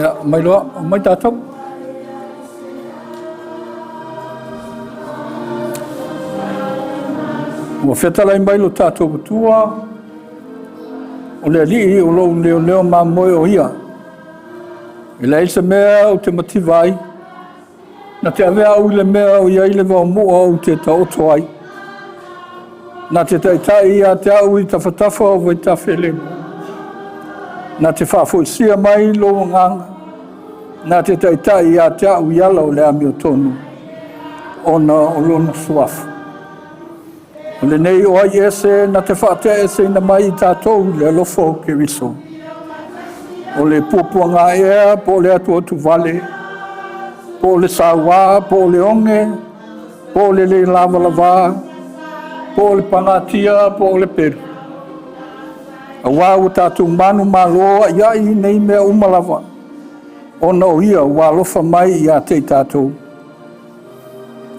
Ya, mai loa, mai tātou. Ua whetalai mai lo tātou tua. O le alii o lo leo mamoe o ia. I le isa mea o te mativai. Na te awea au le mea o ia i le wau mua o te taoto ai. Na te taitai ia te au i tawhatafa o vai tawhele. Na te whaafoisia mai lo nganga. Na te taitai ia te au iala o le ami o tonu. Ona o lona suafu. O le nei o ai ese na te whaatea ese ina mai i tātou le alofo o ke riso. O le pupua ngā ea, po le atu atu vale, po le sawa, po le onge, po le lava lava, po le pangatia, po le peru. A wā o tātou manu maloa ia i nei mea umalava. Ona o ia wā lofa mai i a te tātou.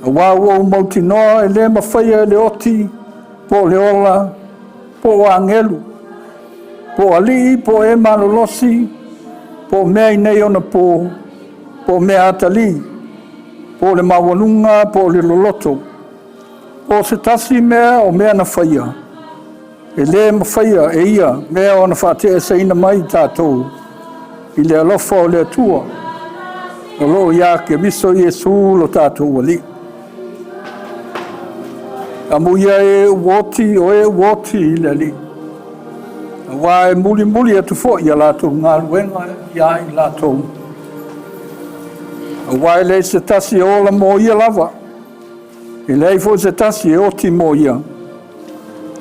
A wā o mauti noa e le mawhaia le oti, po le ola, po angelu, po ali, po e malolosi, po mea i nei ona po mea atali, po le mawanunga, po le loloto, po se tasi mea o mea na whaia. E le mawhaia e ia, mea ona whaatea se ina mai tātou, i le alofa o le atua, o lo ia ke miso Iesu lo tātou wali. Amuia e woti o e woti i le li. Wa e muli atu fo i a lātou ngā luenga ia i lātou. Wa e le se tasi e ola mo ia lava. E lei fo se tasi e oti mo ia.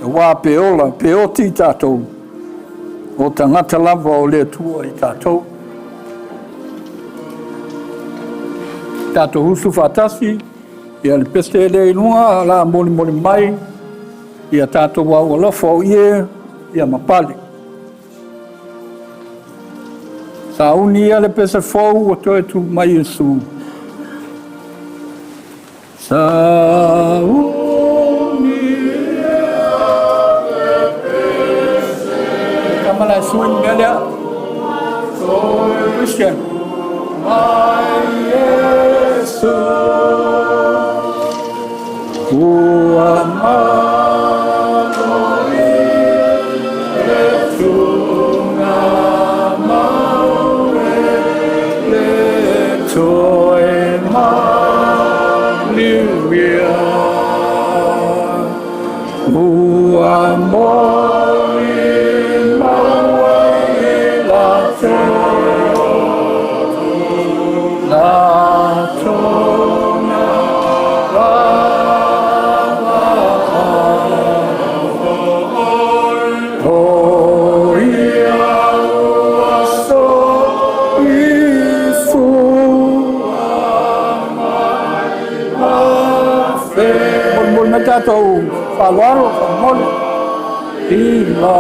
Wa pe ola, pe oti i tātou. O tangata lava o le atua i tātou. Tātou husu whātasi. Ia le peste le inua, la moli mai, ia tātou wau alofa o ie, ia mapale. Sauni ia le pese fau o toe tu mai Iesu. Sauni ia le pese. Kamala suin melia. Christian. Mai Iesu. Ua manoi le tunga maue le toe maliwia. Ua moi maue la tona tātou whawaro, whamole, i la.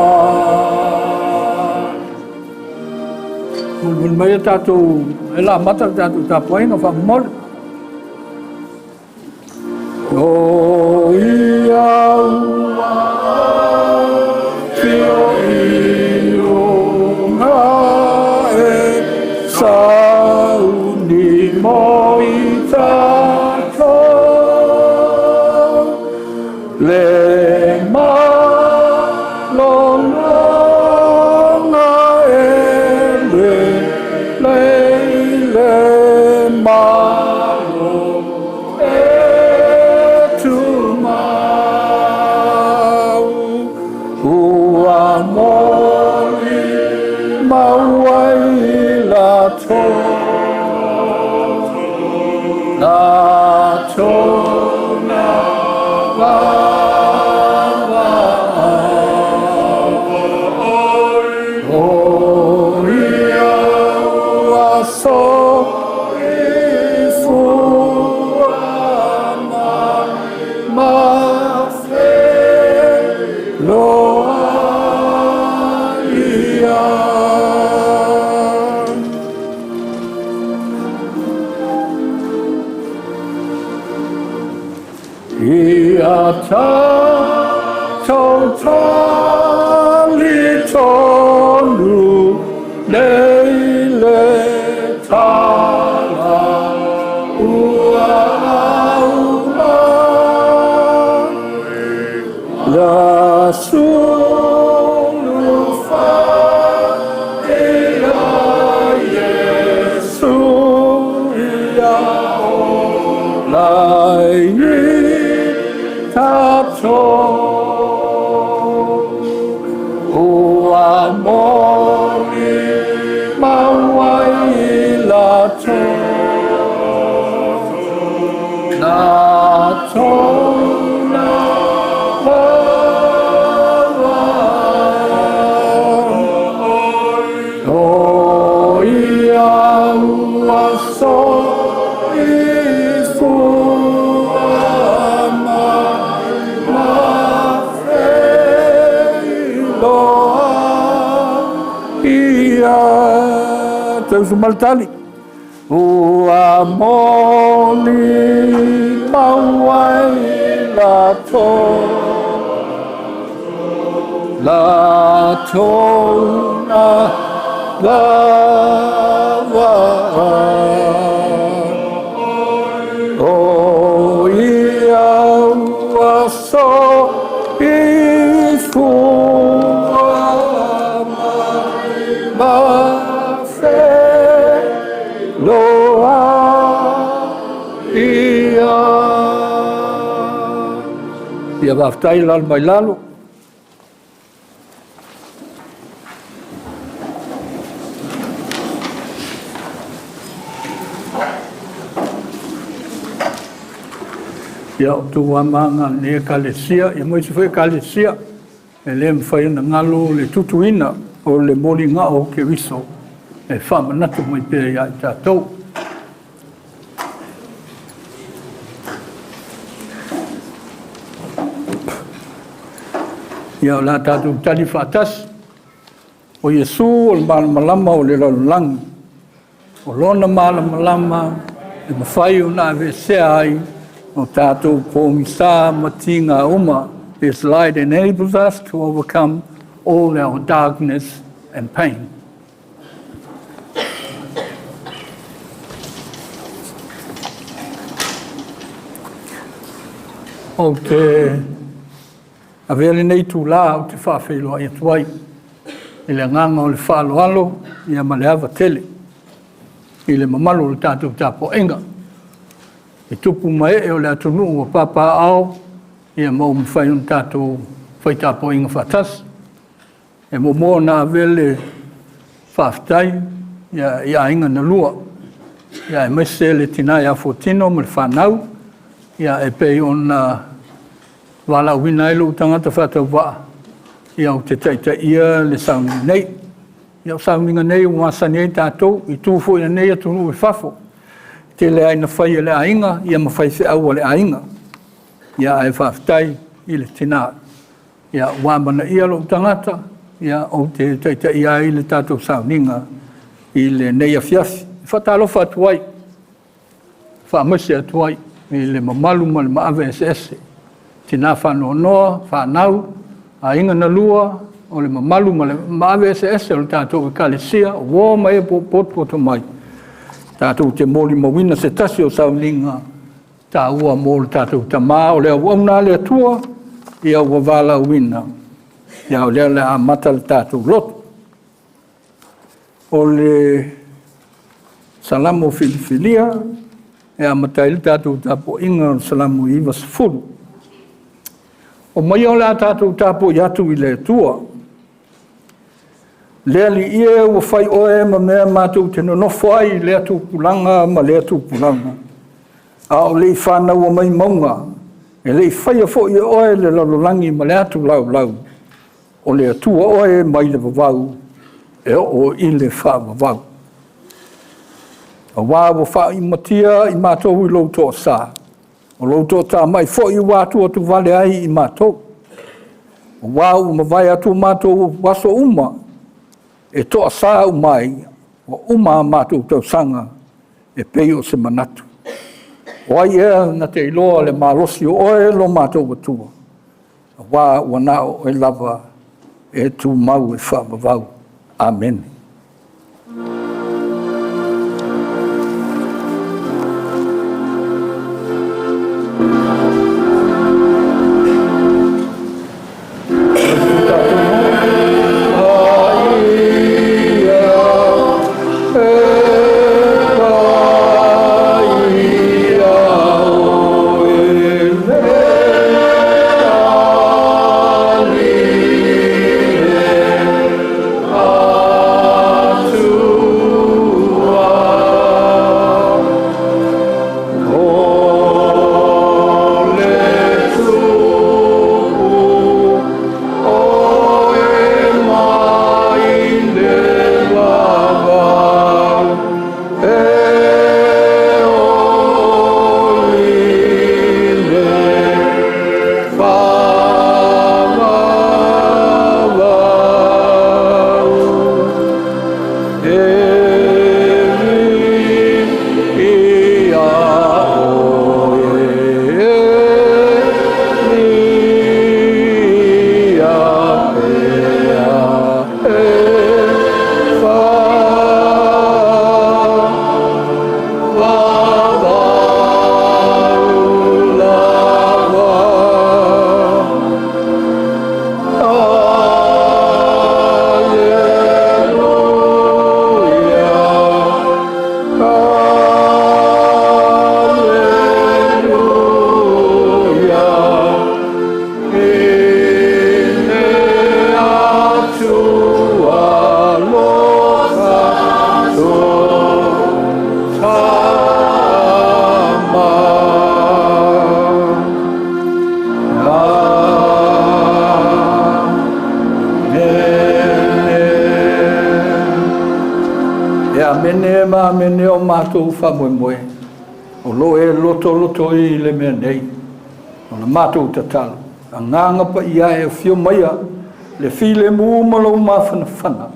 Mulmul mai tātou, e la mata tātou tāpuaina whamole. O ia ua, tio i unga e sauni mo i tātou. Le malona e le malo e tu mau ua moli mauai la tona Totally tonu leile moli mawai la tona Maltali o amoli mawai la tona la o ia so ifu ia waftai lalo mai lalo. Ia o tu amanga ne Ekalesia, ia moi se foi Ekalesia, e le mwhai na ngalo le tutuina o le moli ngā o ke wiso, e whamanatu mai pēr ia i tātou. Ia o la tātou tali whātas, o Iesu o le malamalama o le lalulangi, o lona malamalama, e mawhai o nā vesea ai, o tātou pōmisa matinga uma, this light enables us to overcome all our darkness and pain. O te avele nei tūlā o te whawheiloa i atuai, i le nganga o le whaaloalo, i a maleava tele, i le mamalo le tātou tāpo enga. I tupu mai e o le atunu o papa ao, i a mau mwhai un tātou whai tāpo inga whatas. E mo mō nā vele whaftai, i a inga na lua. I a e mese le tina i a fotino, me le whanau, i a e pei o nā wala wina e lo tangata whatau waa. I a o te taita ia le sauni nei. I a o sauni nei o masani e tātou, i tūfo i nei atunu e whafo. Te le aina whai le ainga, ia mawhai se aua le ainga. Ia e whaftai i le tina. Ia wāmana ia lo tangata, ia o te taita ia i le tātou sauninga, i le nei awhiafi. Whatalofa atuai, whamase atuai, i le mamalu ma le maawe ese. Tina whanoa noa, whanau, a inga na lua, o le mamalu ma le maawe ese, o le tātou Ekalesia, o wō mai e poto mai. Tātou te mōli mawina se tasi o sauninga, tā ua mōli tātou ta mā, o lea wauna lea tua, ia ua wala wina. Ia o lea lea mata le tātou loto. O le salamo filifilia, e a matai le tātou tāpo inga o salamo iwa sefuru. O mai o lea tātou tāpo iatu i lea tua, lea li ia ua whai oe ma mea mātou te nonofo ai lea tūpulanga ma lea tūpulanga. A o lei whanau o mai maunga, e lei whai a fo i oe le lalolangi ma lea tu lau lau. O lea tua oe mai le wawau, e o i le wha wawau. A wā wa wha i matia i mātou i louto sā. O louto tā mai fo i wātu atu vale ai i mātou. O wā u mawai atu mātou waso uma, e toa sā umai, o uma mātou tau sanga, e pei o se manatu. O ai ea na te iloa le mālosi o oe lo mātou watua. Wā wana o e lava, e tu mau e whamavau. Amen. ma mene o mātou whamoemoe. O lo e loto I le mea nei. O na mātou tatalo. A nganga pa ia e whio maia. Le while mu malo mawhana whana.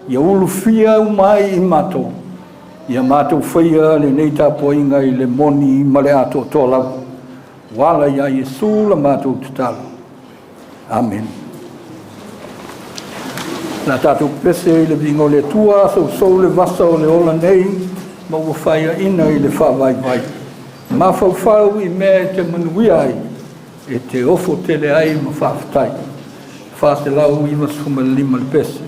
Ia ulu whia umai I mātou. Ia mātou whaia le nei tāpua inga I le moni ma le ato tōlau. Wala ia Yesu la mātou tatalo. Amen. Nā tātou pese I le vingo le tua, sau le vasa o le ola nei, ma ua whaia ina I le whawai vai. Ma whau I mea te manuia ai, e te ofo tele ai ma whawhatai. Wha te lau I masuma lima le pese.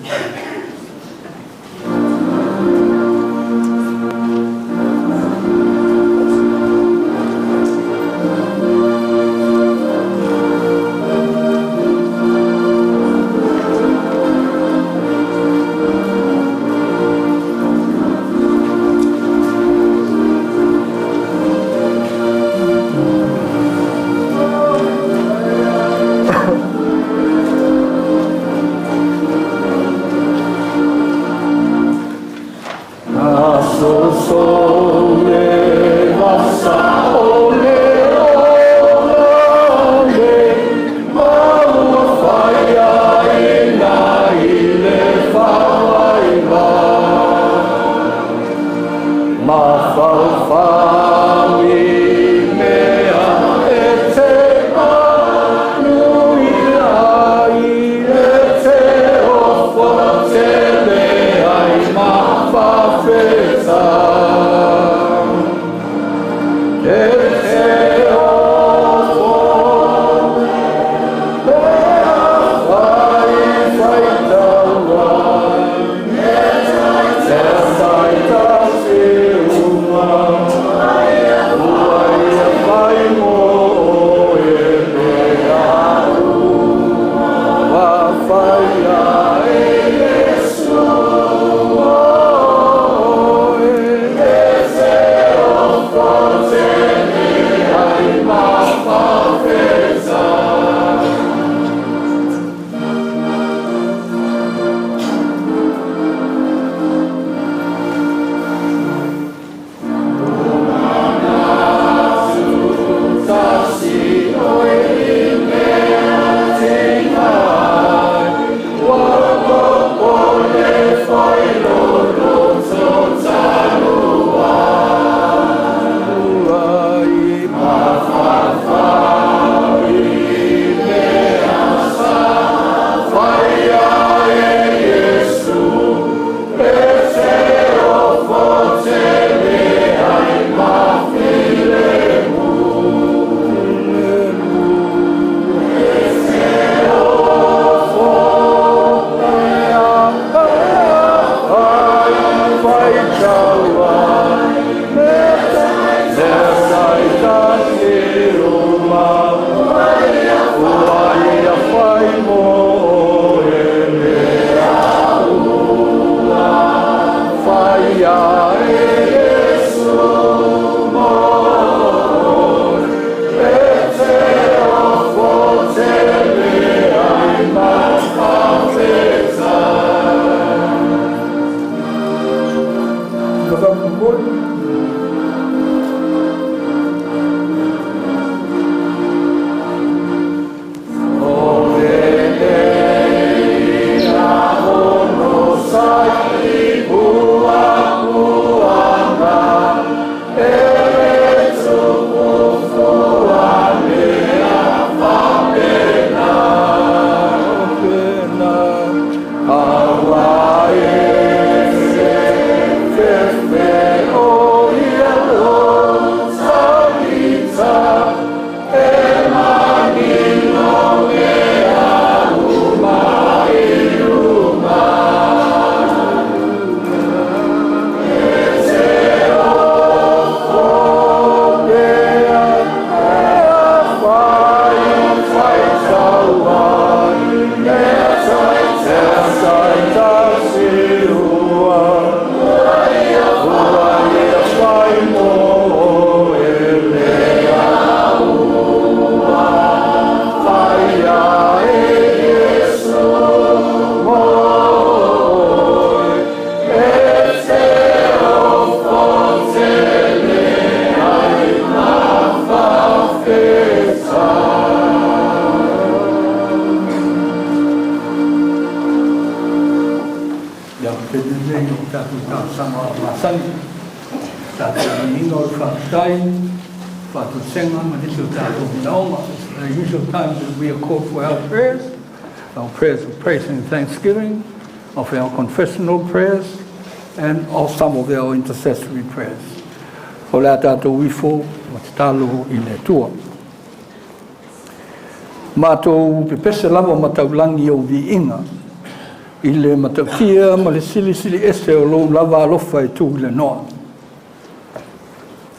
Tenenei o tātou tā Samoan Masani, tātou ingo o whakatai, whātou senga, manisi o tātou naonga. The usual times that we are called for our prayers of praise and thanksgiving, of our confessional prayers, and of some of our intercessory prayers. O lea tātou wifo, o te tālo I le tua. Mātou pepese lava mataulangi o vi inga, I le matautia ma le sili ese o lou lava alofa tū le noa.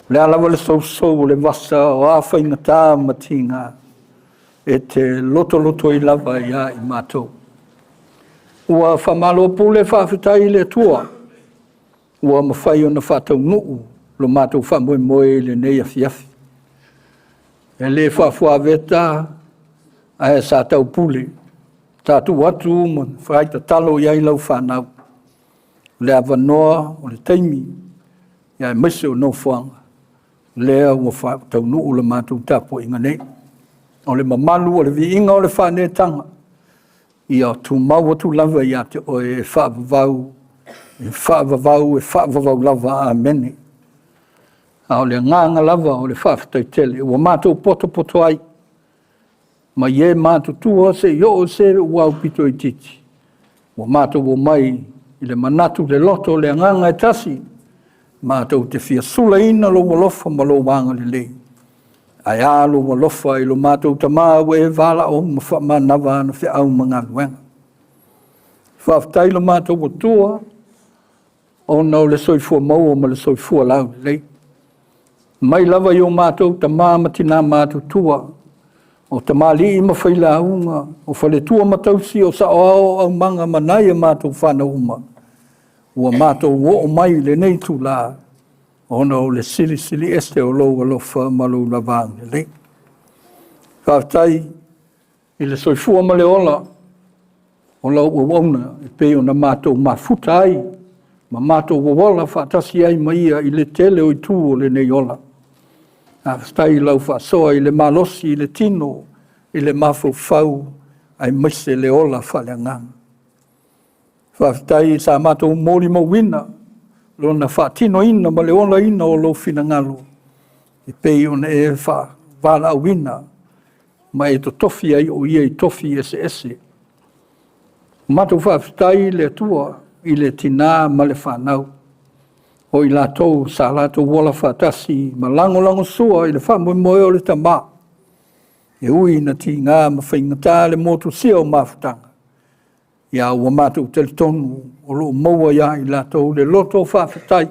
Le alawa le sou le vasa o awha ingatā matinga te loto I lava ia I mātou. Ua whamalo pule whawhitai le tua, ua mawhai o na whātau nuu, lo mātou whamoe le nei afiafi. E le whawhua veta, ae sa tau pule. Tātou atu mo whaita talo iai lau whanau. Le awanoa o le taimi, iai maise o no whanga. Lea ua whaitau nuu le mātou tapo inga nei. O le mamalu o le vi inga o le whane tanga. Ia tu mau atu lava ia te o e whaavavau, e whaavavau lava a mene. A o le nganga lava o le whaafitai tele, ua mātou poto ai. Ma ye mātou tua se yo se ua upito I titi. Ua mātou o mai I le manatu le loto le nganga e tasi. Mātou te fia sula ina lo walofa ma lo wanga le lei. Ai alo walofa I lo mātou tamā we vala o ma nawa na fia au mga luenga. Whaftai lo mātou o tua, o nau le soifua mau o ma le soifua lau le lei. Mai lava yo mātou tamā matina mātou tua, o tamali I mawhaila aunga, o whale tua matausi o sa o au manga manai a mātou whana uma. Ua mātou o mai le nei tū la, o no le sili este o lou alofa malu la vang le lei. Whaftai I le soifua ma le ola, o lau o ona e peo na mātou mafuta ai, ma mātou o ola whaatasi ai maia I le tele o I tū o le nei ola. Stai lau whaasoa I le malosi I le tino, I le mafau ai maise le ola whaleangang. Whaftai sa mātou mōri mawina, lona whaatino ina ma le ola ina o lo fina ngalo. I pei ona e wala awina, ma e to tofi ai o ia I tofi ese. Mātou whaftai le tua I le tina ma le whanau. O I lātou, sa lātou wala whātasi, ma lango sua I le whamoe o le tamā. E ui na ti ngā ma whaingatā le motu sia o mawhutanga. Ia ua mātou telitonu, o lo maua ia I lātou le loto whawhitai.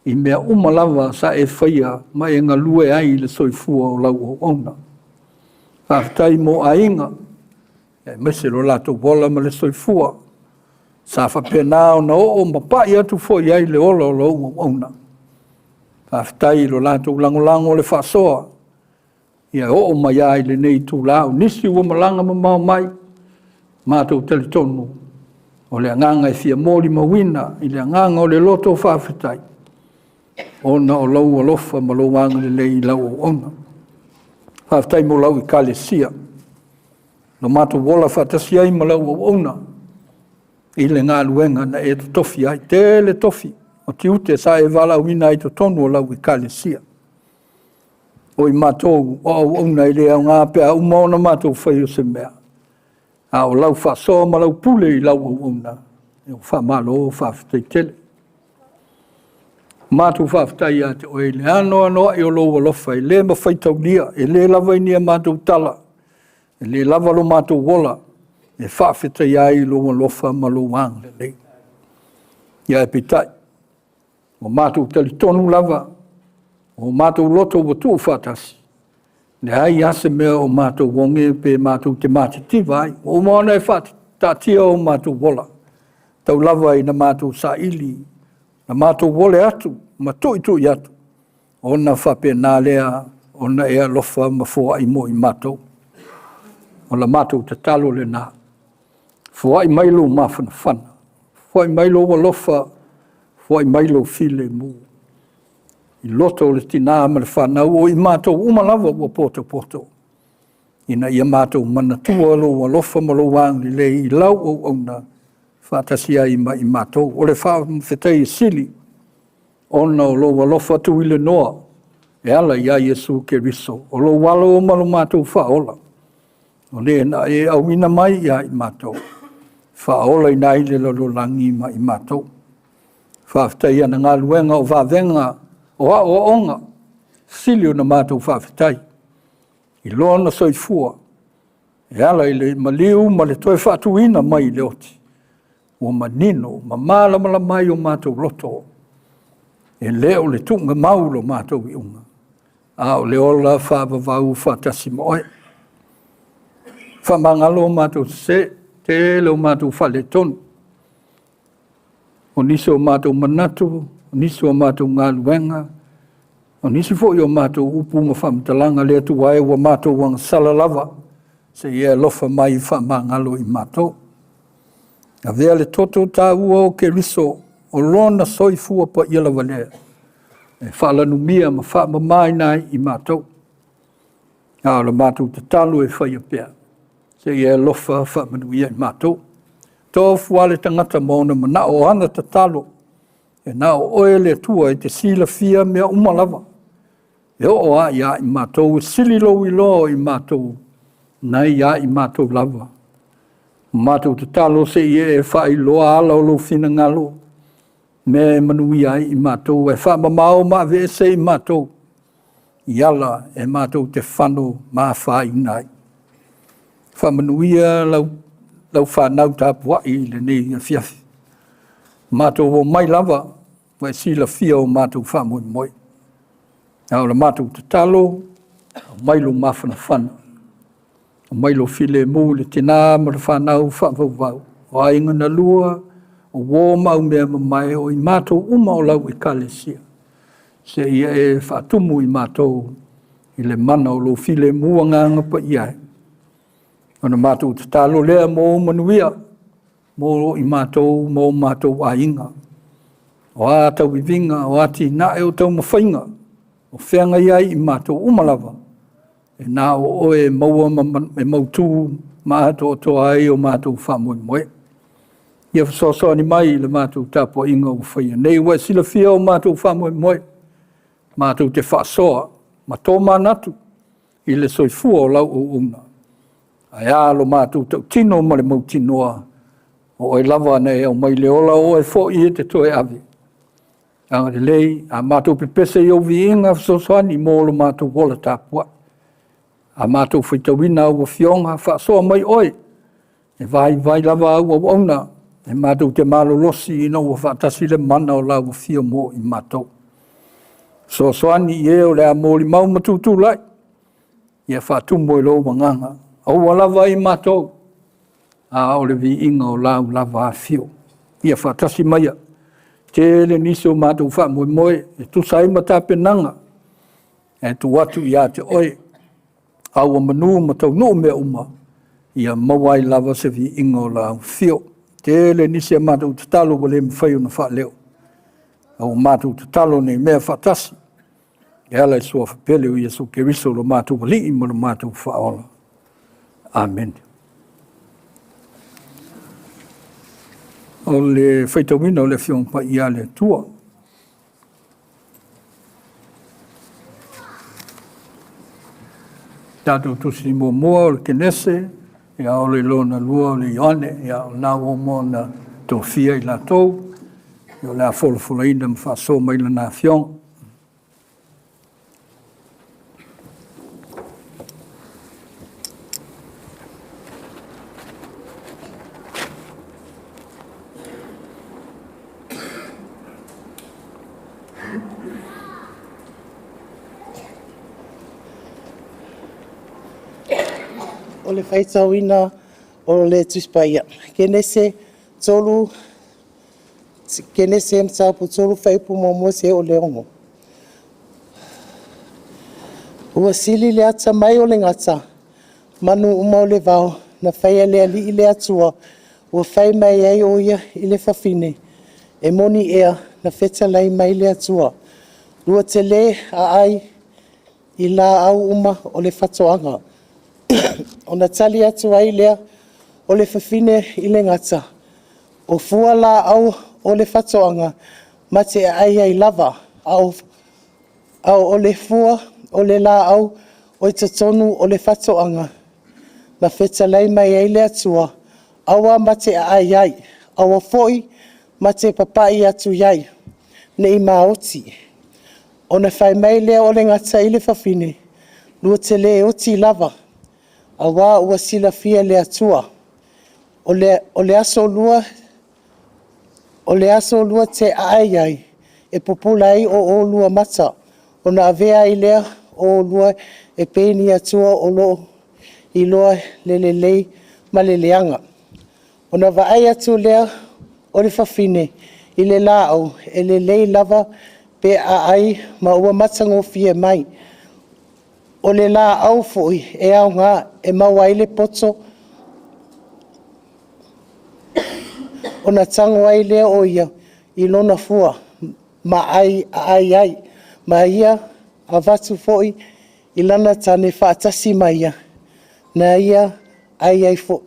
I mea umalawa sa e whaia, ma e ngā lue ai le soifua o lau o ona. Whawhitai mo a inga, e mese lo lātou wala ma le soifua. Sa whapena o na o mapai atu fo iai le ola o lau ona. Whaftai lo lātou langolango le whasoa. Ia o mai ai le nei tū lau. Nisi ua malanga ma mai. Mātou telitonu. O le anganga e fia mōri mawina. I le anganga o le loto whawhitai. Ona o lau alofa ma lau wanga le nei lau o ona. Whaftai mo lau Ekalesia. No mātou wola whatasi ai ma lau o ona. I le ngā luenga na e tofi ai, tele tofi. O ti ute sa e wala wina I to tonu o lau Ekalesia. O I mātou o au ona I le au ngā pēa umaona mātou whai o se mea. A o lau whasoa ma lau pule I lau au ona. E o whamalo o whawhitai tele. Mātou whawhitai a te o e le anoa I o lau alofa. E le mawhaitau nia, e le lava I nia mātou tala. E le lava lo mātou wola. E whawhitai ai lo alofa ma lo wang le lei. Ia e pitai. O mātou telitonu lava. O mātou loto o tū whatasi. Ne ai ase mea o mātou wonge pe mātou te mātitiva ai. O maana e whatatia o mātou wola. Tau lava I na mātou sa ili. Na mātou wole atu, ma tui atu. Ona whapena lea, ona ea lofa ma fua I mo I mātou. O la mātou te talo le nā. Fua I mailo mawhana. Fua I mailo walofa, fua I mailo file mu. I loto le tina ma le whanau o I mātou umalawa ua poto. Ina ia mātou manatua lo walofa ma lo wang li le I lau o ona whātasia i mātou. O le whawhetei sili, ona o lo walofa tu ile noa, e ala ia Iesu Keriso, o lo walo o malu mātou whaola. O le na e awina mai ia i mātou. Whaola i nai le lolo langi i mātou. Whawhetei ana ngā luenga o whavenga o a o onga, sili o na mātou whawhetei. I loana soifua, e ala i le maliu ma le toe whaatuina mai i le oti. O manino, ma mālamala mai o mātou roto. E leo le tunga maulo mātou i unga. A o le ola whaavavau whaatasi moe. Whamangalo mātou se, te leo mātou whale tonu. O nisi o mātou manatu, o nisi o mātou ngā luenga, o nisi fo i o mātou upu ma whamatalanga lea tu wae wa mātou wanga salalava, se ia lofa mai whamangalo i mātou. A vea le toto tā ua o Keriso, o lona soifua pa ia la walea. E whaalanumia ma whaamamai nai i mātou. A o la mātou te talo e whaia pēr. Se ia lofa whaamanuia i mātou. Tō fuale tangata mauna ma na o ana te talo. E na o oe le tua e te sila fia mea umalava. E o a ia i mātou, sili lo i lo i mātou. Nai ia i mātou lava. Mātou te talo se ia e whai loa ala o lo whina ngalo. Me manui ai i mātou, e whamamao ma ve se i mātou. Iala e mātou te whano mā whai nai. Whamanuia lau whanau tāpua i le nei a fiafi. Mātou o mai lava, wai sila fia o mātou whamoi moi. Au la mātou te talo, mailo mawhana whana. Mailo file mō le tina ma le whanau whavavau. O ainga na lua, o wō mau mea mai o i mātou uma o lau Ekalesia. Se ia e whātumu i mātou i le mana o lo file mua nganga pa iai. Ona mātou te talo lea mō manuia, mō i mātou ainga. O a tau i vinga, o ati na e o tau mawhainga, o whenga iai i mātou umalava. E nā o e maua e mautu mātou o toa ai o mātou whamoi moe. Ia whasoa ni mai le mātou tāpua inga o whaia. Nei wai sila fia o mātou whamoi moe. Mātou te whasoa, ma tō mānatu, i le soifua o lau o una. Ai alo mātou tau tino ma le mautinoa, o e lava nei au mai le ola o e fo i te toe avi. Anga le lei, a mātou pepese i au vi inga whasoa ni mōlo mātou wola tāpua. A mātou whaitawina au a fionga, whasoa mai oi. E vai lava au au ona. E mātou te malo losi i nau a whaatasi le mana o lau a fio mō i mātou. So soani i e o le a mōli mau matutu lai. Ia whaatumo i loo manganga. Au a lava i mātou. A o le vi inga o lau lava a fio. Ia whaatasi maia. Te le nisi o mātou whaamoe moe. E tu saima tāpenanga. E tu watu i a te oi. Au a manu matau no mea uma. Ia mawai lava se vi inga o lau fio. Te le nisi a mātou te talo wale mwhai o na wha leo. Au mātou te talo nei mea whatasi. E ala i sua whapele o Iesu Keriso lo mātou wali i mo lo mātou whaola. Amen. O le whaitawina o le whiongpa i a le tua. Tātou tusi mo mua o le kenese, e a ole lona lua o le ione, e a o nā o mo na tō fia i la tau, e o le a wholawhola ina mwhaso mai la nā whiong. O le whaitawina o le tuspaia. Kenese mtaupu tolu whaipu mo se o le ongo. Ua sili le ata mai o le ngata. Manu uma o le vau na whaia le ali i le atua. Ua whai mai ai o ia i le whawhine. E moni ea na wheta lai mai le atua. Lua te le a ai i la au uma o le whatoanga. O na tali atu ai lea o le whawhine i le ngata. O fua la au o le whatoanga ma te ai lava au o le fua o le la au o i tatonu o le whatoanga. Na whetalai mai ei le atua aua ma te ai aua foi ma te papai atu iai ne i maoti. O na whai mai lea o le ngata i le whawhine lua te le oti lava aua ua sila fia le atua. O le aso lua te ai e populai o lua mata. O na avea i lea o lua e peni atua o lo i loa lelei ma le leanga. O na vaai atu lea o le whawhine i le lao e lelei lava pe ai ma ua matango fie mai. O le la au foi e au ngā e mawai le poto o na tango ai lea o ia i lona fua ma ai ma ia a vatu foi i lana tane whaatasi mai ia na ia ai foi.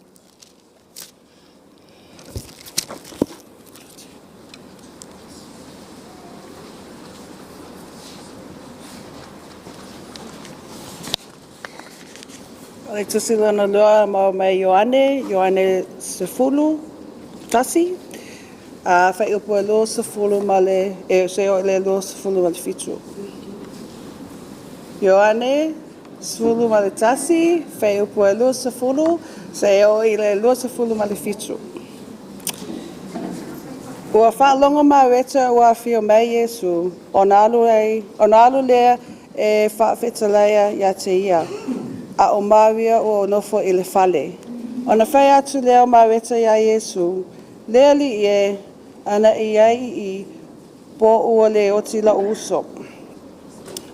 Ai tusi lana loa mai Ioane sefulu tasi. Whai upo e lo sefulu ma le, se o le lo sefulu ma le fitu. Ioane sefulu ma le tasi, whai upo e lo sefulu, se o i le lo sefulu ma le fitu. Ua whaalongo ma weta ua whio mai Yesu, ona alu lea e whaafetalaia ia te ia. A o mawia o nofo i le fale. Ona whai atu leo maweta ia Yesu, lea li ie ana iai i po ua le oti la uso.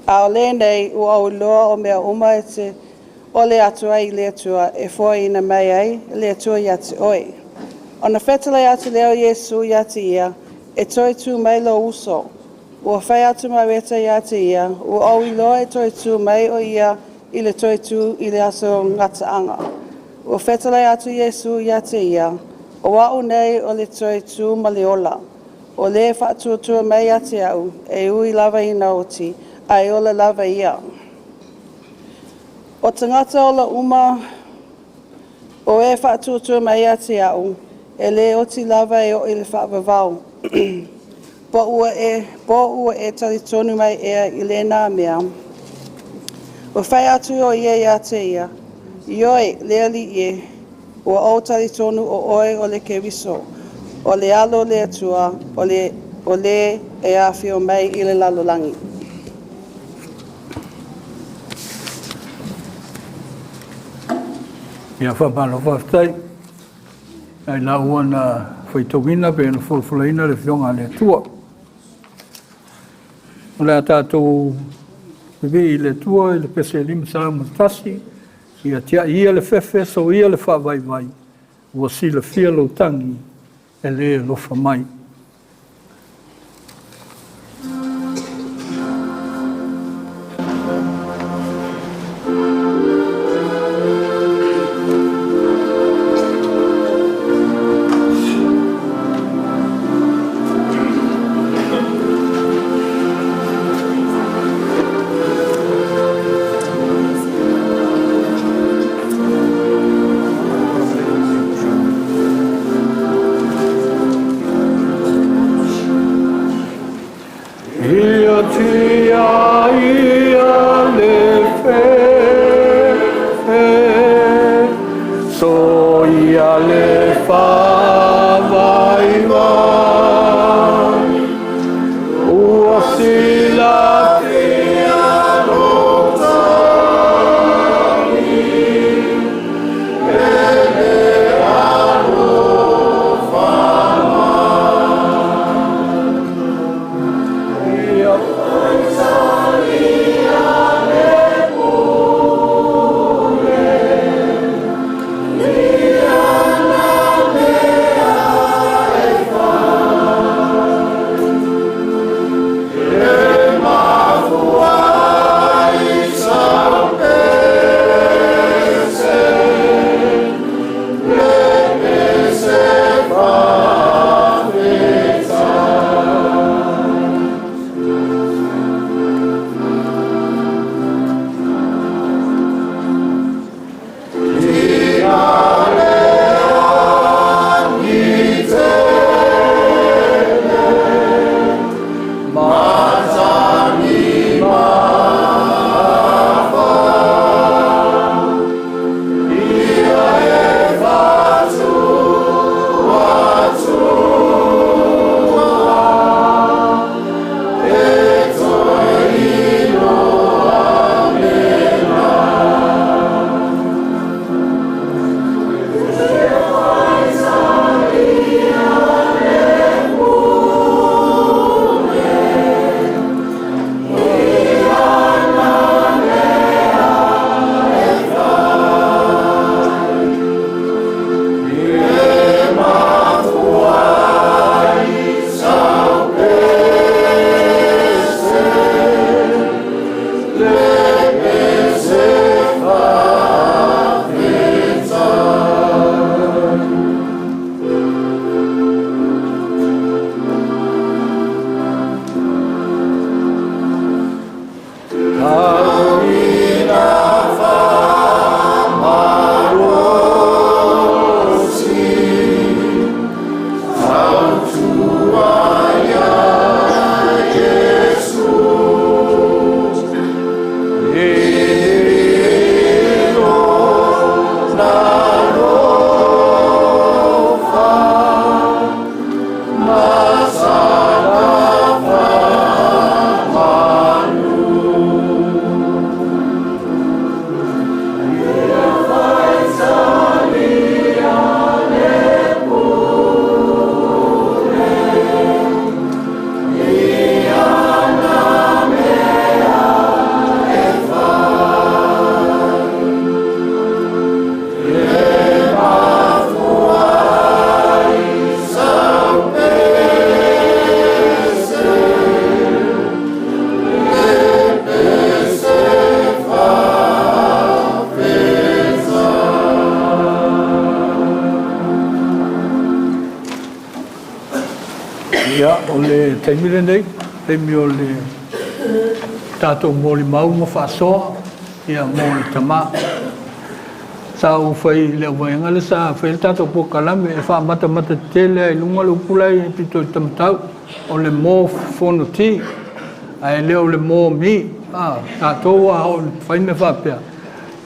A o le nei ua au loa o mea uma e te o le atua i le atua e fua ina mai ai le atua ia te oi. Ona whetala atu leo Yesu ia te ia e toi tu mai lo uso. Ua whai atu maweta ia te ia, ua au i loa e toi tu mai o ia i le toi tu i le aso ngataanga. Ua whetalai atu Yesu ia te ia, o wau nei o le toi tu ma le ola. O le whaatuatua mai a te au, e ui lava i nauti, a e ola lava ia. O tangata o la uma, o e whaatuatua mai a te au, e le oti lava e o i le whaavavau. Po ua e tali tonu mai ea i le nā mea. O whai atu o ia te ia, ioi lea li ie, o o tali tonu o oe o le kewiso, o le alo le atua, o le e awhio mai i le lalolangi. Ia whapalo whaftai, ai la ua na whaitongina pe na fulfulaina le whionga le atua. O le tātou vivi i le tua, i le pese lima sa matasi, ia tia ia le fefe, so ia le whawaiwai, ua si le fia lo tangi, e le lofa mai. Amen. Ia, o le taimile nei, taimi o le tātou mōli mau ma whaasoa, ia mō le tama. Sa u whai leo wainga le sa whai le tātou pokalame, e wha mata tele, e lunga le upulai, e pito i tamatau, o le mō Fonoti, ai leo le mō mi, tātou a o le whai me whapea.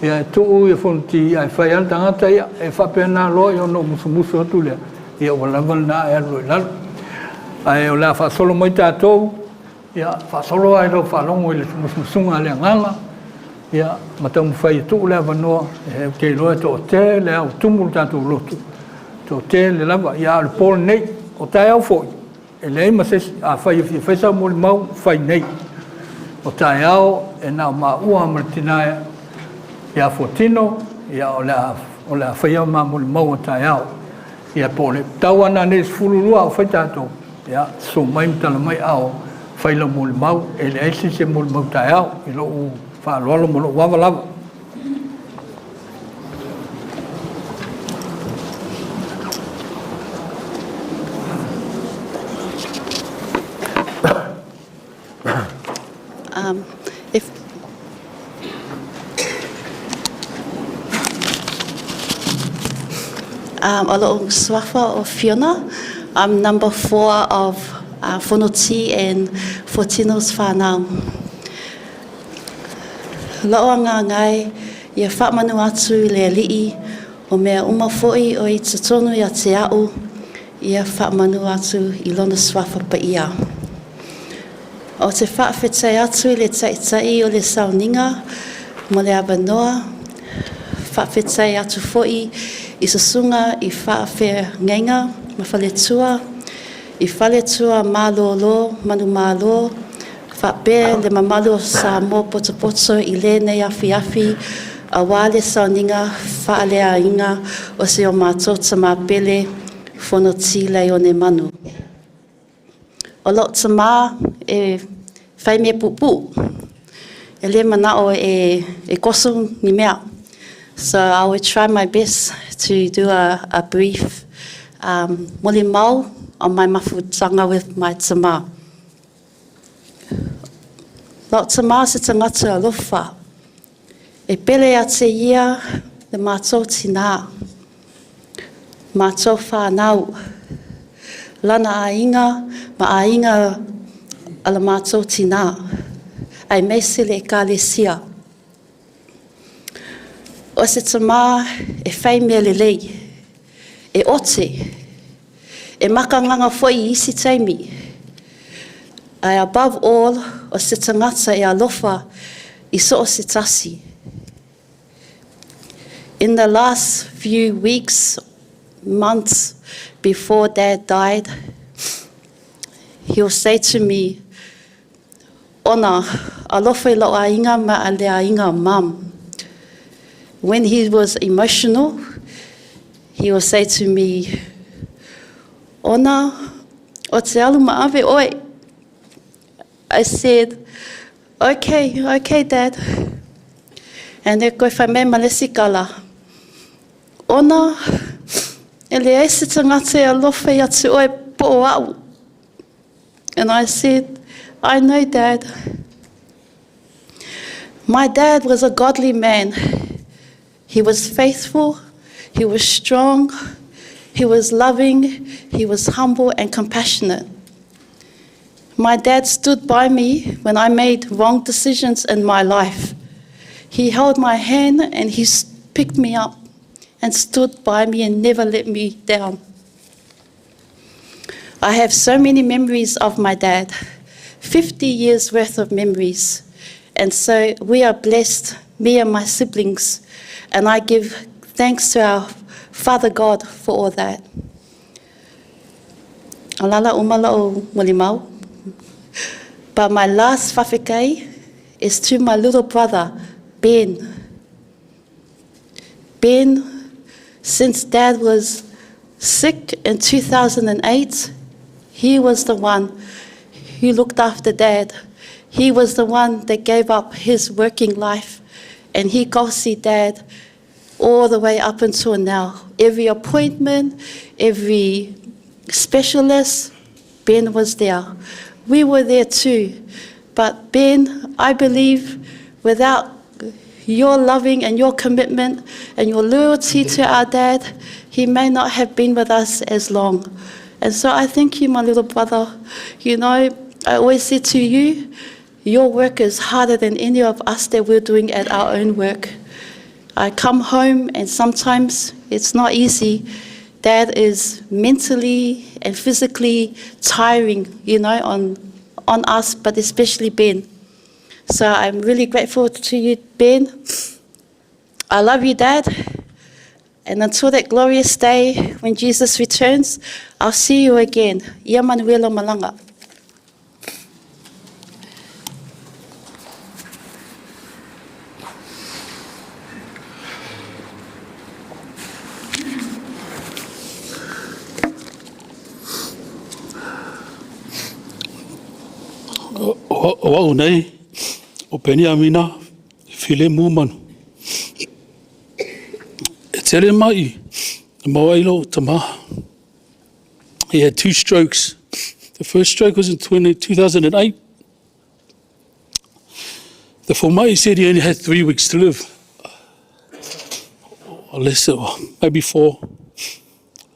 Ia e tuu i Fonoti, ai whai ana tangata ia, e whapea nā loa i ono musu atu lea, ia walawa nā e alu i lalu. Ai o la whaasolo mai tātou, ia whaasolo ai rau whaalongo i le musunga le nganga, ia matau mwhai tuu lea wanoa, e kei loa to o te, lea o tumu tātou lotu, to te le lava, ia le pōle nei, o tai au fōi, e lei masesi, a whai sa mōli mau, whai nei, o tai au, e nā maa ua martinaia, ia fōtino, ia o lea whai au maa mōli mau o tai au, ia pōle, tau ana nei sfulurua o whai tātou, ia so mai mtala mai au whaila mōli mau, e le eisi se mōli mau tai au, i lo u whaaloalo mo lo wawalawa. Alo Swafa of Fiona. I'm number 4 of Fonoti and Fortino's whanau. Loa ngā ngai, ia whaamanu atu le alii, o mea umafoi o i tatonu ia te au, ia whaamanu atu I lona swafa pa ia. O te whaafetai atu le taitai o le Sauniga, mo le abanoa, whaafetai atu foi I sasunga I whaafea ngenga, ma whaletua, I whaletua mālolo, manu mālo, whape le mamalo sa mō potopoto I le nei afi, a wale Sauniga Faaleaiga o se o mātou tama pele Fonoti Laione Manu. O lo tama e whai mea pupu, e le manao e koso ni mea. So I will try my best to do a brief moli mau on my mafutanga with my tama. Lo tama se tangata alofa. E pele a te ia le mātou tina. Mātou whanau. Lana ainga, ma ainga ala mātou tina. Ai meise le Ekalesia. O se tama e whai mea lelei. E ote. E makanganga foi I isi taimi. Ai above all, o se tangata e alofa I so o se tasi. In the last few weeks, months before Dad died, he'll say to me, Ona, alofa lo ainga ma ale ainga mam. When he was emotional, he will say to me, Ona, o te alu maave oi. I said, okay, Dad. And e koe whai mea malesi kala. Ona, e le eise tangata e alofa I atu oi po au. And I said, I know, Dad. My dad was a godly man. He was faithful, he was strong, he was loving, he was humble and compassionate. My dad stood by me when I made wrong decisions in my life. He held my hand and he picked me up and stood by me and never let me down. I have so many memories of my dad, 50 years worth of memories. And so we are blessed, me and my siblings, and I give thanks to our Father God for all that. Alala umala o molimau. But my last whawhikai is to my little brother, Ben. Ben, since Dad was sick in 2008, he was the one who looked after Dad. He was the one that gave up his working life, and he kosi Dad all the way up until now. Every appointment, every specialist, Ben was there. We were there too. But Ben, I believe without your loving and your commitment and your loyalty to our dad, he may not have been with us as long. And so I thank you, my little brother. You know, I always say to you, your work is harder than any of us that we're doing at our own work. I come home and sometimes it's not easy. Dad is mentally and physically tiring, you know, on us, but especially Ben. So I'm really grateful to you, Ben. I love you, Dad. And until that glorious day when Jesus returns, I'll see you again. Ia manuelo malanga. O nei, o peni amina, file mu manu. E tele mai, mawailo tama. He had 2 strokes. The first stroke was in 2008. The Fonoti said he only had 3 weeks to live. Or less, maybe 4.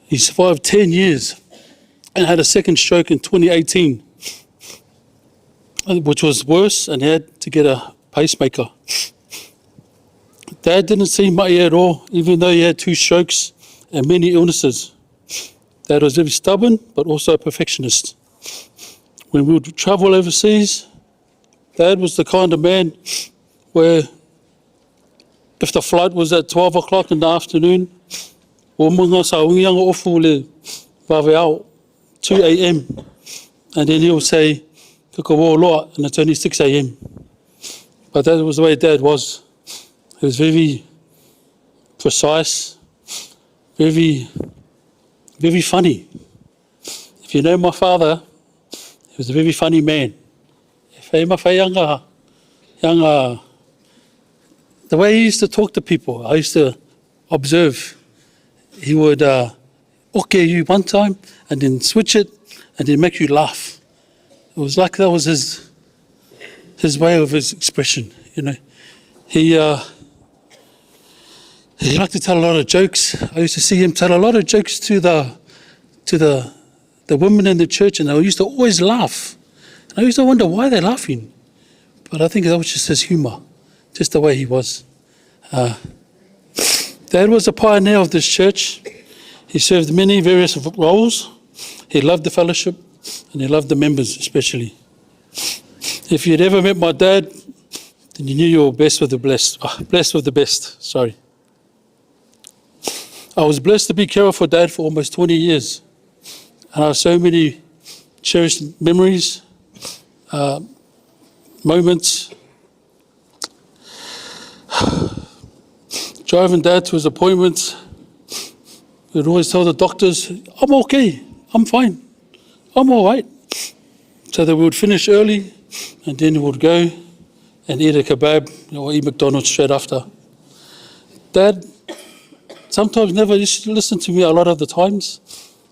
He survived 10 years and had a second stroke in 2018. Which was worse, and he had to get a pacemaker. Dad didn't seem mighty at all, even though he had 2 strokes and many illnesses. Dad was very stubborn, but also a perfectionist. When we would travel overseas, Dad was the kind of man where if the flight was at 12 o'clock in the afternoon, le 2 a.m. And then he would say, and it's only 6 a.m. But that was the way Dad was. He was very precise, very funny. If you know my father, he was a very funny man. The way he used to talk to people, I used to observe. He would okay you one time and then switch it and then make you laugh. It was like that was his way of his expression, you know. He liked to tell a lot of jokes. I used to see him tell a lot of jokes to the women in the church, and they used to always laugh. And I used to wonder why they're laughing. But I think that was just his humor, just the way he was. Dad was a pioneer of this church. He served many various roles. He loved the fellowship. And he loved the members especially. If you'd ever met my dad, then you knew you were blessed with the blessed. Blessed with the best, sorry. I was blessed to be carer for Dad for almost 20 years. And I have so many cherished memories, moments. Driving Dad to his appointments, we'd always tell the doctors, I'm okay, I'm fine. I'm all right. So that we would finish early and then we would go and eat a kebab or eat McDonald's straight after. Dad sometimes never used to listen to me a lot of the times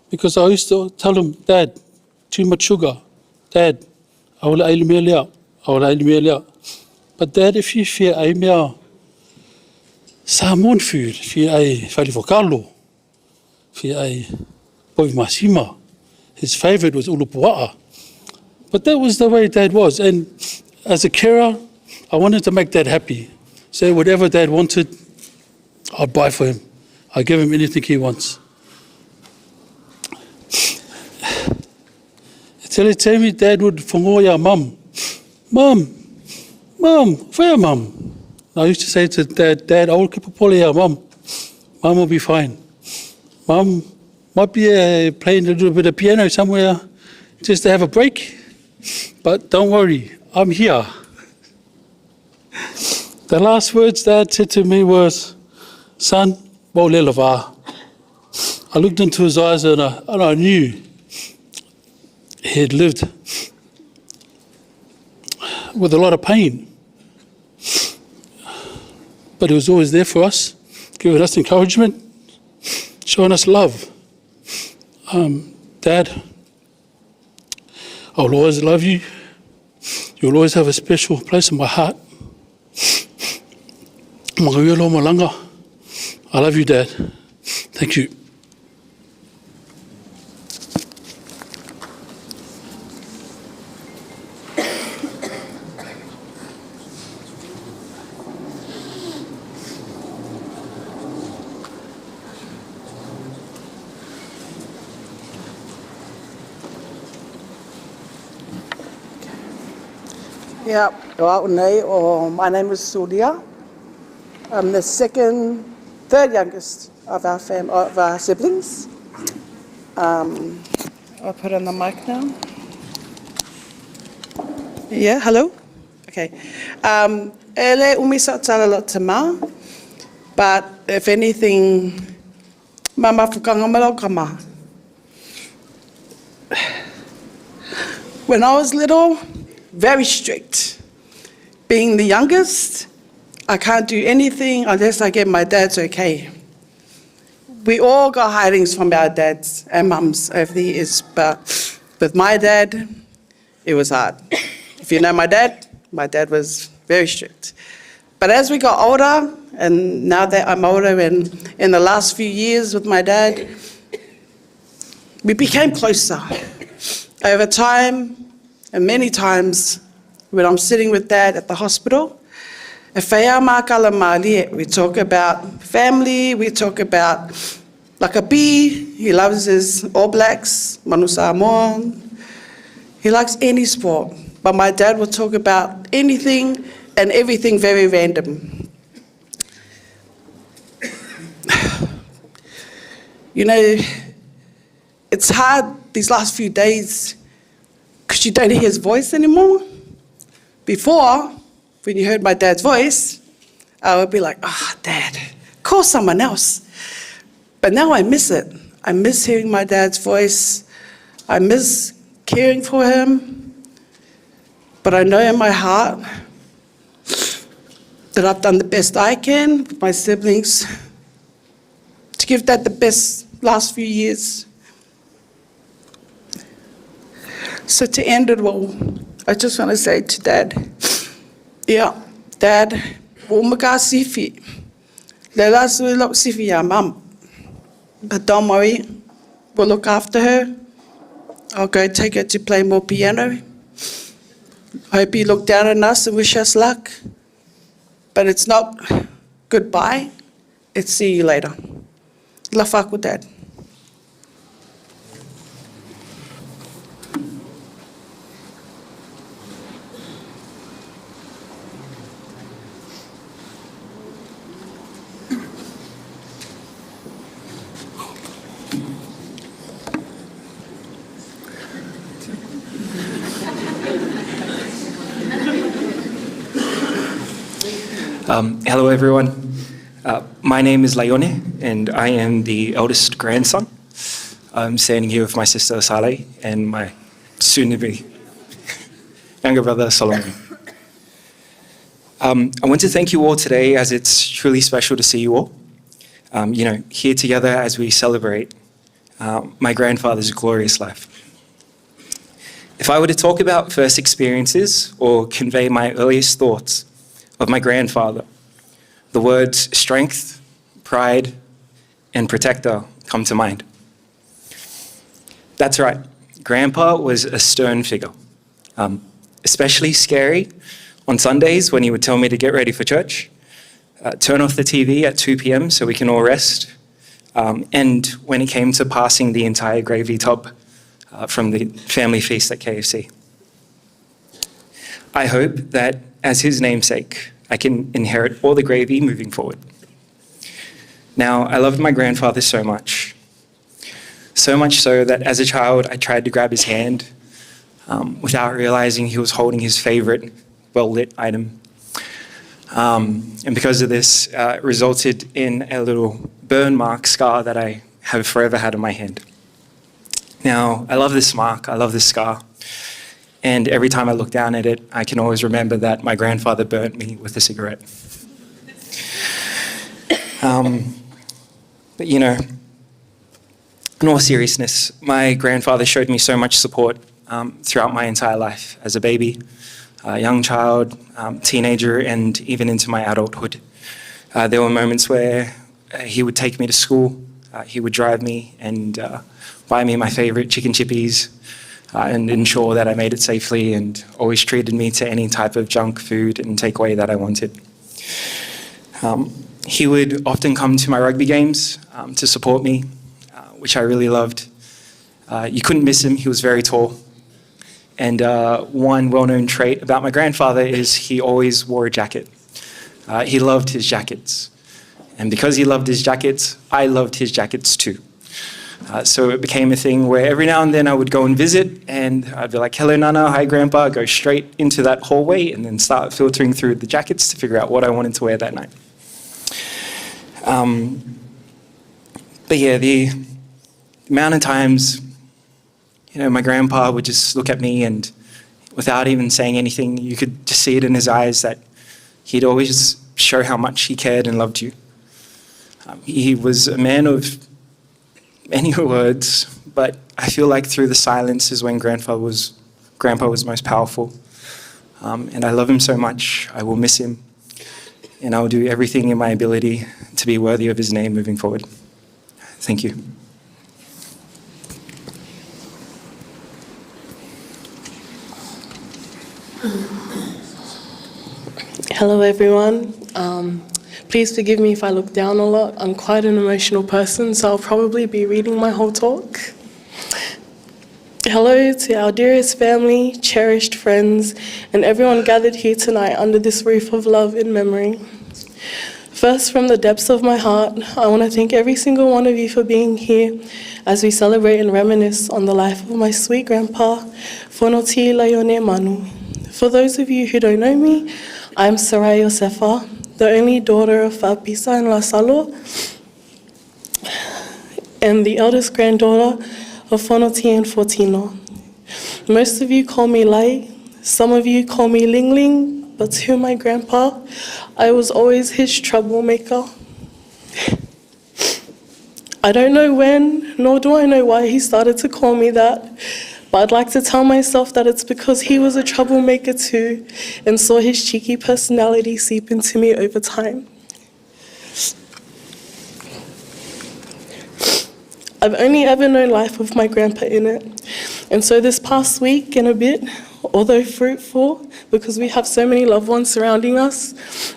because I used to tell him, Dad, too much sugar. Dad, I will eat meal out. But Dad, if you fear a meal, Samoan food, if you eat whalifokalo, if you eat boy masima, his favourite was ulupua'a. But that was the way Dad was. And as a carer, I wanted to make Dad happy. So whatever Dad wanted, I'd buy for him. I'd give him anything he wants. Tell me Dad would whangoia Mum. Mum, where Mum? I used to say to Dad, I will keep a pole here, Mum. Mum will be fine. Mum might be playing a little bit of piano somewhere just to have a break. But don't worry, I'm here. The last words Dad said to me was, son, mo le lava. I looked into his eyes and I knew he had lived with a lot of pain. But he was always there for us, giving us encouragement, showing us love. Dad, I'll always love you. You'll always have a special place in my heart. Magawielo malanga. I love you, Dad. Thank you. Yeah, my name is Sulia. I'm the third youngest of our siblings. I'll put on the mic now. Yeah, hello? Okay. Ele umisa tala tama, but if anything, mama fukanga malokama. When I was little, very strict. Being the youngest, I can't do anything unless I get my dad's okay. We all got hidings from our dads and mums over the years, but with my dad, it was hard. If you know my dad was very strict. But as we got older, and now that I'm older, and in the last few years with my dad, we became closer. Over time, and many times, when I'm sitting with Dad at the hospital, we talk about family, we talk about like a bee, he loves his All Blacks, Manu Samoan, he likes any sport. But my dad will talk about anything and everything very random. You know, it's hard these last few days because you don't hear his voice anymore. Before, when you heard my dad's voice, I would be like, Dad, call someone else. But now I miss it. I miss hearing my dad's voice. I miss caring for him. But I know in my heart that I've done the best I can with my siblings to give Dad the best last few years. So to end it all, I just want to say to Dad, Dad, umaka sifi. Lela suilo sifi ya Mum. But don't worry, we'll look after her. I'll go take her to play more piano. Hope you look down on us and wish us luck. But it's not goodbye, it's see you later. Lafaku, Dad. Hello, everyone. My name is Laione, and I am the eldest grandson. I'm standing here with my sister Sale and my soon-to-be younger brother Solomon. I want to thank you all today, as it's truly special to see you all. Here together as we celebrate my grandfather's glorious life. If I were to talk about first experiences or convey my earliest thoughts of my grandfather, the words strength, pride, and protector come to mind. That's right, Grandpa was a stern figure, especially scary on Sundays when he would tell me to get ready for church, turn off the TV at 2 p.m. so we can all rest, and when it came to passing the entire gravy tub from the family feast at KFC. I hope that, as his namesake, I can inherit all the gravy moving forward. Now, I loved my grandfather so much so that as a child, I tried to grab his hand without realizing he was holding his favorite well-lit item. And because of this, it resulted in a little burn mark scar that I have forever had on my hand. Now, I love this mark, I love this scar. And every time I look down at it, I can always remember that my grandfather burnt me with a cigarette. But in all seriousness, my grandfather showed me so much support throughout my entire life as a baby, a young child, teenager, and even into my adulthood. There were moments where he would take me to school, he would drive me and buy me my favourite chicken chippies and ensure that I made it safely, and always treated me to any type of junk food and takeaway that I wanted. He would often come to my rugby games to support me, which I really loved. You couldn't miss him, he was very tall. And one well-known trait about my grandfather is he always wore a jacket. He loved his jackets. And because he loved his jackets, I loved his jackets too. So it became a thing where every now and then I would go and visit, and I'd be like, hello, Nana, hi, Grandpa, go straight into that hallway and then start filtering through the jackets to figure out what I wanted to wear that night. But yeah, the amount of times, my grandpa would just look at me, and without even saying anything, you could just see it in his eyes that he'd always show how much he cared and loved you. He was a man of many words, but I feel like through the silence is when Grandpa was most powerful. And I love him so much. I will miss him, and I will do everything in my ability to be worthy of his name moving forward. Thank you. Hello everyone. Please forgive me if I look down a lot. I'm quite an emotional person, so I'll probably be reading my whole talk. Hello to our dearest family, cherished friends, and everyone gathered here tonight under this roof of love and memory. First, from the depths of my heart, I want to thank every single one of you for being here as we celebrate and reminisce on the life of my sweet grandpa, Fonoti Laione Manu. For those of you who don't know me, I'm Sarai Josefa, the only daughter of Fa'apisa and Lasalo, and the eldest granddaughter of Fonoti and Fortino. Most of you call me Lai, some of you call me Ling Ling, but to my grandpa, I was always his troublemaker. I don't know when, nor do I know why he started to call me that, but I'd like to tell myself that it's because he was a troublemaker too, and saw his cheeky personality seep into me over time. I've only ever known life with my grandpa in it, and so this past week and a bit, although fruitful because we have so many loved ones surrounding us,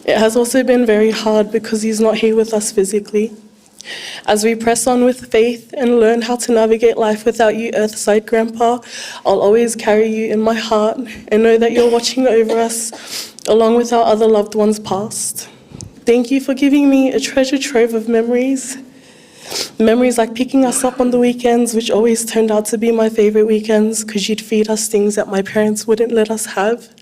it has also been very hard because he's not here with us physically. As we press on with faith and learn how to navigate life without you, Earthside Grandpa, I'll always carry you in my heart and know that you're watching over us along with our other loved ones past. Thank you for giving me a treasure trove of memories. Memories like picking us up on the weekends, which always turned out to be my favorite weekends because you'd feed us things that my parents wouldn't let us have.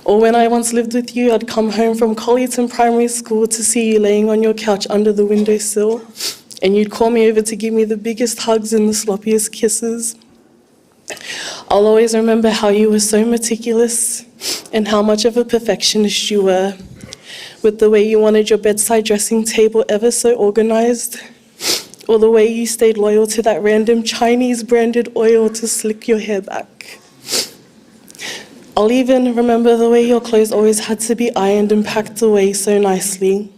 Or when I once lived with you, I'd come home from Colleton Primary School to see you laying on your couch under the windowsill, and you'd call me over to give me the biggest hugs and the sloppiest kisses. I'll always remember how you were so meticulous and how much of a perfectionist you were, with the way you wanted your bedside dressing table ever so organized, or the way you stayed loyal to that random Chinese branded oil to slick your hair back. I'll even remember the way your clothes always had to be ironed and packed away so nicely.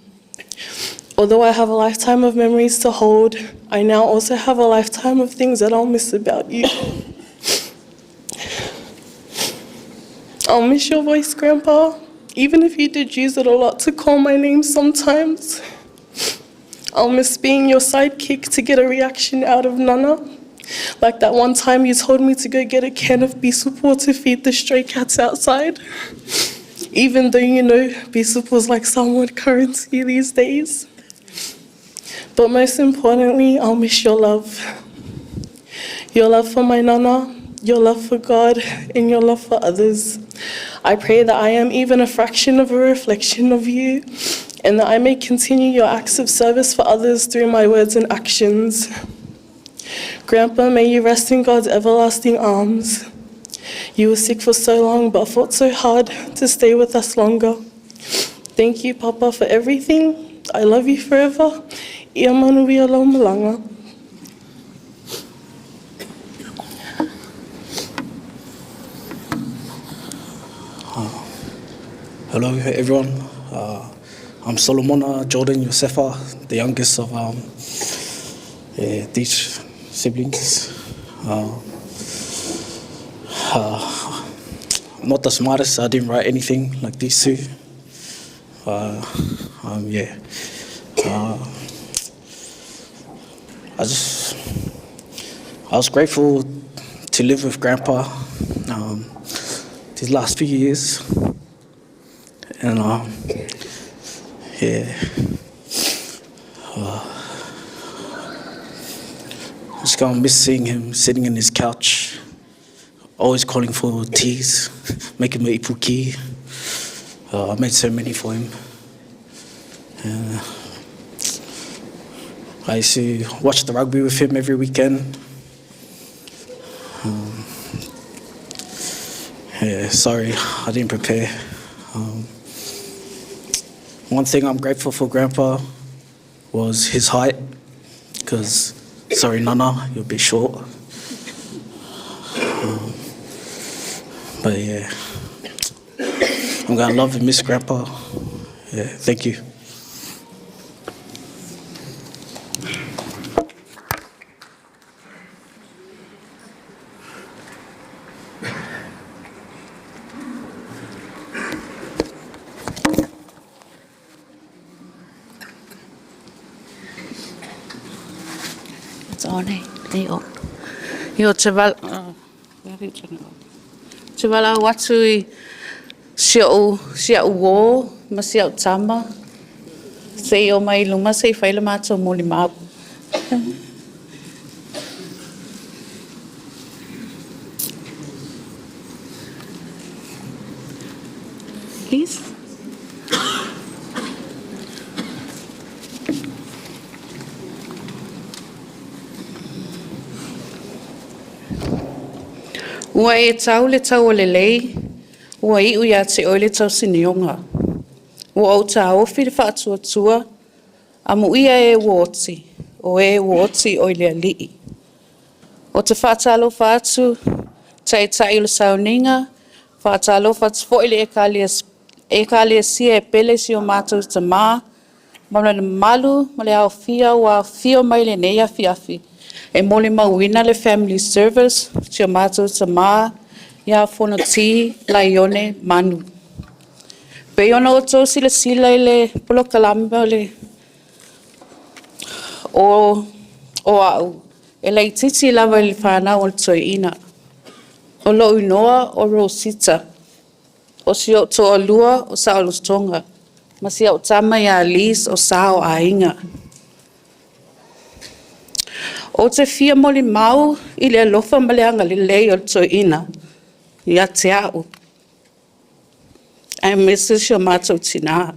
Although I have a lifetime of memories to hold, I now also have a lifetime of things that I'll miss about you. I'll miss your voice, Grandpa, even if you did use it a lot to call my name sometimes. I'll miss being your sidekick to get a reaction out of Nana. Like that one time you told me to go get a can of Bisupo to feed the stray cats outside. Even though you know Bisupo is like Samoan currency these days. But most importantly, I'll miss your love. Your love for my Nana, your love for God, and your love for others. I pray that I am even a fraction of a reflection of you, and that I may continue your acts of service for others through my words and actions. Grandpa, may you rest in God's everlasting arms. You were sick for so long, but fought so hard to stay with us longer. Thank you, Papa, for everything. I love you forever. Ia manu ia lau malanga. Hello everyone, I'm Solomona Jordan Yosefa, the youngest of these siblings. I'm not the smartest, I didn't write anything like these two. I was grateful to live with Grandpa these last few years. And I'm just gonna miss seeing him sitting in his couch, always calling for teas, making me ipuki. I made so many for him. I used to watch the rugby with him every weekend. Sorry, I didn't prepare. One thing I'm grateful for Grandpa was his height, because, sorry Nana, you're a bit short. But yeah, I'm gonna love and miss Grandpa. Yeah, thank you. Yo te wala watu I siau wō, ma siau tama. Se o mai luma se whaila mātou mōli māpu. Please. Ua e tau le tau o le lei, ua I uia te o le tau sinionga. Ua o ta ofi le whaatua, a mu ia e wōti, o e wōti o le alii. O te whaatalo whaatu, tai tai le Sauniga, whaatalo whaatu fo le Ekalesia e pele si o mātou te mā, ma le malu, ma le au fia ua fio mai le nei afi. E mole mauina le family service, tia mātou ta mā, ia Fonoti Laione Manu. Pe ona o tō sila le polo kalamba le o au. E lei titi lava le whānau o le toiina. O lo unoa o Rosita. O si o tō alua o Saolostonga. Ma si o tama ia Liz o Sao Ainga. O te fia moli mau I le alofa maleanga le lei o toiina. Ia te au. Ai message o mātou tina.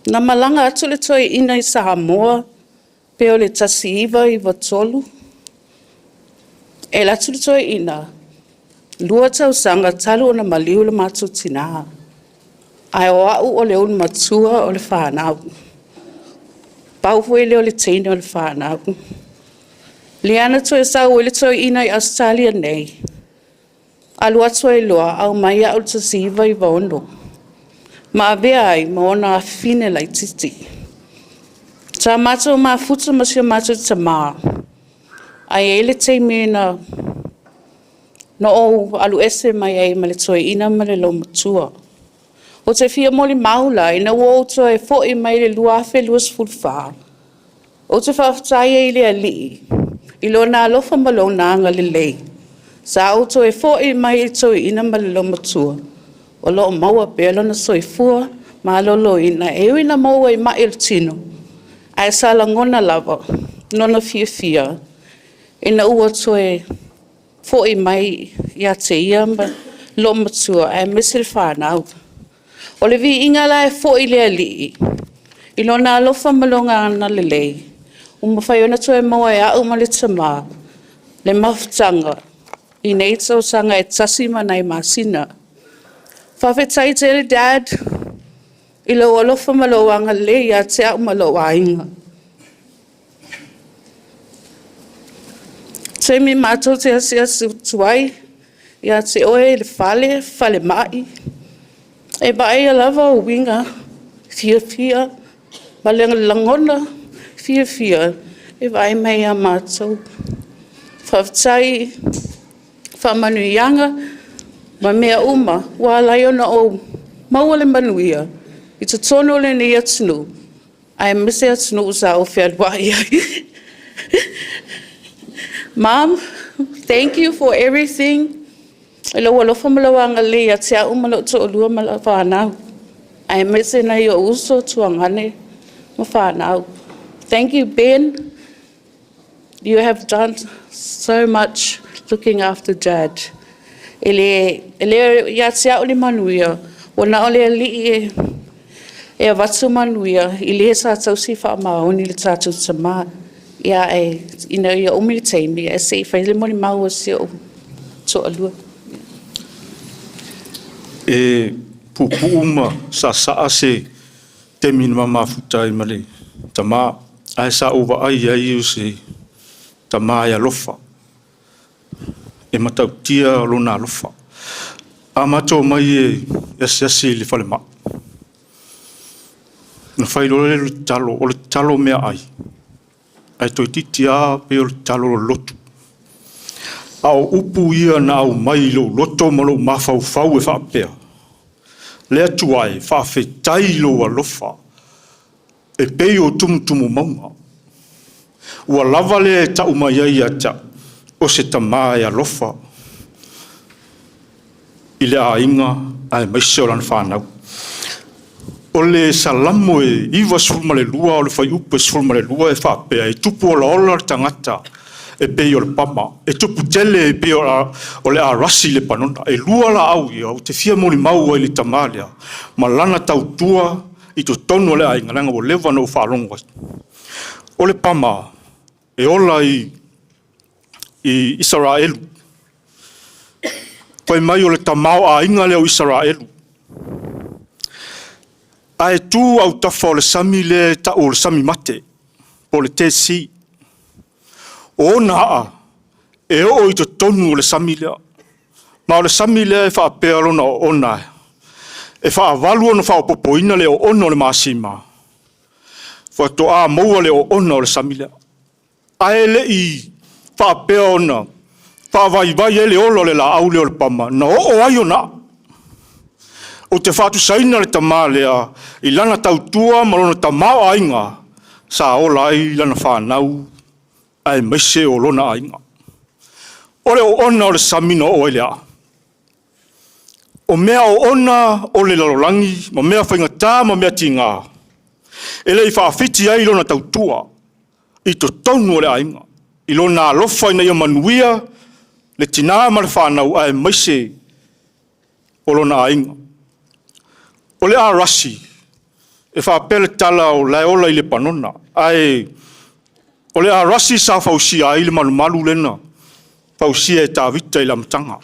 Na malanga atu le toiina I Samoa, pe o le tasiiva I Vatolu. E la atu le toiina, lua tau sanga talu o na maliu le mātou tina. Ai o au o le ulu matua o le whanau. Paufu le o le teine o le whanau. Liana to e sau ele to ina I Australia nei. Alu atu e loa au mai au te siva I vaono. Ma avea ai ma ona fine lai titi. Ta mato ma futu ma si mato te maa. Ai ele te mena no o alu ese mai ai ma le to ina ma le lo matua. O te fia moli maula ina wo to e fo I mai le luafe luas fulfa. O te whaftai e le alii. I lona alofa malona anga le lei. Sa auto e fo I mai to ina ma le lo matua. O lo maua pe lona so I fua ma lolo ina e ina maua I ma il tino. Ai sala ngona lava. Nona fia. Ina ua to e fo I mai ia te ia ma lo matua. Ai misil whanau. O le vi inga la e fo I le alii. I lona alofa malonga ana le lei. Umawhai ona to e maua e au ma le tama. Le mafutanga. I nei tau sanga e tasi manai masina. Whawhetai te le dad. I lo alofa malowanga le ia te au malowa inga. Te mi mātou te asia tuai. Ia te oe le fale mai. E ba e lava o winga, fia, ma lenga langona, fia, e ba e mai a mātou. Whaftai, whamanuianga, ma mea uma, wā laiona o mauale manuia, I te tono le ni atunu, ai mise atunu usa o whiad wai. Mom, thank you for everything. Ilo walo whamalawanga le a te au malo to olua mala whanau. Ai mise na I o uso tuangane ma whanau. Thank you, Ben. You have done so much looking after Dad. Ele ya te au ni manuia, wana ole li e watu manuia, ile sa tau si wha maoni le tātou tamā. Ia e, ina ia umi teimi, e se I whaile moni mau o se o to alua. E pupuuma sa se te minima mafuta I male. Tamā, ai sa uwa ai ai o se tamā ia lofa. E matautia lona lofa. A mato mai e yasi le whale maa. Na whailole o le talo mea ai. Ai toi titi a pe o le talo lotu. A o upu ia na au mai lo loto ma lo mawhau e whaapea. Lea tuai whaafetai lo a lofa. E pei o tumutumu maunga. Ua lava le e tau mai ai ata o se tamā e a lofa. I le a inga ai maise o lana whanau. O le salamo e iwa sulma le lua o le whai upe sulma le lua e whapea e tupu o la ola le tangata e pei o le pama e tupu tele e pei o le a rasi le panona e lua la au ia o te fia moni mau ai le tamalia ma lana tau tua I to tono le a ingalanga o lewa no whalonga o le pama e ola I Israelu koe mai o le tamau a inga leo Israelu ai tu au tafa o le sami le ta o le sami mate o le te si o na e o I to tonu o le sami lea ma o le sami lea e whaapea lona o ona e whaavalu ono whaapopoina le o ono le maasima whato a maua le o ona o le sami lea ai le I whaapea ona whaavai e le olo le la au le o le pama na o ai ona o te whatu saina le tamā lea I lana tautua ma lona tamā ainga sa ola ai lana whanau ai maise o lona ainga. O le o ona o le samina o lea. O mea o ona o le lalolangi ma mea whaingatā ma mea tinga. E le I whaafiti ai lona tautua I to tonu o le ainga. I lona alofa ina ia manuia le tina ma le whanau ai maise o lona ainga. O le a rasi, e whaapele tala o lai ola I le panona. Ai, o le a rasi sa whausia ai le malu lena. Whausia e tāwita I lamtanga.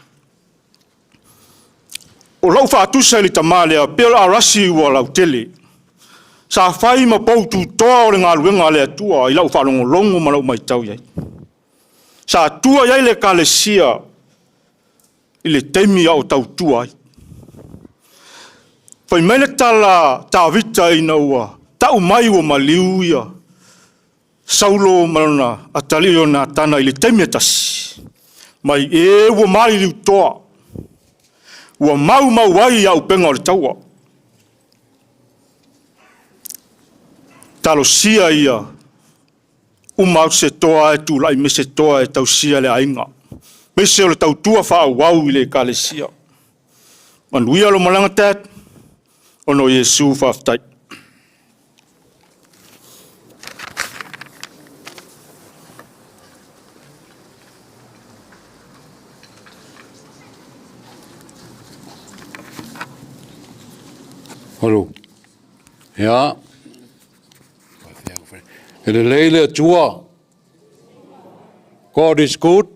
O lau whaatusa I le tamalea, pe o le a rasi ua lau tele. Sa whai ma pautu toa o le ngā luenga le atua, I lau whanongo longo ma lau mai tau iai. Sa atua iai le Ekalesia, I le teimi au tau tua ai. Whai mele tala tāwita I naua, tau mai o maliu ia. Saulo marana atali o nā tana I le teimiatasi. Mai e ua mali liu toa. Ua mau ai au penga o le taua. Talo sia ia. Umau se toa e tūlai me se toa e tau sia le ainga. Me se o le tau tua wha au I le Ekalesia. Manuia lo malanga tat. Ono Yesu whaftai. Hello. Ja. Ele leile tua. God is good.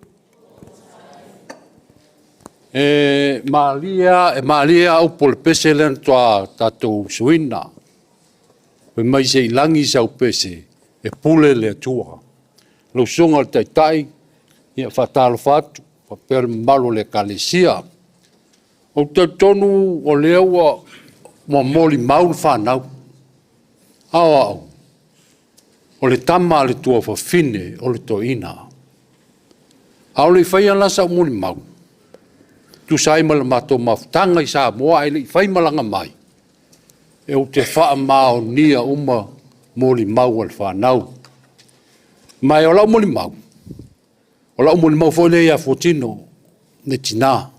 Malia au pol peselen toa tatou suina. Pe mai se ilangi sau pese e pule le tua. Lo songa tai tai ia fatalo fatu fa per malo le Ekalesia. O te tonu o lewa mo moli maul whanau. Au au. O le tama le tua fa fine o le to ina. Au le whaia lasa moli mau. Tu sai mala mato maftanga i sa moa ele i whai malanga mai. E o te wha mao nia uma moli mau al whanau. Mai o lau moli mau. O lau moli mau fole ia fotino ne tina.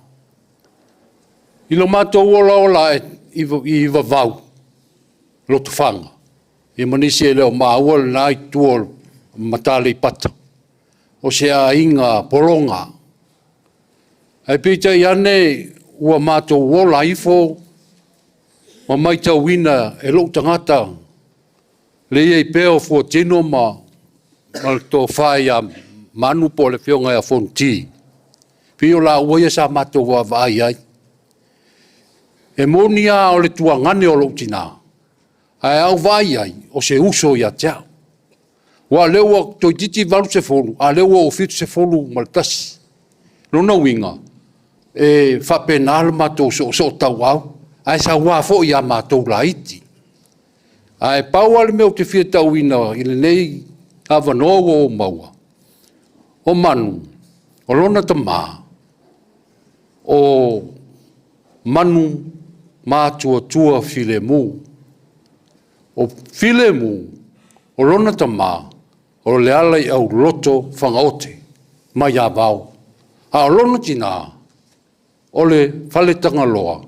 Ilo mato ola ola i vavau. Lotu whanga. I manisi e leo maua le nai tuol matale i pata. O se a inga poronga. Ai pita i ane ua mato wola ifo. Ma mai tau wina e lo tangata. Le i peo fo tino ma to whai a manu po le whionga a Fonoti. Pio la uia sa mato wa vai ai. E monia o le tuangane o lo tina. Ai au vai ai, o se uso ia tea. Wa lewa toi titi valu se folu, a lewa o fitu se folu maltasi. Lona winga, e whapenal matou so tau au, ai sa wafo ia matou la iti. Ai pauale meo te fia tau ina, ile nei avanoa o maua. O manu, o lona tama, o manu mātua tua file mu. O file mu, o lona tama, o le ala i au loto whangaote, mai a vau. A o lona tina, o le whaletanga loa,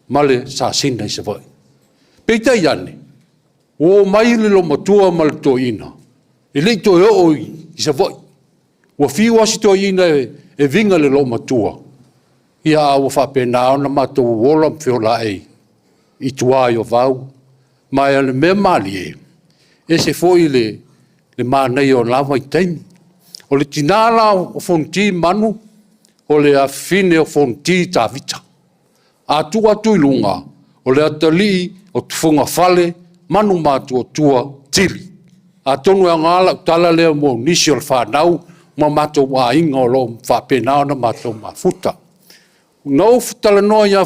ma le sa sina i se vai. Peita iane, o mai le lo matua ma le to ina, e le to e o i se vai. Ua fiu asi to ina e vinga le lo matua. Ia awa whapena ona matua wola mwhiola i tuai o vau. Mai ale me mali e se foi le manei o lava i taimi. O le tinala o Fonoti Manu, o le afine o Fonoti Tavita. A tua tuilunga, o le atali o tufunga fale, manu matu o tua tiri. A tonu e ngala utala leo mo nisi o le whanau, ma mato wa inga o lo whapena ona mato mafuta. Nau futala noa ia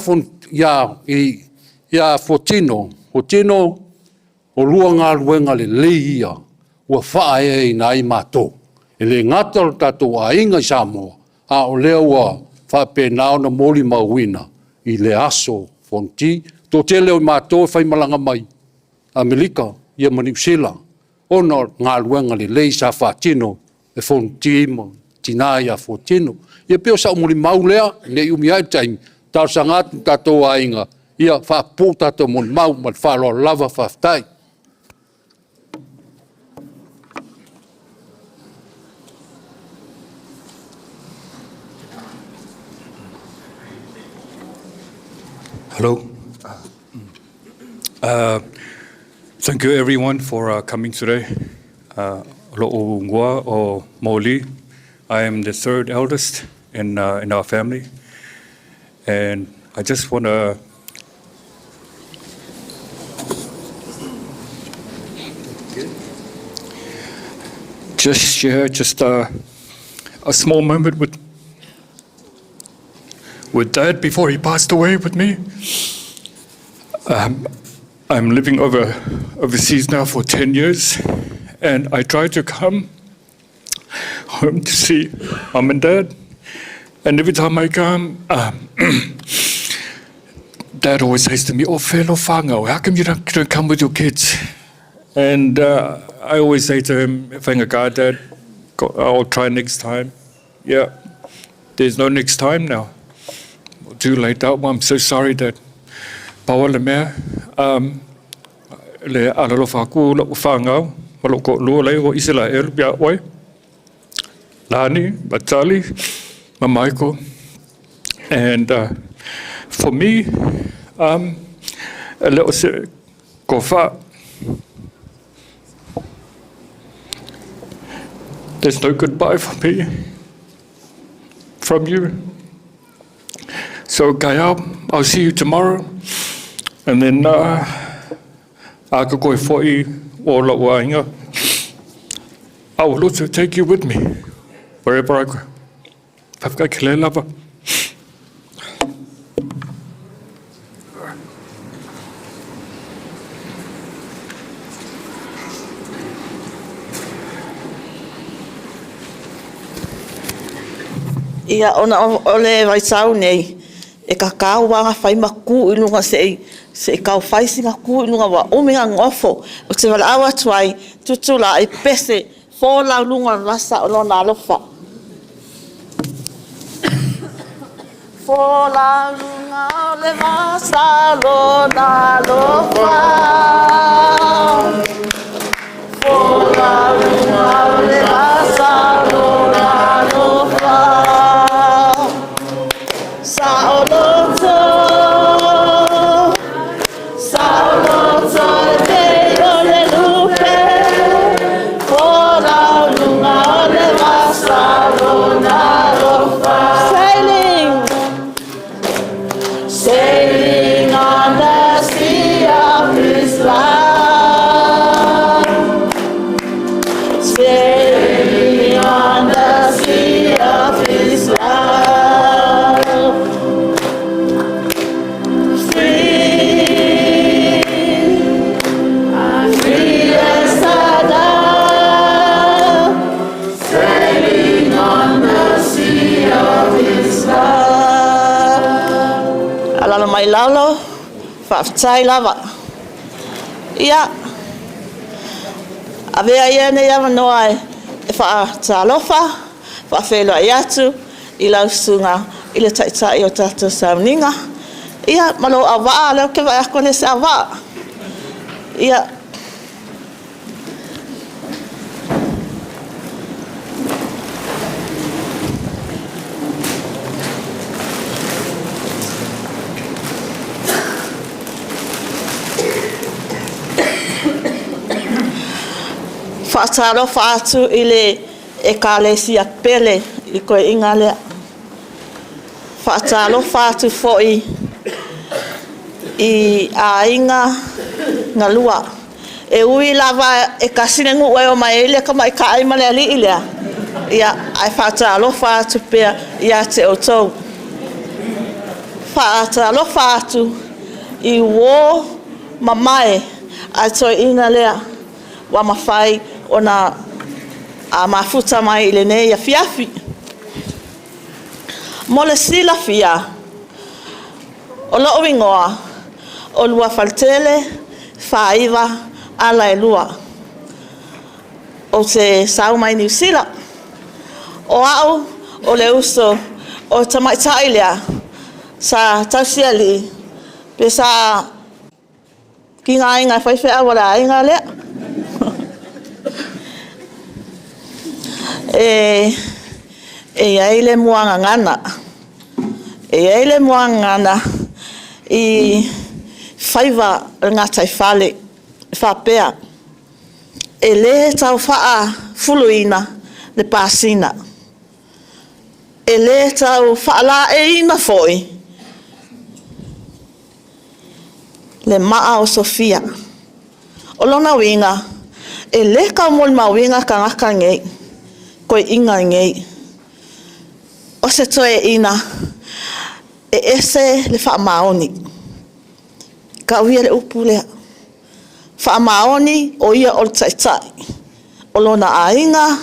Fotino, Fotino o lua ngā luenga le leia ua wha e na i mātou. E le ngata o tātou a inga i Samoa, a o lea ua wha pēnā o na moli mauina i le aso Fonoti. Tō te leo i mātou e whai malanga mai. Amerika, ia New Zealand, ona ngā luenga le lei sa whātino e Fonoti ma tina ia Fotino. Ia peo sa moli mau lea, ne i umi ai taimi, tau sa ngātu tātou a inga, ia wha pō tātou moli mau, ma wha loa lava whaftai. Hello. Thank you everyone for coming today. Lo'o ngua o Moli. I am the third eldest in our family. And I just want to just share a small moment with Dad before he passed away with me. I'm living overseas now for 10 years, and I try to come home to see Mom and Dad. And every time I come, Dad always says to me, "Oh, fellow whangau, how come you don't come with your kids?" And I always say to him, "Thank God, Dad, I'll try next time." Yeah, there's no next time now. Too late out. I'm so sorry, Dad. Pawa le mea, le alalo whaku lo whangau, malo ko lua lei o Israel bia oi, Lani, Batali, Mamaiko. And for me, a little se ko wha. There's no goodbye for me from you. So, Kaya, I'll see you tomorrow. And then, I'll go for you all the I will also take you with me wherever I go. Ia ona o le vaisau nei e kakau wanga whai maku i lunga se kau whai singa ku i lunga wa uminga ngofo o te wala awa tuai tutula e pese fōla lunga rasa o lona alofa. Fōla lunga o le rasa lona alofa. Fōla lunga o le rasa lona alofa. Saoloto, te ole lupe, fora lunga ole vasa lona lofa. Sailing on the sea of His love. Sailing on the sea of His love. Alana mai lalo, whaafitai lava. Ia, avea ia nei awa noa e whaatalofa, whaafelo ai atu, I lausunga, I le taitai o tātou Sauniga. Ia, malo awaa, leo ke vai ako ne se awaa. Ia, whaatalofa atu I le Ekalesia pele I koe inga lea. Whaatalofa atu foi I a inga ngalua. E ui lava e kasine ngu weo mai ile kama I ka aima lea li ilea. Ia ai whaatalofa atu pea ia te o tau. Whaatalofa atu I wo mamae ai toi inga lea. Wa mawhai ona a mafuta mai I le nei a fiafi. Mole sila fia. O loo ingoa. O lua faltele, whaiva, ala e lua. O te sau mai New Zealand. O au, o le uso, o tamaitai lea. Sa tausia li. Pe sa kinga inga whaiwhea wala inga lea. E aile muanga ngana. E aile muanga ngana I whaiva ngatai whale whapea. E le tau whaa fuluina le pasina. E le tau whaala e ina foi. Le maa o Sofia. O lona winga. E le ka mol ma winga ka ngaka ngei. Koe inga ngei. O se toe ina. E ese le wha maoni. Ka uia le upu lea. Wha maoni o ia o taitai. O lona ainga.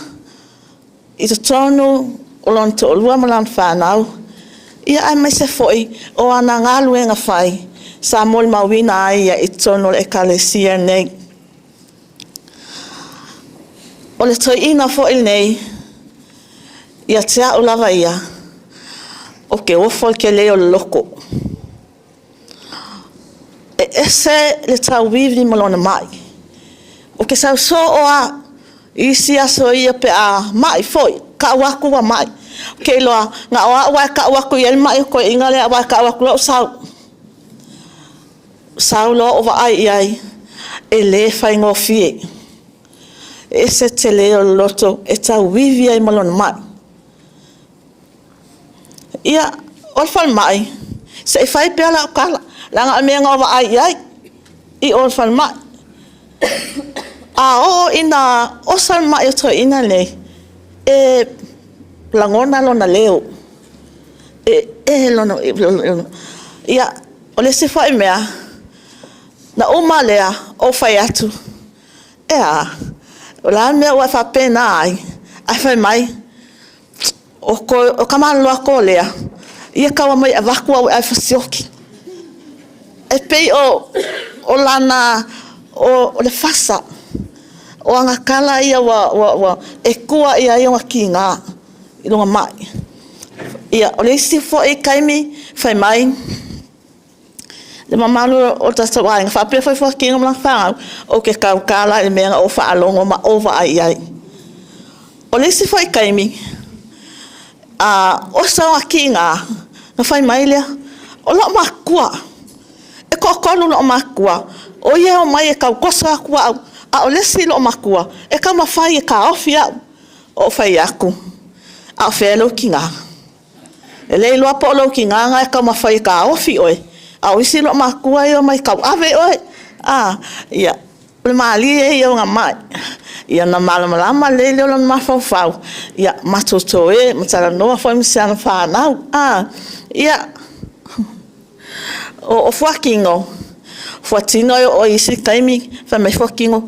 I to tonu. O lona to olua malan whanau. Ia ai mai se foi. O ana ngā luenga whai. Sa mol mawina ai I tonu le Ekalesia nei. O le toi ina foi nei. Ia te au lava ia. O ke ofo ke leo loko. E ese le tau vivi malona mai. O ke sau so oa isi aso ia pe a mai foi. Ka waku wa mai. Ke loa ngā oa wa ka waku ia mai ko inga lea wa ka waku lo sau. Sau lo o wa ai iai. E le fai ngofie. Ese te leo loto e tau vivi ai malona mai. Ia, olfal mai. Se I whai pēla o kala. Langa mea ngā wa ai ai. I olfal mai. A o ina osal mai o to ina nei. E langona lona leo. E lona. Ia, o le se whai mea. Na uma lea o whai atu. E a. O la mea ua whapena ai. Ai whai mai. o kamaloa ko lea. Ia kawa mai avaku au ai fasioki. E pei o lana o le fasa. O anga kala ia wa e kua ia i o ki ngā. I lunga mai. Ia o le isi fo e kaimi fai mai. Le mamalu o tasa wainga. Whapea fai fo ki ngam lang whangau. O ke kau kala i mea o whaalongo ma ova ai ai. O le isi fo e kaimi. O sawa ki ngā. Na fai mai lea. O lo makua. E kokonu lo makua. O ia o mai e kau kosa kua au. A o lesi lo makua. E kau mawhai e ka ofi au. O fai aku. A o whelo ki ngā. E lei loa po lo ki ngā e kau mawhai e ka ofi oe. A o isi lo makua e o mai kau ave oe. Ia. Le maali e i o ngā mai. Ia na malamalama le leo la mafau. Ia matoto e. Matara noa fai misiana whanau. Ia. O fuakingo. Fuatino o isi taimi. Fa mai fuakingo.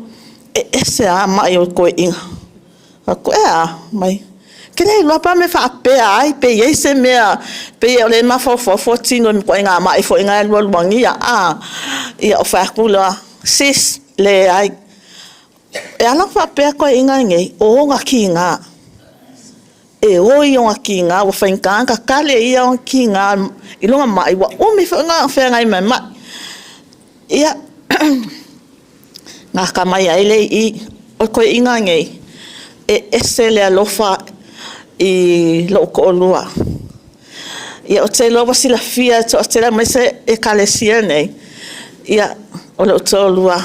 E ese a mai o koe inga. Ko e a mai. Kele loa pa me fa apea ai. Pe ye se mea. Pe ye o le mafau fuatino. Mi koe inga mai fo inga e lua luangia. Ia o fuakula. Sis le ai. E alang whapea koe inga ngei. O ngā ki ngā. E oi o ngā ki ngā. Wa whainka kale ia o ki ngā. I lunga mai. Wa umi whainga whaingai mai mai. Ia. Ngā ka mai aile i. O koe inga ngei. E ese le alofa i loko o lua. Ia o te loa sila fia. O te la mai se Ekalesia nei. Ia. O le o te o lua.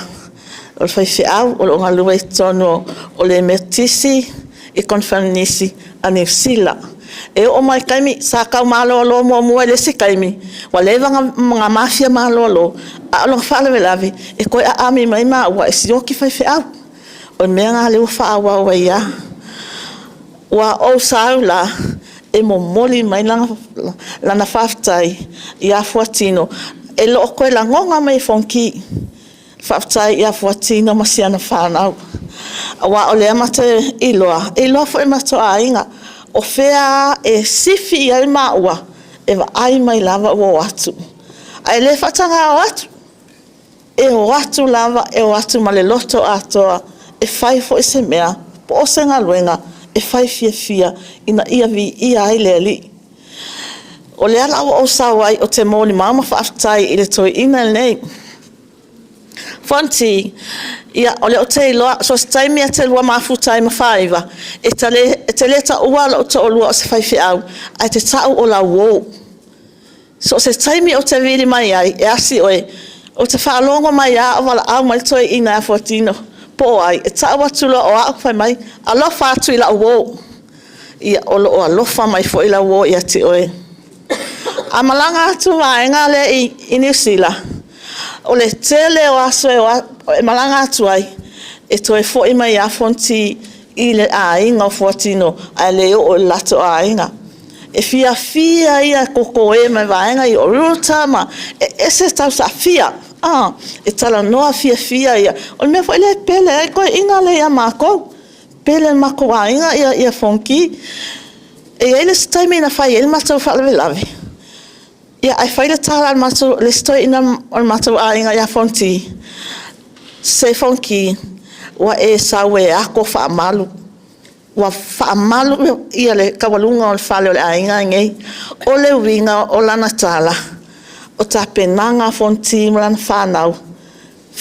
O le whai whiau, o le o ngā lua i tono o le metisi i konwhanisi a New Zealand. E o mai kaimi, sa kau malo alo mua le si kaimi. Wa lewa ngā mafia malo alo, a olong whaalewe lavi, e koe a ami mai maa ua e si oki whai whiau. O mea ngā leo whaawa ua ia. Wa o saula, e mo moli mai lana whaftai i a fuatino. E lo koe la ngonga mai fonki. Whaftai ia fuatino masiana whanau. Wa o lea mata iloa. Iloa fo e mato a inga. O whea e sifi i ai maua. E wa ai mai lava o atu. A e le whatanga o atu. E o atu lava e o atu ma le loto atoa. E whai fo e se mea. Po o se ngā luenga. E whai fia. Ina ia vi ia ai le li. O lea lau o sawai o te mōni maama whaftai i le toi ina nei. Fonti, ia o le o te iloa, so se taimi a te lua mafutai ma whaiva, e te leta ua la o te olua o se whaifi au, ai te tau o la wou. So se taimi o te viri mai ai, e asi oe, o te whaalongo mai a o wala au mai toi ina a fuatino, po ai, e tau atula o au whai mai, a lofa atu i la wou. Ia o lo o a lofa mai fo i la wou i ati oe. A malanga atu vaenga le i New Zealand. O le tele o aso e malanga atu ai. E toi fo i mai a fonti i le a inga o fuatino. A le o lato a inga. E fia ia koko e mai vaenga i o rutama. E se tau sa fia. E tala noa fia ia. O mea fo i le pele e koe inga le ia mako. Pele mako a inga ia fonki. E ele se taimi na fai ele matau whalawe lawe. Ia, ai whaile tala al matau, le stoi ina al matau a inga ia fonti. Se fonki, wa e sawe ako whaamalu. Wa whaamalu ia le kawalunga o le whale o le a inga ngei. O le winga o lana tala. O ta penanga fonti mrana whanau.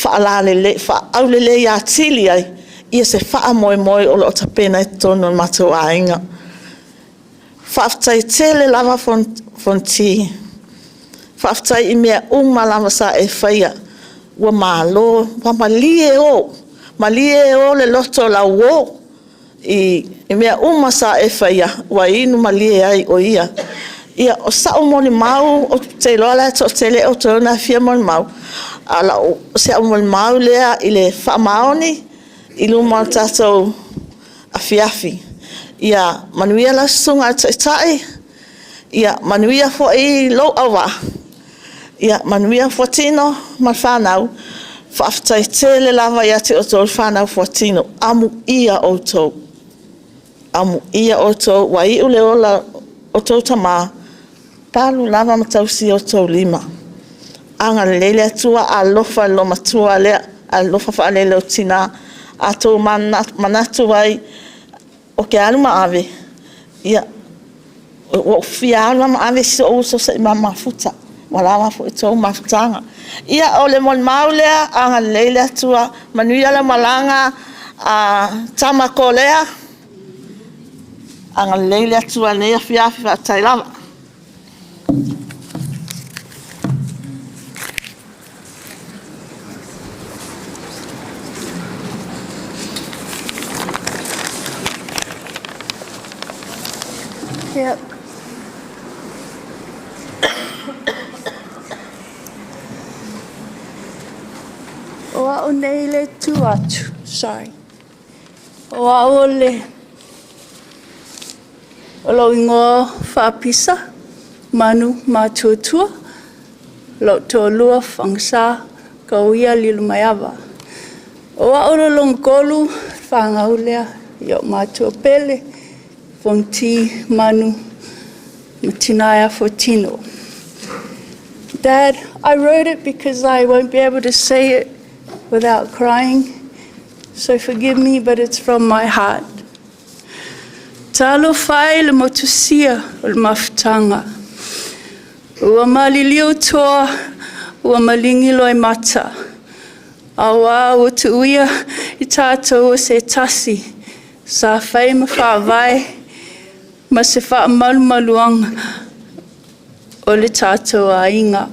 Whaalale, whaau le ia tili ai. Ia se wha moe o le o ta pena e tono al matau a inga. Whaaftai tele lava fonti. Whaaftai i mea lava sa e whaia. Wa malo, wa malie o. Malie o le loto la uo. I mea sa e whaia. Wa inu malie ai o ia. Ia o sao moni mau o te loala to te le o tona fia moni mau. Ala o se au moni mau lea i le whaamaoni. I luma tatou afiafi. Ia manuia la sunga tai. Ia manuia fo i lo awa. Ia manuia fo tino ma whanau. Whaaftai tele lava ia te o tō whanau fo tino. Amu ia o tō. amu ia o tō wai ule ola o tō tamā, palu lava matausi o tō lima. Anga lele atua a lofa lo matua lea, a lofa whaalele o tina, a tō manatu wai o ke alu maave. Ia, o fia alu maave si o uso sa ima mafuta, wala mafu i tō mafutanga. Ia o le mon maulea, anga lele atua, manuia la malanga, a tamako lea, anga lele atua lea fiafi wa tailava. Yep. O a o nei le tu atu, sorry. O a o le o lo ingo whaapisa, manu mātuatua, lo tō lua whangsa ka uia lilu mai awa. O a o lo longkolu whangaulea i o mātua pele, Fonoti Manu Matinaya Fotino. Dad, I wrote it because I won't be able to say it without crying, so forgive me, but it's from my heart. Talo whai le motusia o le mafutanga. Ua malilio toa, ua malingi loi mata. Awa ua tuuia I tātou o se tasi, sa whai ma whawai, ma se wha malumaluanga o le tātou a inga.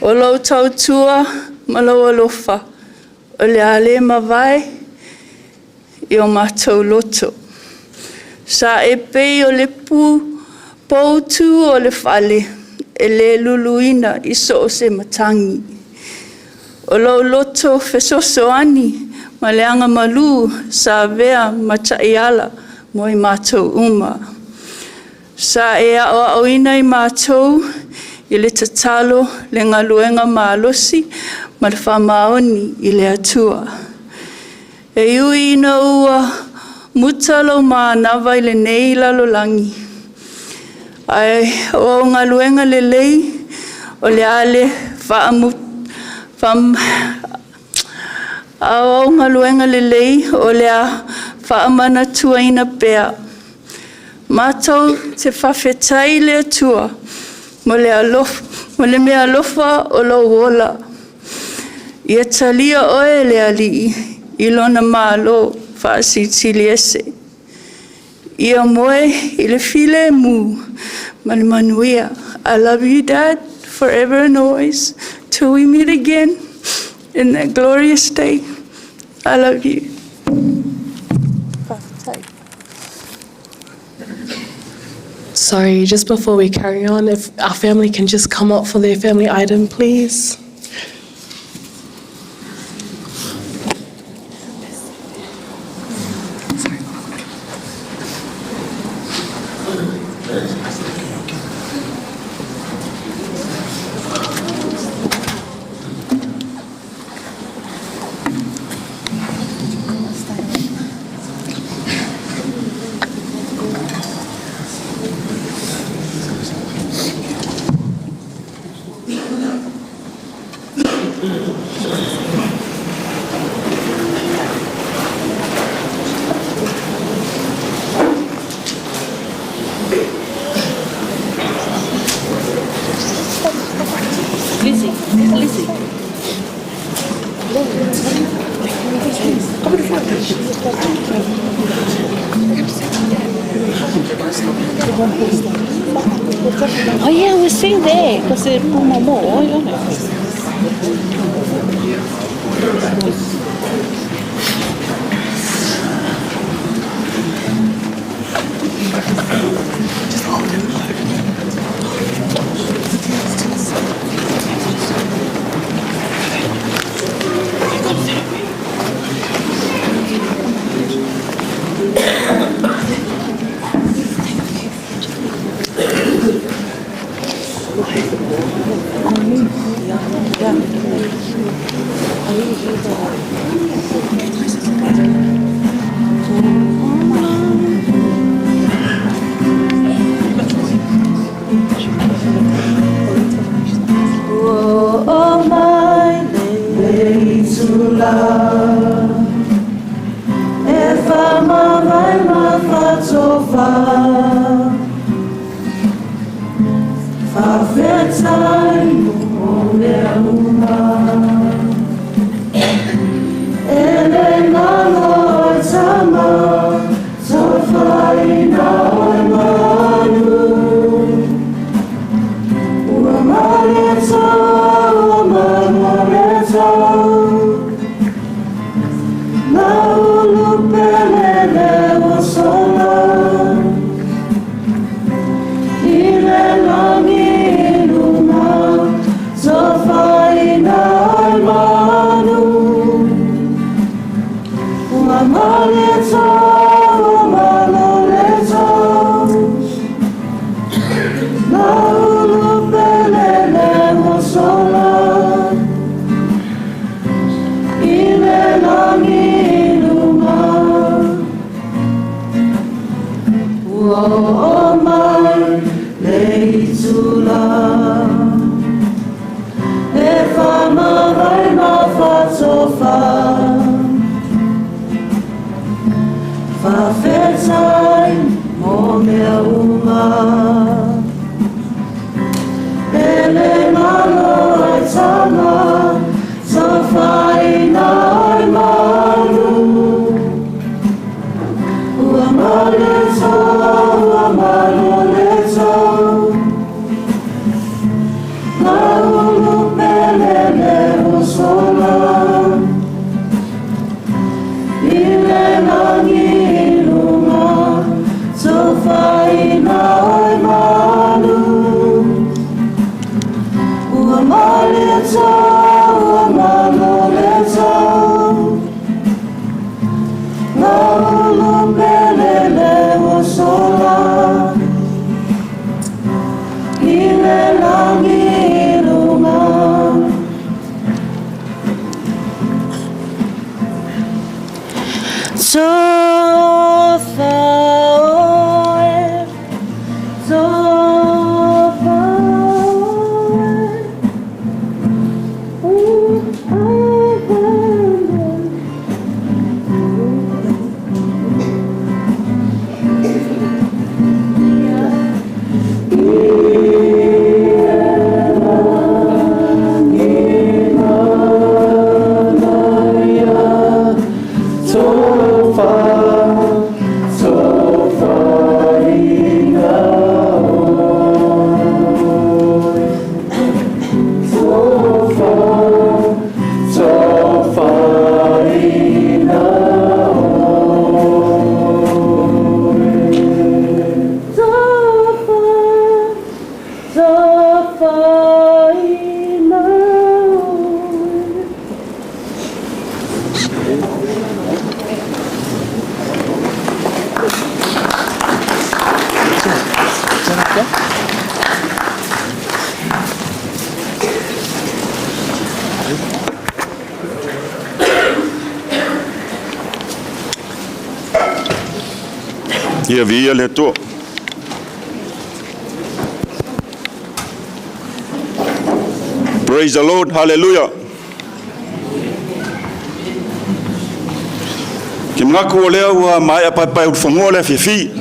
O lau tautua ma lau alofa, o le ale ma vai I o mātou loto. Sa e pei o le poutu o le whale, e le luluina I so o se matangi. O lau loto fesoso ani, ma le anga malu sa vea mataiala, mo I mātou uma. Sa e a oina I mātou, I le tatalo, le ngaluenga mālosi, ma le whamaoni I le atua. E ui ina ua, mutalo mā nawa I le nei lalolangi. Ai o ngaluenga le lei, o le ale o ngaluenga le lei, o le a whaamana tuaina pea. Mātou te whawhetai le atua, mo le mea alofa o lo wola. Ia talia oe le alii, I lona mālo whaasitili ese. Ia moe I le file mu, ma le manuia. I love you, Dad, forever and always, till we meet again in that glorious day. I love you. Sorry, just before we carry on, if our family can just come up for their family item, please. Oh yeah, we're seeing there because they're more. Ia via le to. Praise the Lord, hallelujah. Kim ngaku o lea ua mai a pai o whangoa lea whiwhi.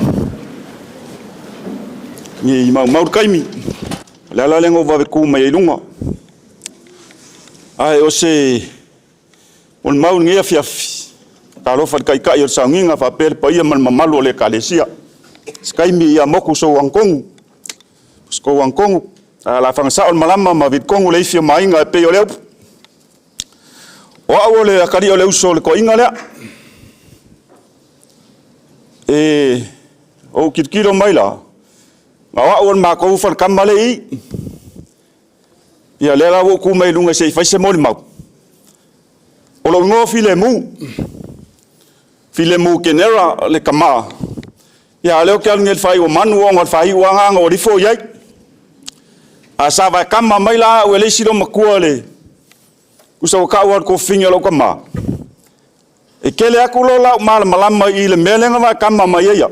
Ni mau kaimi. Lea la lengo wawe ku mai e lunga. Ai o se on mau ngia whiawhi. Ka lofa kai o Sauniga Faaleaiga man mamalu o le Ekalesia. Skaimi ia moku so wangkongu. Sko wangkongu. La whangasa on malama ma Lidcombe le ifia mainga e pe o leo. O au le akari o leo so le ko inga lea. O kitkiro mai la. Ma wa on ma ko fa kamale I. Ia le la wo ku mai lunga se faise mo le mau. O lo ngo file mu kenera le kama. Ia leo ke ngel fai o manu o ngal fai o anga o rifo yai. Asa vai kama mai la o le siro makua le. Usa ka wa ko finga lo kama. E kele aku lo la malama I le melenga vai kama mai ia.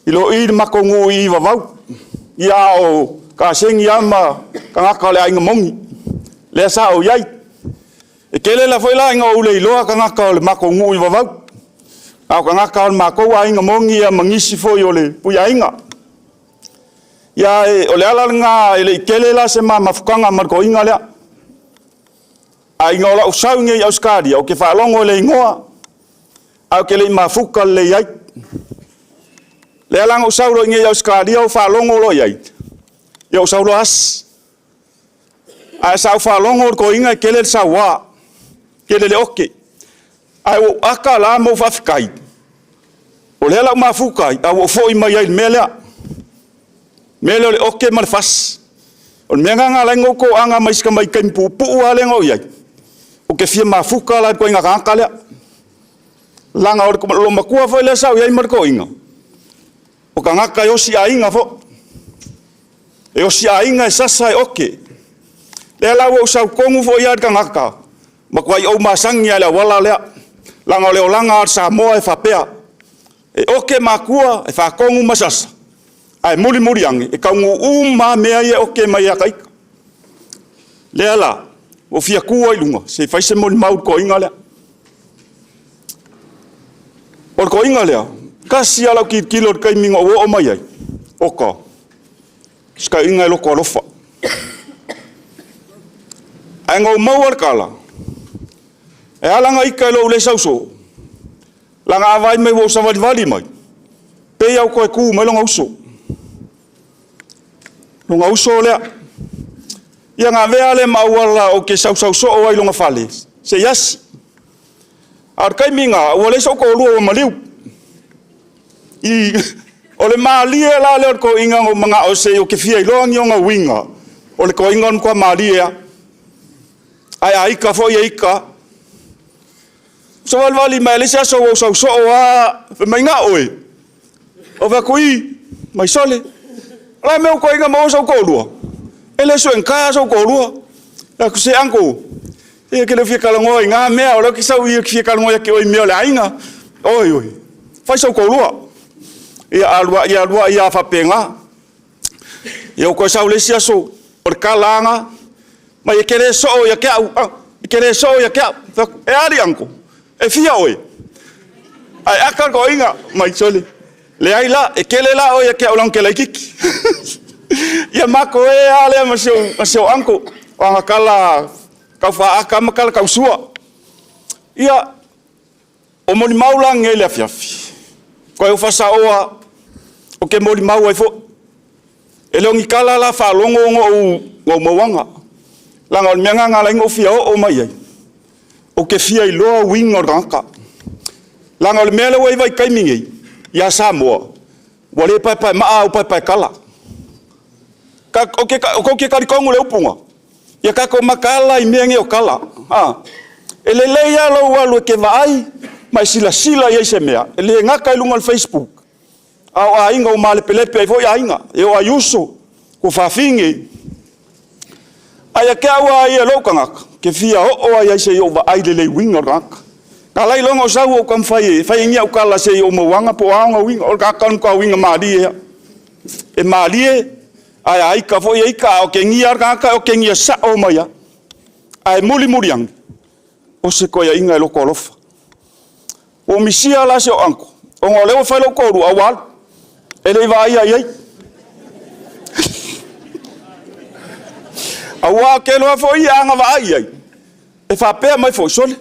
Ilo I makongu I vavau. Ia o ka sengi ama ka ngaka le ainga mongi. Le sa o yai. E kele la foi la inga o le iloa ka ngaka le makongu I vavau. Au ka ngaka o mākou ainga mongi ia mangisi foi o le pui ainga. Ia o le ala ngā e le ikele la se mafukanga marko inga lea. A inga o la usau ngai au skadi, au ke whaalongo le ingoa. Au ke le mafuka le iai. Le ala usau ro ngai au skadi au whaalongo lo iai. Ia usau lo as. A sa whaalongo ko inga kele sa wa. Kele le oke. Ai o aka la mo fafikai. O le ala mafukai, au o foi mai ai melea. Mele le oke marfas. O menga nga lengo ko anga mais ka mai kempu pu ale ngo iai. O ke fia mafuka la ko inga ka lea. Langa o ko lo makua foi le sa iai marko inga. O ka ngaka yo si ainga fo. E o si ainga sasa oke. Le la wo sa kongu fo ia ka ngaka. Makua i o masangi ala wala lea. Langa o le olanga Samoa e fapea. E oke makua e fa kongu masasa. Ai muri ange e kaungu ma mea ia oke mai a kaika. Lea la, o fia kua i lunga, se faise moli mau ko inga lea. O ko inga lea, kasi alau ki kilo kai minga o mai ai. Oka. Ska inga loko alofa. Ai ngau mau ar kala. E alanga ika lo le sauso. Langa avai mai wo sa vali mai. Pe au ko ku mai longa uso. Longa uso lea. Ia ngā vea le mauala o ke sau so o ai longa fale. Se yasi. Ar kai minga, o le so ko lua o maliu. I o le malia la le ko inga o mga o se o ke fia i longi o ngā winga. O le ko inga o kwa malia. Ai aika fo ia ika. So vali mai le sa so o a mai nga oe. O va kui mai sole. La meu ko inga mo so ko lua. Ele so en ka so ko lua. La ku se anko. E ke le fia kala ngoi nga mea o le ki sau i fia kala ngoi ke oi mea le ainga. Oi. Fai so ko lua. Ia alua ia fa penga. Ia ko sau le sia so. Por kalanga. Mai ke le so ia ke au. Ke le so ia ke. E ari anko. E fia oi. Ai aka ko inga mai sole. Le ai la e kele la o ia ke olang ke la kiki. Ia mako e ale masio anko. Wanga kala ka fa aka makala ka usua. Ia o moni maulang ele afiafi. Ko e fa sa oa o ke moni mau ai fo. E longi kala la fa longo o mawanga. Langa o mianga ngala ngo fia o mai ai. O ke fia i loa wing o ranka. Langa o mele wai vai kaimingi. Ia Samoa. Wale pai maa o pai kala. O ke kari kongu le upunga. Ia kako makala i miangi o kala. Ele leia lo walu ke vai. Mai sila ia se mea. Ele ngaka i lunga on Facebook. Au a inga o male pelepe ai foi a inga. E o ayuso. Ko fafingi. Ai ke awa ia lo kangaka. Ke fia o ai se o va ai le winga rak. Kala i longo sau o kam fai ngia o kala se o mawanga po anga winga o ka kan ko winga mali e mali ai ka foi ai ka o ke ngia ka o ke ngia sa o maya ai muri ang o se ko ia inga lo kolofa o misia la se o anko o ngole o fai lo ko ru awal ele vai ai awa ke lo foi anga vai ai e fa pe mai foi sole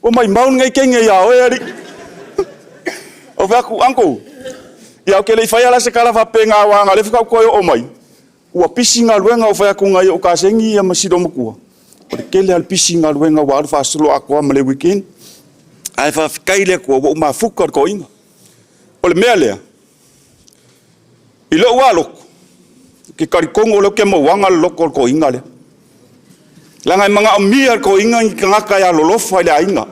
o mai mau ngai kenga ia o eri o vaku anko ia ke le fai ala se kala fa penga wa ngale fa ko o mai o pisinga luenga o fa ku ngai o ka sengi ia masido mku o ke le al pisinga luenga wa fa solo akwa male weekend ai fa kaile ko o ma fukar ko inga o le mele ilo wa lo ke kari kongo lo ke mo wanga lo ko inga le langa manga mia ko inga ngaka ya lolofa ile ainga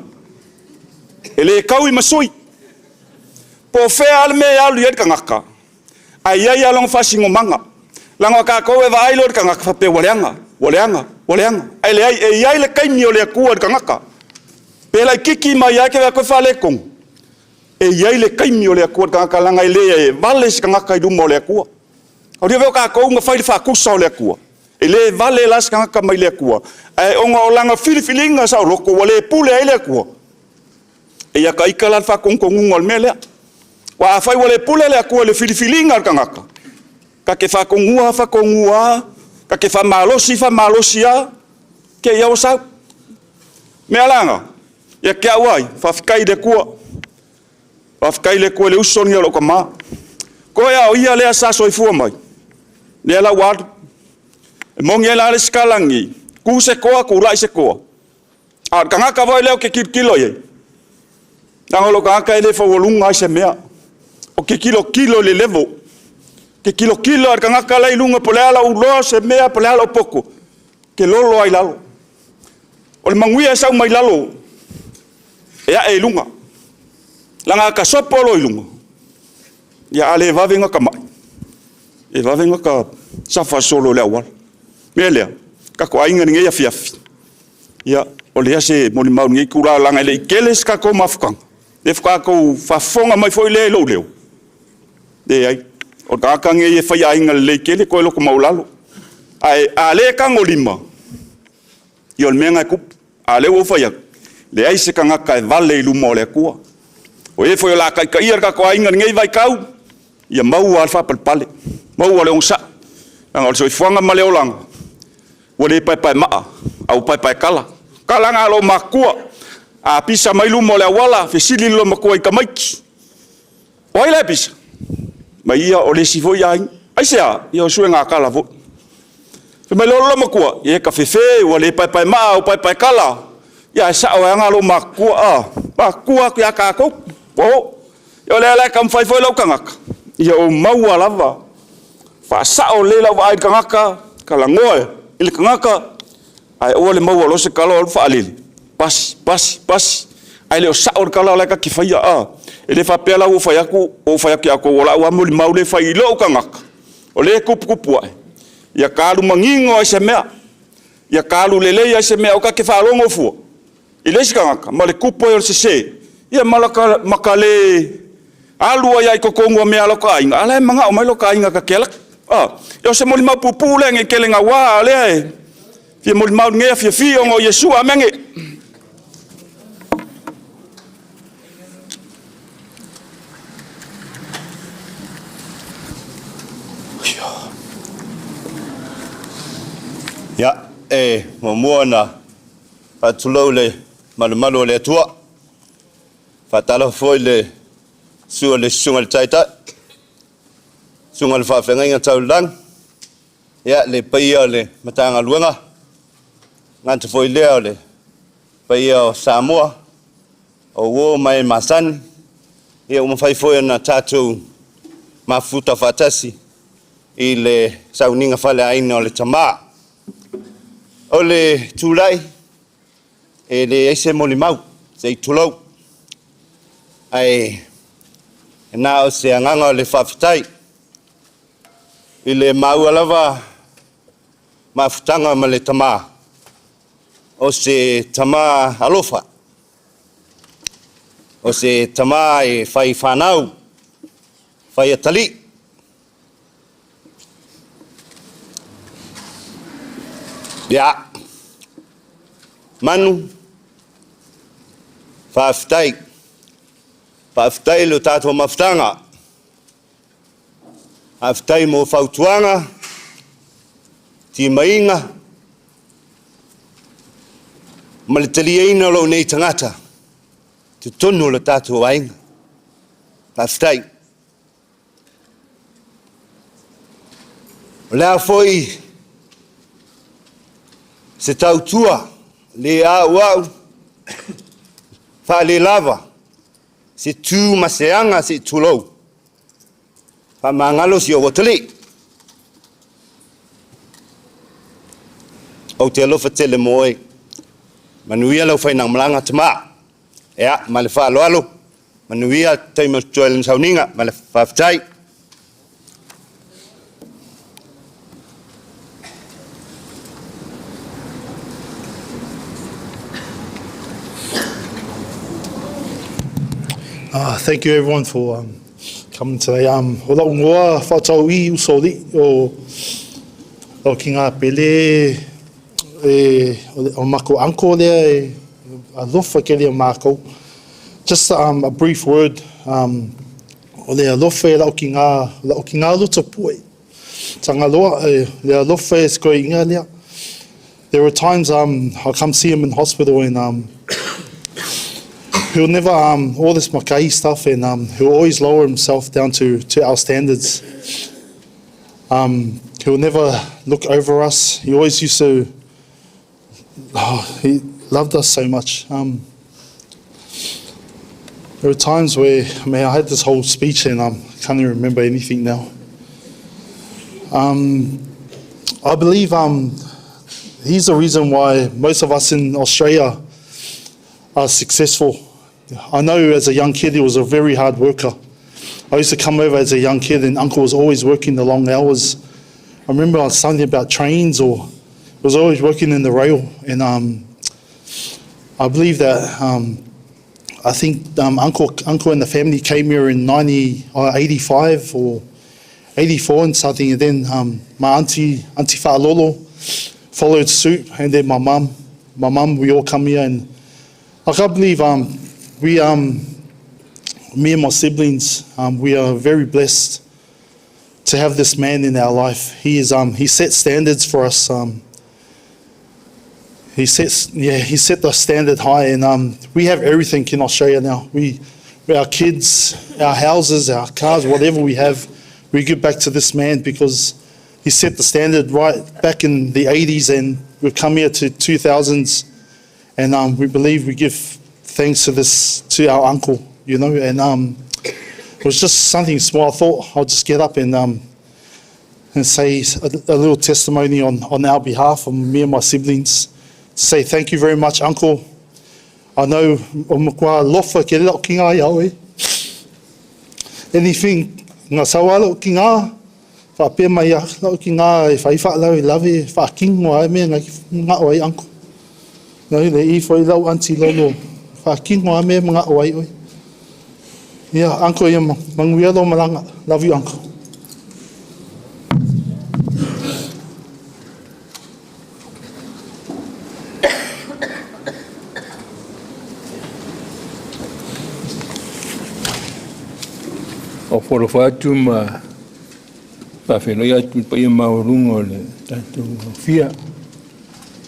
ele kaui masoi po fe alme ya liet ngaka ai ya long fasingo manga langa ka ko e vai lo ngaka fa pe waleanga ai le ai le kai mi ole ku ngaka pe la kiki mai ya ke ko fa le kong e ai le kai mi ole ku ngaka langa ile vale ngaka du mo le ku o dio ka ko nga fa ku so le ku ele vale las ngaka mai le ku ai onga olanga filifilinga sa roko wale pule ele ku E ia ka ika lan whakongongunga le melea. Wa awhai wale pule le akua le filifilinga kangaka. Ka ke whakongua, ka ke whamalosi a, ke iau sau. Mea langa, ia ke awai, whawhikai le kua. Whawhikai le kua le usoni alo ka maa. Koe au ia lea sa soifua mai. Lea la wadu. E mongi e la le skalangi. Ku se koa, ku rai se koa. A kangaka vai leo ke kilo ye. Nangolo kangaka ele whawalunga i se mea. O ke kilo le levo. Ke kilo ar kangaka lai lunga po lea la uloa se mea po lea la poko. Ke lolo ai lalo. O le manguia e sau mai lalo. Ea e lunga. Langa ka sopolo i lunga. Ia ale vavenga ka mai. E vavenga ka safa solo lea wala. Mea lea. Ka ko ainga ninge ia fiafi. Ia o lea se moni mau ninge kura langa ele ikeles ka ko mafukanga. E fuka ko fafonga mai foi le lo leo. De ai. O kaka nge e fai ainga le ikele ko loko maulalo. Ai ale ka ngolima. Ia o menga kup. Ale o fai ak. Le ai se kanga ka vale lu mo le kua. O e foi la ka ia ka ko ainga ninge vai kau. Ia mau alfa palpale. Mau ale onsa. Anga so fuanga male olanga. Wale pai maa. Au pai kala. Kala nga lo makua. A pisa mai lu mo le wala. Fesili lo makua i kamaiki. Oi le pisa. Mai ia o le sifo ia ai sea ia o suenga kala vo. Fe mai lo makua. Ia ka fefe wale pai maa au pai kala. Ia sa o nga lo makua a. Makua ku ya ka ko. O. Ia le kam fai foi lo kangaka. Ia o mau alava. Fa sa o le la vai kangaka kala ngoe. Ile kangaka ai o le mau lo se kala o fa alili. Pas. Ai le o sa o kala la ka kifaya a. Ele fa pela o fa yaku ako wala wa mo mau le fa ilo kangaka. O le kupu ai. Ia kalu mangingo ai se mea. Ia kalu lele ai se mea o ka ke fa longo fu. Ile se kangaka ma le kupu o se. Ia malaka makale alu ai ko kongo me alo ka inga. Ala manga o mai lo ka inga ka kela. Yo se mo mau pupu le nge kelenga wa le. Fia mo mau nge fia o Yesu amenge. Ya, momuana patulo le malu le tua. Fatalo foi le sur le sungal taita. Sungal fa fenga taulang. Ya le paia le matanga luanga. Ngant foi le paia Samoa. O wo mai masan. Ya fai foi na tatu mafuta fatasi. Ile Sauniga Faaleaiga le tama. Ole tulai ele ese molimau sei tulau ai na o se nganga le fafitai ile mau alava mafutanga male tama o se tama alofa o se tama e fai fanau fai atali ya Manu Faaftai lo tato maftanga Aftai mo fautuanga ti mainga malitaliina lo nei tangata tu tonu lo tato wainga Faaftai la foi se tautua le au fa le lava se tu maseanga se tulo pa mangalo si o woteli o te lo fatele moe manuia lo fai nang malanga tama ya male fa lo manuia tai mo tuel Sauniga male fa tai Thank you everyone for coming today. Ola ungoa whatau I usori o ki ngā pele o mako anko lea a lofa ke lea mākou. Just a brief word. O le alofa la o ki ngā luta pui. Tanga loa, le alofa e sko inga lea. There were times I'll come see him in hospital and he'll never, all this makai stuff, and he'll always lower himself down to our standards. He'll never look over us. He always used to, he loved us so much. There were times where, I had this whole speech and I can't even remember anything now. I believe he's the reason why most of us in Australia are successful. I know as a young kid he was a very hard worker. I used to come over as a young kid and Uncle was always working the long hours. I remember on something about trains, or was always working in the rail, and I believe that I think Uncle and the family came here in 85 or 84 and something, and then my auntie Whaalolo followed suit, and then my mum, we all come here, and I can't believe me and my siblings, we are very blessed to have this man in our life. He set standards for us. He set the standard high, and we have everything in Australia now. Our kids, our houses, our cars, whatever we have, we give back to this man because he set the standard right back in the 80s, and we've come here to 2000s, and we believe we give thanks to our uncle, you know, and it was just something small. I thought I'll just get up and say a little testimony on our behalf, of me and my siblings, to say thank you very much, Uncle. I know anything ngā sawalo ki ngā whapea mai a lau ki ngā e whaiwha lau e lawe whakingo ai mea ngā oai, Uncle. Nau le I whai lau anti lolo whakingo ai mea ngā oai oi. Yeah, Uncle, ia manguia lo malanga. Love you, Uncle. O foro fatu ma whawhenoi atu pa ia maurunga o le tātou whia.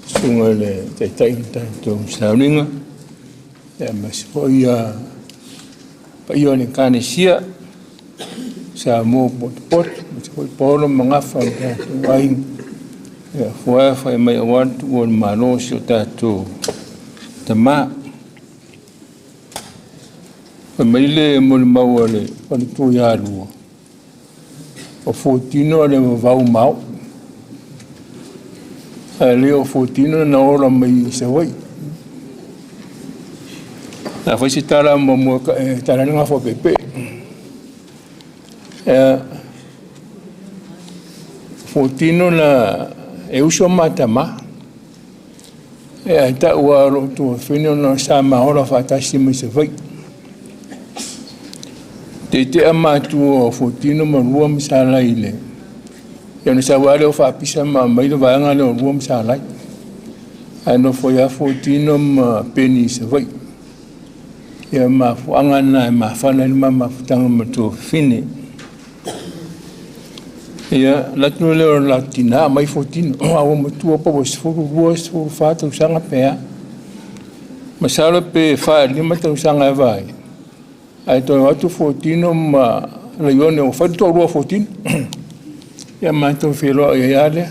Sunga le teitai tātou Sauniga. E masipo ia pa ia le Ekalesia. Sa mō pot, masipo i pōro mangafa o tātou ai. E whai mai awantu o le malosi o tātou tamā. Maile mo le mau ale pale tu ya rua. O fotino le vau mau. Ale o fotino na ora mai se wai. Na foi se tala mo tala nga fo pepe. Fotino na e uso matama. E ta ua ro tu fino no sa ma ora fa tasi mo se wai. Te amatu o fotino ma rua misala ile. Ia na sa wale o whapisa ma mailo vaanga le o rua misala. Ano foi a fotino ma peni se vai. Ia ma fuanga na ma whana lima ma futanga ma tō fine. Ia latu le o latina mai fotino. Awa ma tua pa wa sifuru rua sifuru whata usanga pea. Masala pe wha lima ta usanga e vai. Ai to atu fotino ma Laione o fai to rua fotino. Ia ma to fero ia ale.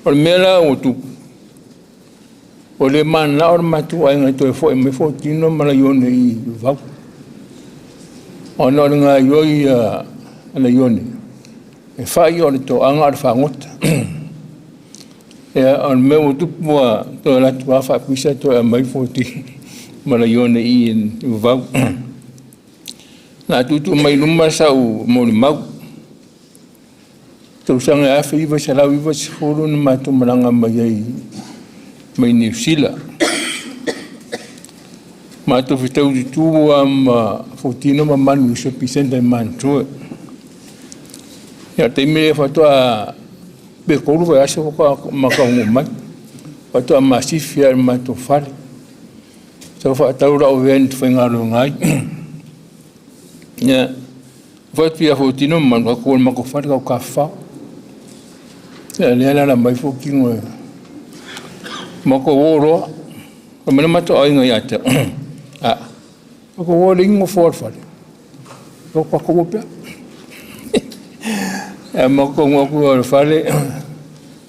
O mela o tu. O le man na or ma tu ai ngai to fo me fotino ma Laione I vau. O no nga yo ia Laione. E fai o to anga ar fangot. Ia on me o tu mo to la tu fa pisa to mai fotino. Laione I vau. Na tutu mai luma sau mo le mau. Tau sanga afe iwa sa lau iwa si furu na matu maranga mai New Zealand. Matu fitau di tuwa fotino ma manu iso pisenda mantua. Ya teime fatua be koru va aso ko makaungu mai. Fatua masifia matu fale. So whaatau rau wen whaingaro ngai. Ia, whaipia whautino man wakua mako whare kau ka whao. Ia, lea lana mai whukingo. Mako wōroa. Ka mana mata oinga ia te. Mako wōre ingo whare. Kau pako wopea. Ia, mako ngoku whare.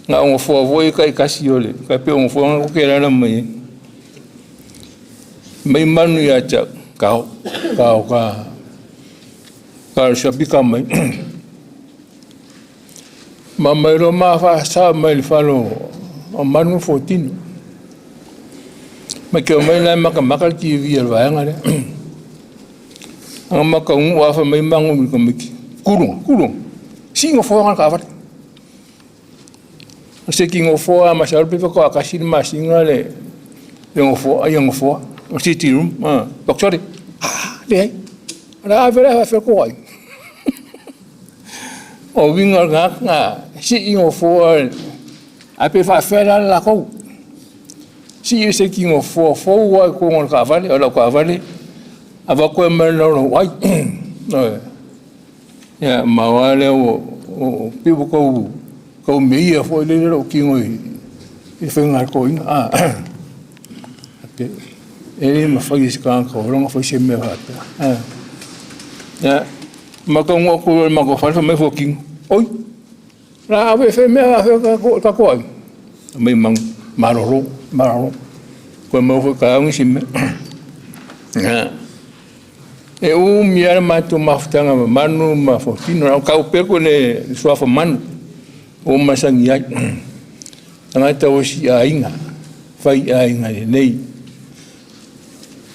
Ngā ongo whawoi kai kasi ole. Kai pe ongo whawanga kuke rana mai. Mai manu ia te kau ka sapika mai. Ma mai ro ma fa sa mai falo o manu fotino. Ma ke mai na maka ki vi el vaanga le. Ang maka un wa fa mai mangu ko miki. Kurung. Singo fo ka va. Se kingo fo ma sa pe ko akasi ma singa le. Yang fo. O city room, doctor. Le. Ra vera fa ko ai. O vinga nga si ingo fo a pe fa fera la ko. Si se kingo fo wa ko ngol ka vale o la ka vale. Ava ko me no ai. No. Ya ma wale o pibu ko me ia fo le ro kingo i fenga ko ina. Okay. Ele ma fai se kan ko ronga fai se me hata. Ya maka ngoku maka fa me fo king. Oi. Ra ave fe me ka ko ai. Me mang maroro. Ko mo fo ka un sim. Ya. E u miara matu maftanga manu ma fo tino ka pe ko ne so fa manu. O masangi ai. Tanga ta o si ainga. Fai ainga nei.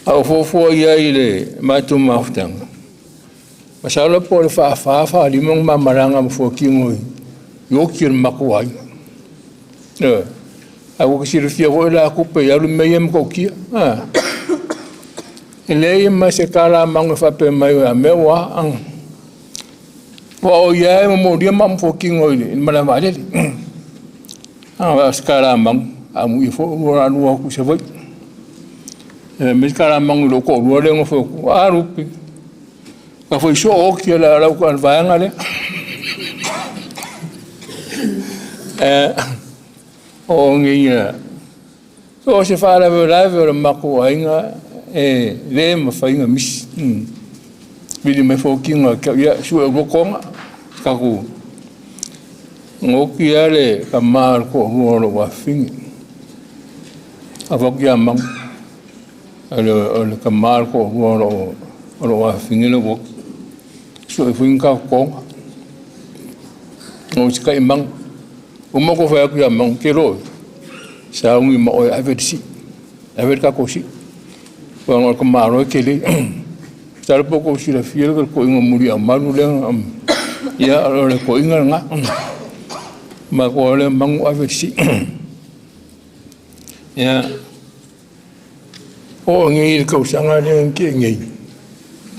Au fofo ia ile matu maftanga. Masala po fa limong mamaranga mo fo kingo. Yo kir makuai. Aku kisir fia ko la ku pe ya lu meyem ko kia. Ele ma se kala mang fa pe mai a mewa ang. Wa ya mo dia mam fo kingo ile mala vale. Skala mang amu fo ora no ku se voi. Mes caramang lo ko lo le ngofo arupi ka foi so o que la ko vaanga le o ngia so se fa la ma ko ainga le ma fa inga mis bili me fo kinga ka ya su lo konga ka ku ngoki ale ka mar ko lo wa fin avok ya mang le kamar ko ro wa fingelo ko so fuin ka ko no ska imang mo ko fa ya mang kero sa ngi mo aversi ka ko si ko ngol kamar ke le sar po ko si la fiel ko ngo muri amanu le ya le ko inga nga ma ko le mang aversi ya o ngi ko sanga le ke ngi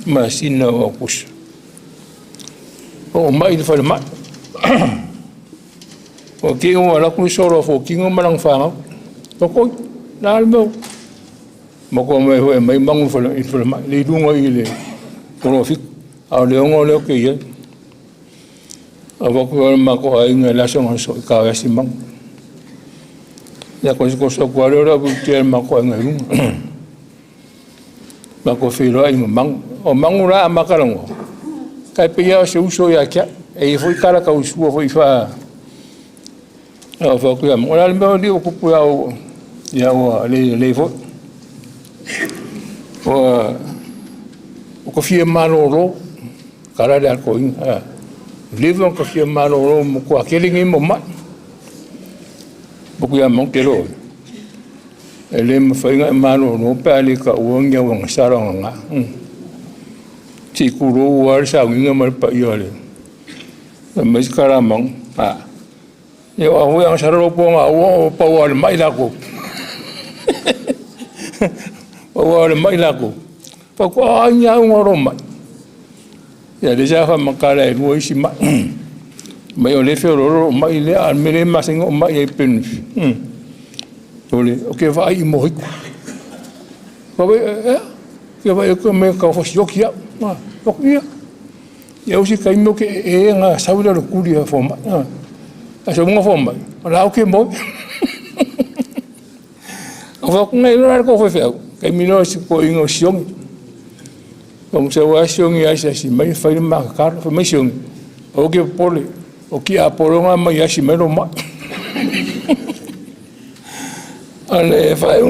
ma sina o kus o mai fa ma o ke o la ku soro fo ki ngo malang fa to ko dal mo ko mai mang fa ma le du ngai le ko fi a le ngo le ke ye a ko ma ko ai ngai la so ka ya si mang ya ko so ko ra bu te ma ko ngai Mako firo ai mang o mangura makarango kai pia se uso ya kia e foi kara ka uso foi fa o fa ku am ora me di o ku ya o le fo o ko fie manoro kara de ko in livro ko fie manoro mo ko akelingi mo ma bu ya mon kero ele me fai nga mano no pali ka uang yang wang sarang nga ti kuro war sa winga mal pa yole mes karamang yo awu yang sararo po nga o pa wal mai la ko pa wal mai la ko pa ko anya ngoro mai ya deja fa makala e no isi mai ole fero mai le al mere masingo mai e pen ole o que vai morrer Kowe ke vai ko me ka fo yoki ya. Ma, yoki ya. Ya usi kai mo ke nga saula ro kuri fo ma. Aso mo fo ma. Ora o ke mo. Ova ko ngai ro ko fe kai mino si ko ingo siong. Como se wa siong ya si mai fa ma ka fa mai siong. O ke pole. O ki a poronga mai ya si mero ma. Ale fai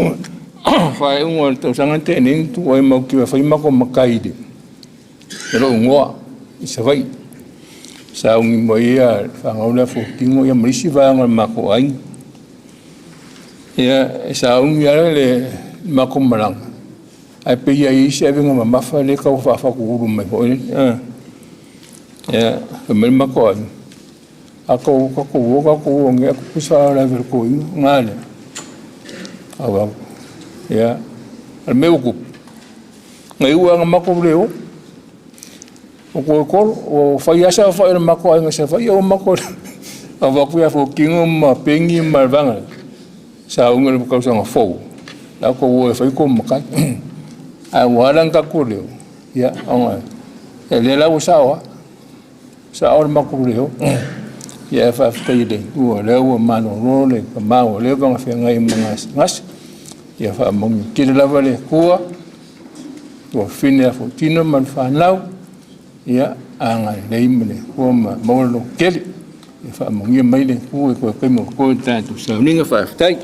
un to sangante ning tu oi mau ki fai ma ko makai de ro ngo se vai sa un moia fa ngona fo tingo ya misi va ngol ma ko ai ya sa un ya le ma ko malang ai pe ya i se venga ma fa le ka fa ko ru mai ko ya me ma ko ako nge ko sa la ver ko ngale awa ya al meu ku ngai uang mako leo o fai asa fai mako ai ngasa fai o mako awa ku ya fo kingo ma pengi ma vanga sa ungel ko sa fo la ko o fai ko maka ai walang ka ku leo ya anga le la sa o mako leo ya fa fai de o leo mano no le ma o le vanga fe ngai ngas ya fa mong ki la vale ko o fine fo tino man fa nau ya anga nei mene ko ma mo lo keli ya fa mong ye mai le ko mo ko ta tu sa ninga fa tai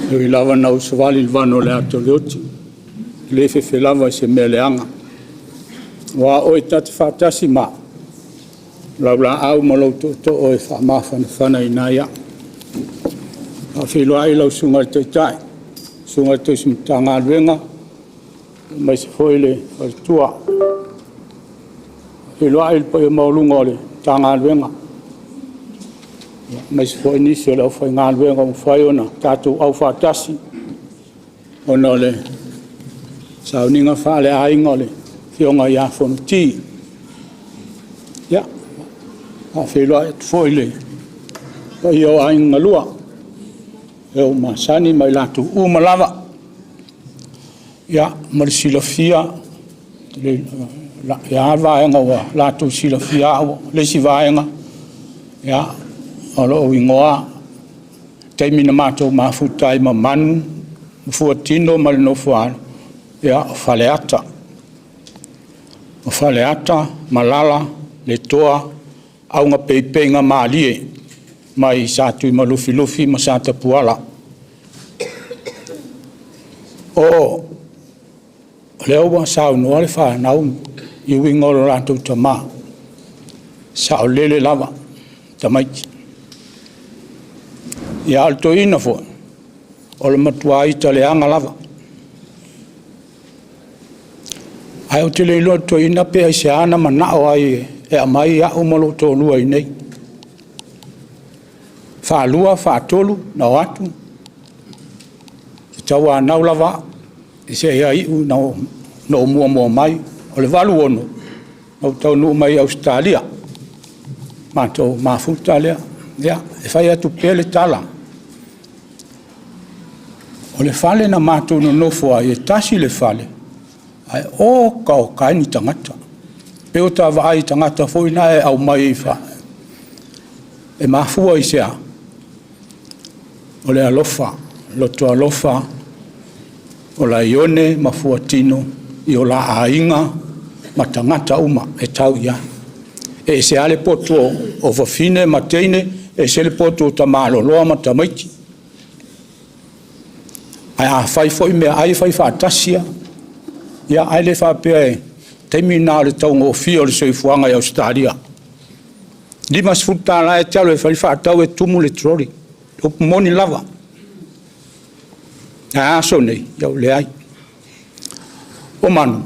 Lui lava na usavali il vano le ato leoti, le fe lava se me le anga. Wa oi tati fatasi ma, laula au malo to oi fa ma fana inaya. A filo ai lau sunga te tai, sunga te simtanga luenga, mai se foile al tua. Filo ai po e maulunga le tanga luenga. Mas foi início ela foi ngalwe ngom foi ona tatu au fatasi ona le Sauniga Faaleaiga le fionga ya Fonoti ya a felo foi le yo ai ngalua eu masani mai latu malava ya marsilofia le ya vaenga wa latu silofia le si vaenga ya alo ingoa taimina mato mafutai ma manu fuatino malno fuan ya faleata malala le toa au nga pepe nga malie mai satu malufi ma sata puala o leo wa sau no le fa nau iwi ngolo rantu tama sau lele lava tamai ya alto ina fo o le matua i tale anga lava ai o tele ilo to ina pe ai se ana mana o ai e amai ya o malo to lua i nei fa lua fa tolu na watu tawa na lava se ia i no mo mai o le valu ono o tau no mai Australia mato mafuta lea ya e fai atu pele tala o le fale na mato no nofo ai tasi le fale ai o ka ni tangata pe o ta vai tangata foi na e au mai fa e mafua i sea o le alofa lo to alofa o la ione mafua tino i o la ainga matangata uma e tau ia e se ale poto o fine matene e se le poto ta malo lo mata maiti ai fai foi me ai fai fantasia ya ai le fa pe terminal tongo fio le sei fuanga ya Australia di mas futa la e talo e fai fa tau e tumu le troli o moni lava so nei ya le ai o manu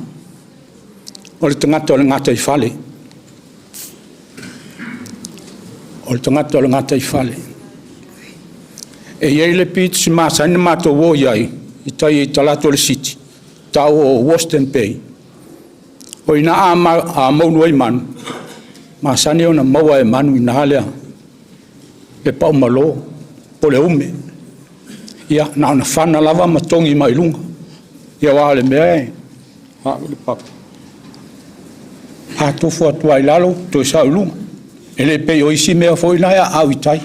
o le tangata o le ngata i fale o le tangata o le ngata i fale e iei le piti si masa ni mato wo iai I tai talato le city. Tau o Western Bay. O ina a maunu ai manu. Ma sani o na maua e manu ina halea. Le pau malo. Po le ume. Ia na ona whana lava matongi mai lunga. Ia waa le mea e. Ha le papa. Ha tofu atua i lalo. To sa lunga. E le pe o isi mea fo ina ia au i tai.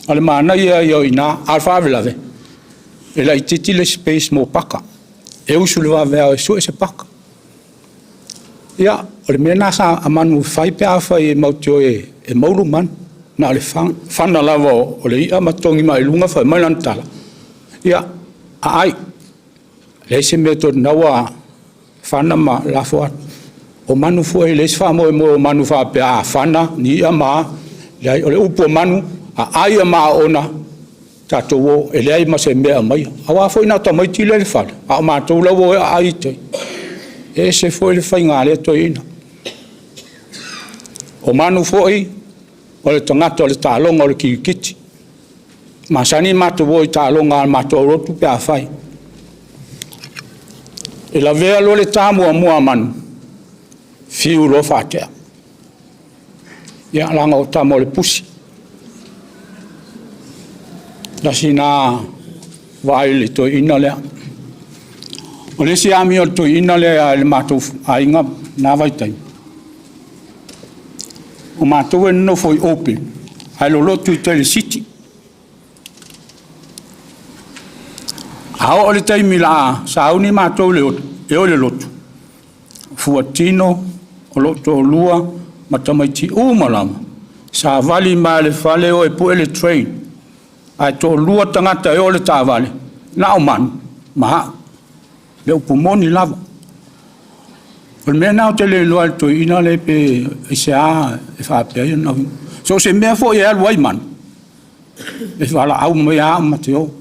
Ale maana ia i o ina alfa avelave. E la ititi le space mo paka. E usu le wawea e su e se paka. Ia, o le mea nasa a manu whai pe awha e mautio e mauru manu. Na le whana lava o le ia matongi mai lunga whai mai lantala. Ia, a ai. Le se mea to nawa whana ma lafo atu. O manu fua e le se wha mo manu wha pe a whana ni ia maa. Le o le upo manu a ai a maa ona. Tato wo e le ai ma se mea mai. Awa foi na ta mai tile le fala. A ma to la wo ai te. E se foi le fai ngale to ina. O manu foi o le tangata o le talonga o le kikiti. Ma sani ma to wo talonga ma to rotu pe a fai. E la vea lo le tamu a mua manu. Fiu lo fatea. Ya langa o tamo le pusi. La sina vai le to ina le. O le si ami o to ina le matou ainga na vai tai. O matou no foi open. Ai lo lotu i tele city. Ao o le tai mila sauni matou le e o le lotu. Fuatino o lotu o lua matamaiti umalama. Sa vali ma le fale o e pu ele train. Ai to lua tangata e o le tāwale. Na o manu, maha. Le upumoni lava. O le mea nao te le loa to ina le pe e se a e whapea i nau. So se mea fo e alu ai manu. E whala au mai a mate o.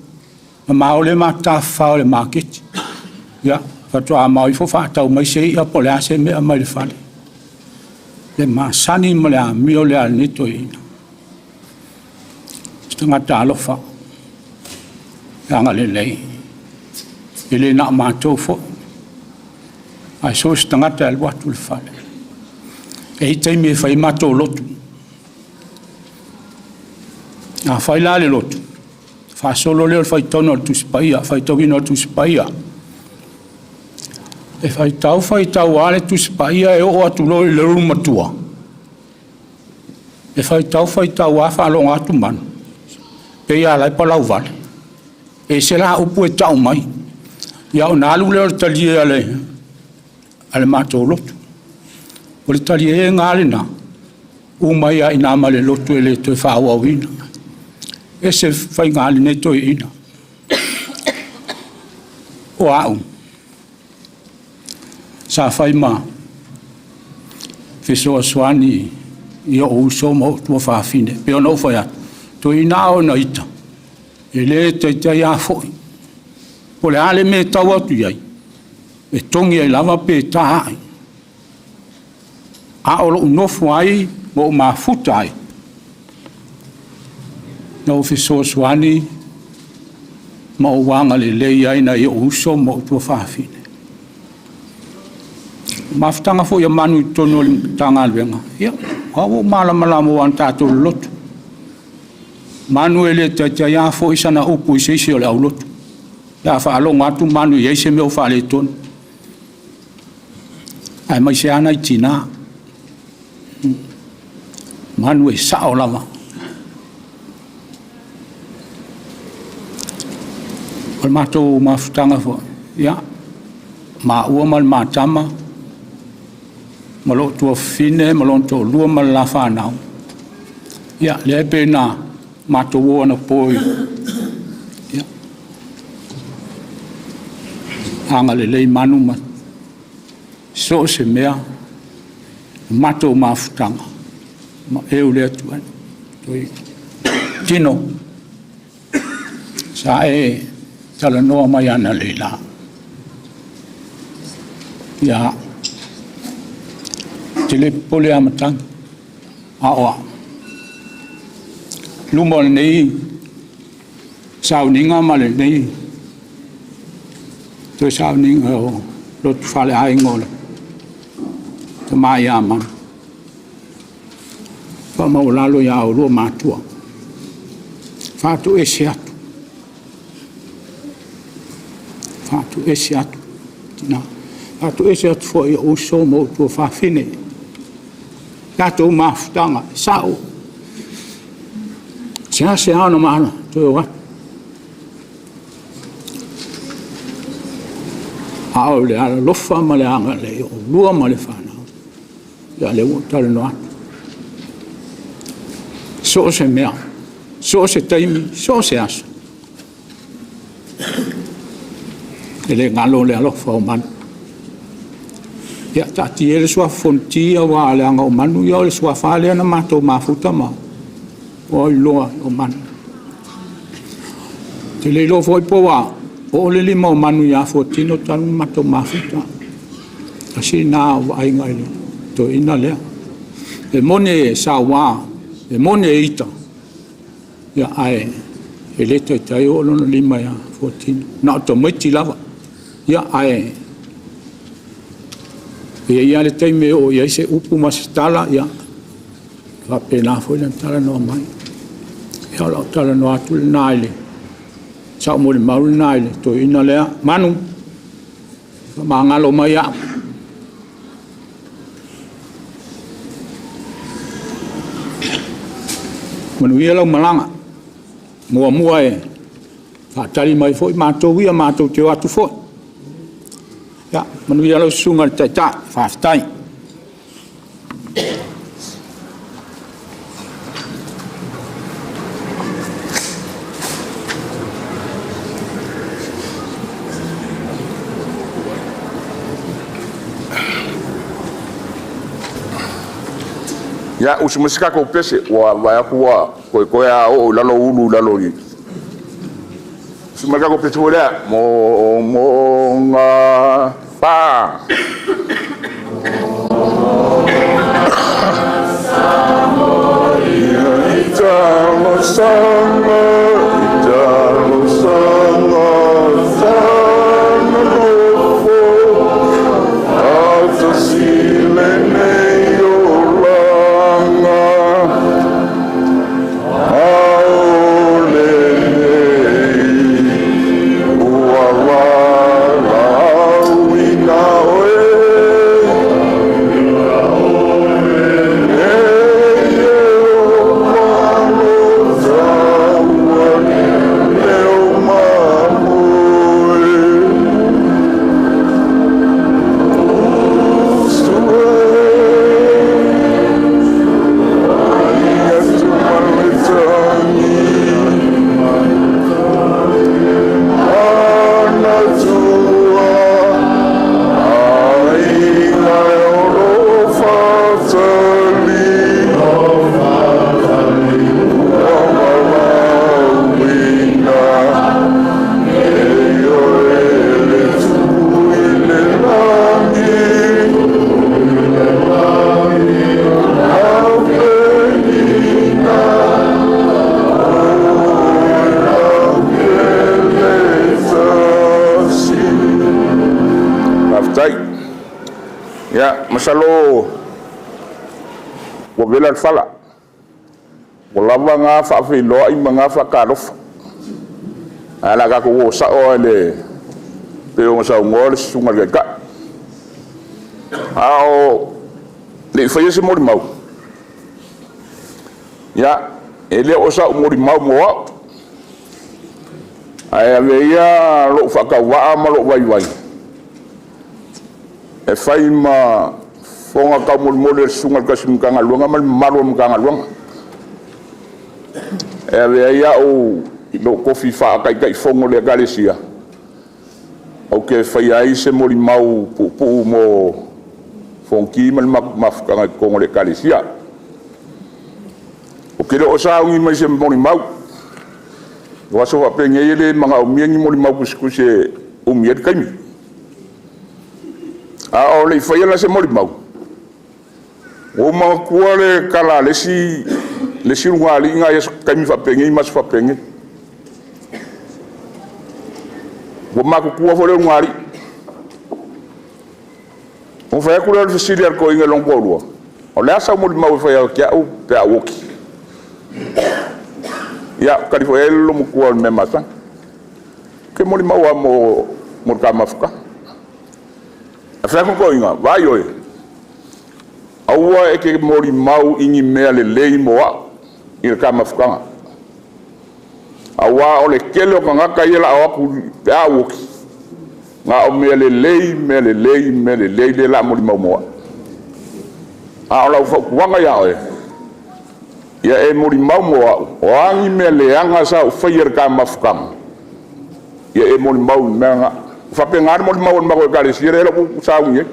Ma mao le ma ta whao le market. Ia, whatua mau i fo whatau mai se ia po le a se mea mai le whale. Le ma sani mo le a mio le a neto ina. Tangata alofa. Anga le lei. Ele na mātou fo. Ai so tangata al watu le fale. E i teimi e whai mātou lotu. A whai la le lotu. Wha solo leo whai tono al tusipaia. Whai tawino al tusipaia. E whai tau ale tusipaia e o atu loi le rumatua. E whai tau a whalonga atu manu. Pe ia lai palau vale. E se la upu e tau mai. Ia o nalu leo talie ale mātou lotu. O le talie e ngāle na. Umai a ina male lotu e le toi whaua o ina. E se whai ngāle ne toi ina. O au. Sa whai ma. Fisoa swani i o uso mo tua whaafine. Pe ono whai atu. To ina o na ita. E le te ia foi. O le ale me tau atu iai. E tongi ai lava pe tahai. A o lo unofu ai mo o mafuta ai. Na ofiso swani ma o wanga le lei ai na i o uso mo tua whaafine. Mafutanga fo ia manu i tono tanga alwenga. Ia, o malamalamo an tātou lotu. Manuele te ia fo isana upu i seisi o le au lotu. Ia whaalonga atu manu i eise meo whaale tonu. Ai mai se ana i tina. Manu e sao lava. O le mātou mafutanga fo. Ia. Ma ua mal mātama. Ma lo tua fine, ma lo tua lua mal la whanau. Ia, le pe nā. Mātou ana poi. Ia. Anga le lei manu ma. So se mea. Mātou mafutanga. Ma eu lea tuan. Tino. Sa e tala noa mai ana leila. Ia. Tile pole amatang. Aoa. Lumo nei. Sauniga ma le nei. Toi Sauniga o Fonoti Faaleaiga ole. Te mai a man. Pa maulalo ia o lua matua. Fatu ese atu. Fatu ese atu. Tina. Fatu ese atu fo ia uso mo tua whawhine. Tato mafutanga. Sao. Tia se ana mana. Toi wat. Ao le ala lofa ma le anga le o lua ma le whana. Ia le utale no atu. So se mea. So se taimi. So se aso. Ele ngalo le alofa o manu. Ia tati ele sua fontia wa le anga o manu. Ia le sua whale ana mato mafuta ma. O iloa o manu. Te leilo foi po wa. O le lima o manu ia fotino tanu mato mafuta. Asi na o ainga ile. To ina lea. E mone sa wa. E mone ita. Ia ai. E leta tai o lona lima ia fotino. Na to moiti lava. Ia ai. E ia le teime o ia se upu masitala ia. Wa pena foi na tala no mai. Ia la tala no atu le naile. Sao mo le maul naile to ina lea manu. Ma ngalo mai ia. Manu ia lau malanga. Mua e. Whaatari mai foi mātou ia mātou te atu foi. Ia, manu ia lau sunga le tai whaafitai. Ya usimusika ko pese wa ya kuwa ko ya o lalo ulu lalo ni. Usimusika ko pese wala mo nga pa. Ya masalo wabela fala wala nga fa filo ay mga fa karof ala ka ko sa ole pero sa ngol sungal ka ao le foi esse mo mau ya ele o sa mo mau ay aveia lo fa ka wa ma lo vai e fai ma fonga ka mulmole sungal ka simkanga luanga mal malo mkanga luanga e ia o lo kofi fa kai fongo le Ekalesia o ke fai ai se mori mau pu mo fonki mal mafkanga ko le Ekalesia o ke lo sa ngi mai se mori mau wa so va penye ele manga o miengi mori mau kuskuse o miet kaimi a o le fai la se mori mau o ma kuale kala le si ngali nga yes kami fa pengi mas fa pengi o ma ku fo le ngali O fa ku le fisili ko inga long ko lu o le asa mo mau fa ya kia u pe a woki ya ka di fo elo mo ko me masa ke mo mau mo ka mafka fa ko inga va yo aua e ke mo mau ingi me le lei mo i ka mafka awa o le kelo ka ngaka ia la aku pe a woki nga o me le lei le la mo mo a la fa wanga ya e mo o angi me le anga sa o fair ka mafkam ya e mo menga fa pe ngar mo ma ko kali sire la ku sa unye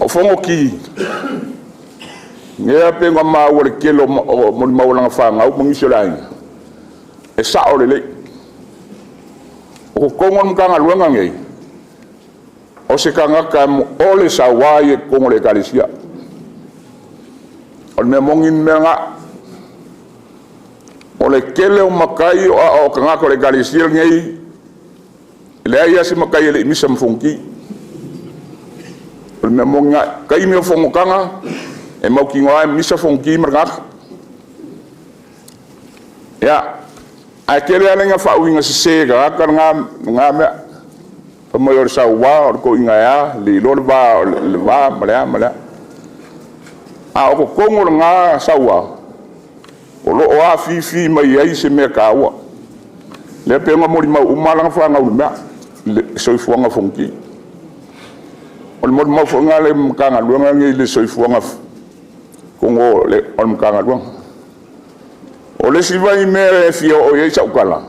o fongo ki ya pe ngama o le kelo mo la fa nga o ngi sela e sa o le o kongon kanga luenga ngai o se kanga ka o le sawaye kongo le Ekalesia o me mongin menga o le kele o makai o kanga ko le Ekalesia ngai le ia se makai le misa mfonki o me monga kai me fongo kanga e mau ki ngoa misa fonki marga ya a kele ana nga fa winga se ga ka nga me pa mo yor sa wa ko inga ya li lo ba le ba mala a ko kongo nga sa wa o lo o a fi mai ai se me ka wa le pe nga mo ma umala fa nga ulma le so fu nga fonki o mo ma fo nga le ka nga lu nga le so fu nga kongo le on ka nga lu o le siva i mere fio o ye chaukala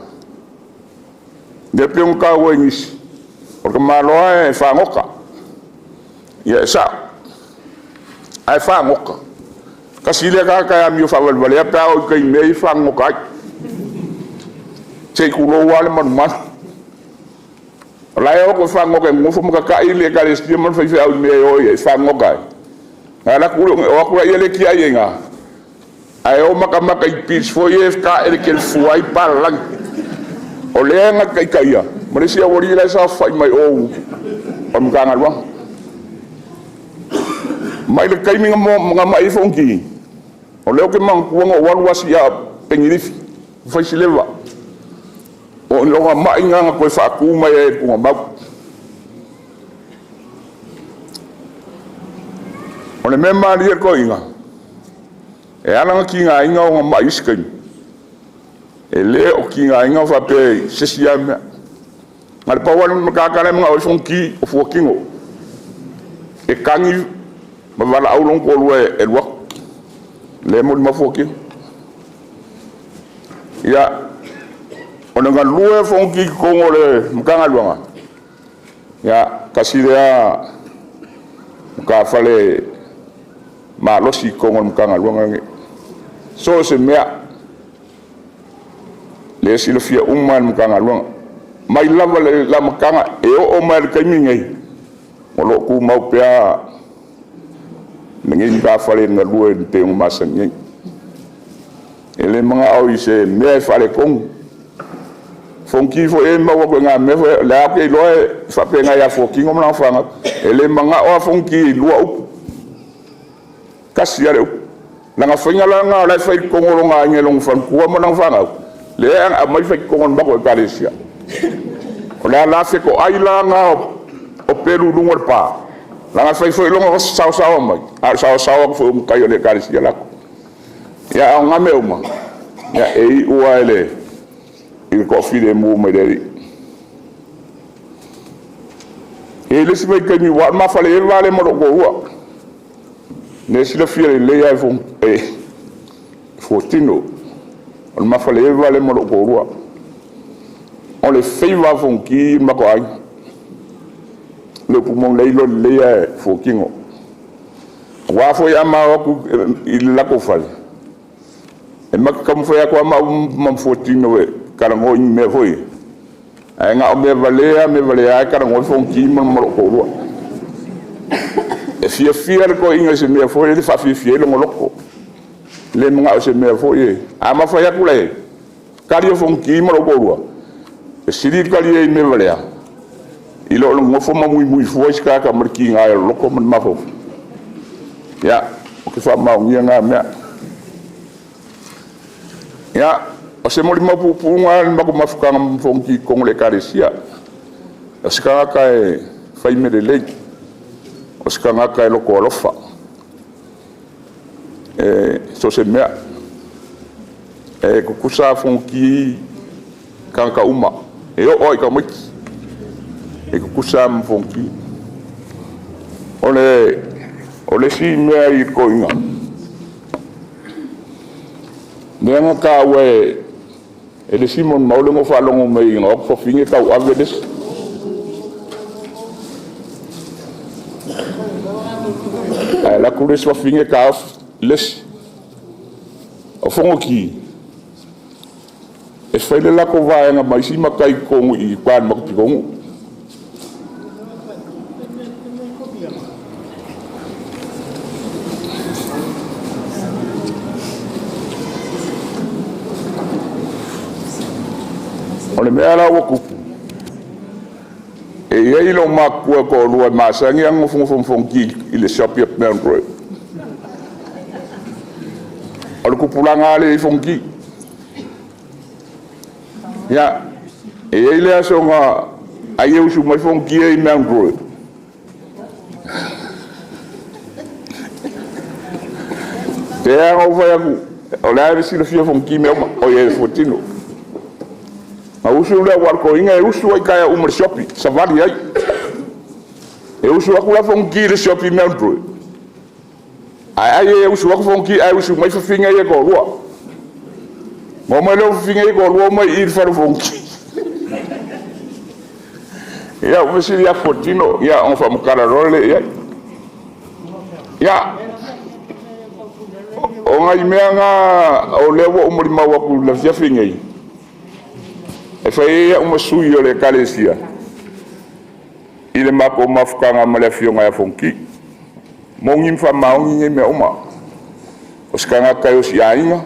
de pe un ka wenis porque malo e fa ngoka ye sa ai fa ngoka kasile ka mi fa wal ya pa o kai me fa ngoka che ku lo wale man la yo ko fa ngoka mo fu mo ka ile ka le sti man fa fa me o ye fa ngoka ala ku o ku ye le ki ayenga ai o maka i pis foi ka ele que foi para lá o lenga kai ya maresia wori la sa fai mai o ganga lo mai le kai minga mo nga mai fonki o leo ke man ku ngo wan wasi ya pengirifi fai sileva o lo mai nga ko fa ku mai e ku ba o le mema ri ko inga e ala ki nga inga o ma isken e le o ki nga inga fa pe sesia me ngal pa wan ka ka me o fonki o fokingo e kangi ma wala au long ko lwe e lwa le mo ma foki ya o nga lwe fonki ko ngole mkanga lwa ya kasira ka fale ma losi ko ngol mkanga lwa so se mea le silofia umman mkanga luang mai lava le la mkanga e o mai kai mingai o lo ku mau pea mengi ka fale na lue te o masangi ele manga au ise me fale kong fonki fo e ma wo nga me la ke lo fa pe nga ya fo ki ngom na fa ele manga o fonki lo kasia le langa fenga langa la fai kongolo nga ngelong fan kuwa mo nang fanga le a mai fai kongon ba ko Ekalesia o la fe ko ai langa o peru lungor pa langa fai foi longo sao mai a sao fo mo kayo le Ekalesia la ya nga me uma ya e ua ele il ko fide mo me deri ele se vai kemi wa ma fale vale mo ko ua ne sila fiere le ya fo fotino on ma fale vale mo ko rua on le feiva fo ki ma ko ai le pu mon le lo le ya fo kingo wa fo ya ma ko il la ko fal e ma kam fo ya ko ma fotino we kala ngo me foi ai nga me vale ya kala ngo fo ki mo ko rua e fia ko inga se me foi le fa fia lo loko le mga se me foi ama fa ya kule kario fon ki mo ko rua e siri kali e me valea I lo ngofo mui voice ka marki nga loko man mafo. Ya, o ke fa mau ngia nga mea. Ya, o se mori mapu punga mako mafuka mfonki kong le Ekalesia. O se ka e fai mere lei. O se ka e loko alofa. So se mea. Kukusa fonki kanka uma. O oi ka miki. Kukusa mfonki. Ole si mea I koinga. Nenga ka we ele Simon maule ngo falongo mai ngok fo finge ka avedes. La kules fo finge ka les. O fongo ki. E fele la ko vai nga mai sima kai kongu I kwan mak kongu. Ole mea la waku. E yei lo makua ko lua masangi ang fongi I le shopi at Mount Road. Ole kupulanga le fongi. Ya, e yei le aso nga aye usu mai fongi I Mount Road. Te ang ovai aku. Ole ae sila fia fongi mea o ye fotino. Ma usu le warko inga e usu ai kaya umar shopi savali ai e usu aku la fongi le shopi Mount Road ai e usu aku fongi ai usu mai fafinga e ko lua mo mai lo fafinga e ko lua mai I faru fongi ya o si ya fotino ya on fa mukara role ya o ngai meanga o lewo umar mawa ku la fafinga E fai uma sui o le Ekalesia. I le mako mafukanga ma le fionga ya fonki. Mongi mfa maongi nge mea uma. O se kanga kai o si ainga.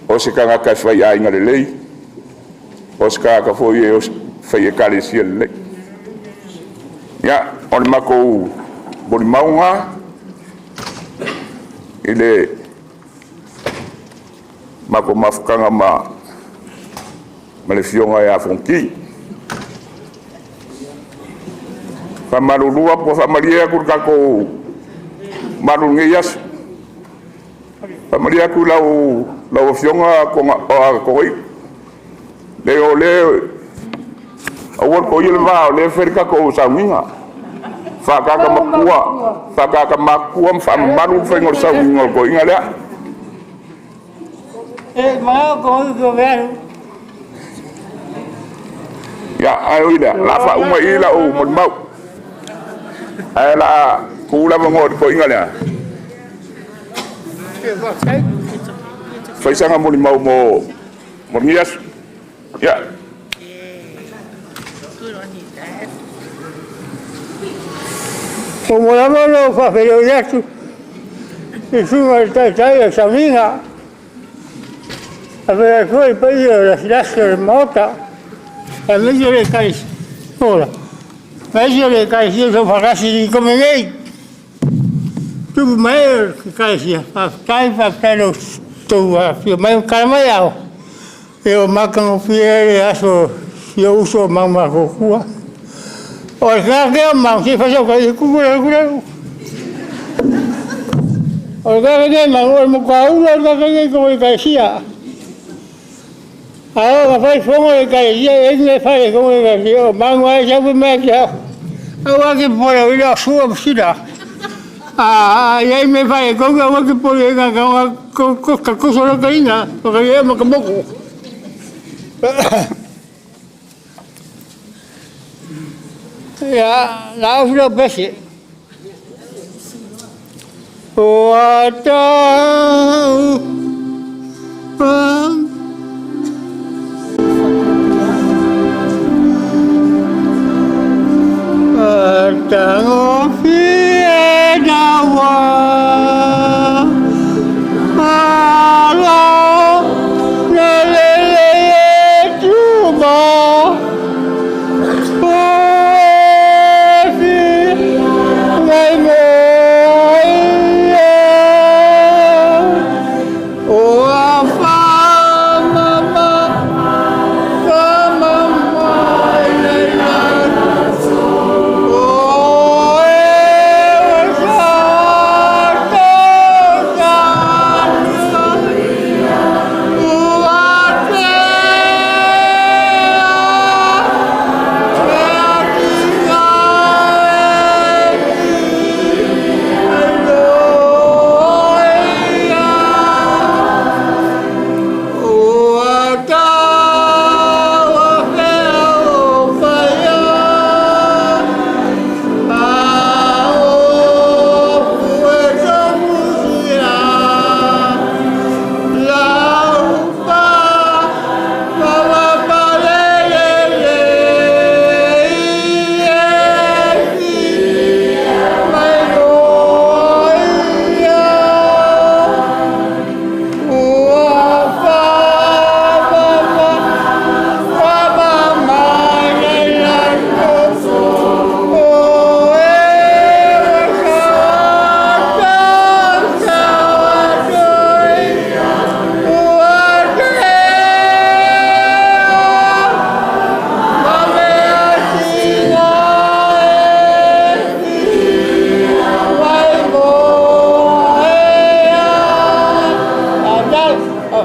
O se kanga kai fai ainga le lei. O se kanga ka foi e o fai Ekalesia le lei. Ya, o le mako boni maunga. I le mako mafukanga ma le fionga ya fonki. Fa marulua po fa maria ku kako maru nge yas. Fa maria ku lau fionga ko le ole awor ko yelva le ferka ko Sauniga. Fa ka makua fa maru fa ngor Sauniga ko ingale. Ma ko vero. Ya ayoida la fa uma ila o mo mau ala kula ngod ko ingala fai sanga mo mau mo ngias ya como la mano fa pero ya tu es una talla Sauniga a ver fue pedido las mota a meglio le Ekalesia. Ora, meglio le Ekalesia sono farassi di come lei. Tu mai Ekalesia, fa quello tu, più mai calmaiao. Io mancano fiere, adesso io uso mamma qua. Ora che mamma si faceva quel culo. Ora che mamma qua uno che come Ekalesia. Ahora fai fongo de Ekalesia, él me fai como de Ekalesia, mango a esa pues me ha quedado. Ahora que por oír a su oficina. Y ahí me fai como agua que por oír a cosa lo que venga, porque yo me convoco. Ya, la otra vez. Tengo fiedad. Oh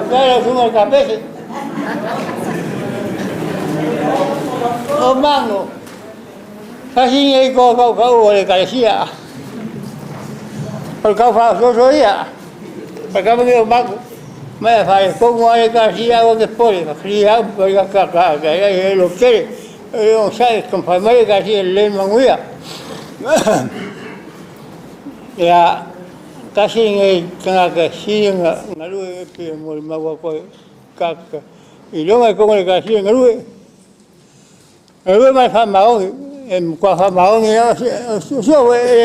Cara, suma cabeça. O mango. Assim aí com o Ekalesia. Porque eu faço todo dia. Porque eu me mango. Mas faz como o Ekalesia o depois. Criar, porque ele não quer. Ele não sabe como a Ekalesia ele manguia. Ya, kasi ngay kasi ngalu pi mo mawako kaka. Ilo ngay ko kasi ngalu. Ngalu mai fa mao em kwa fa mao ni so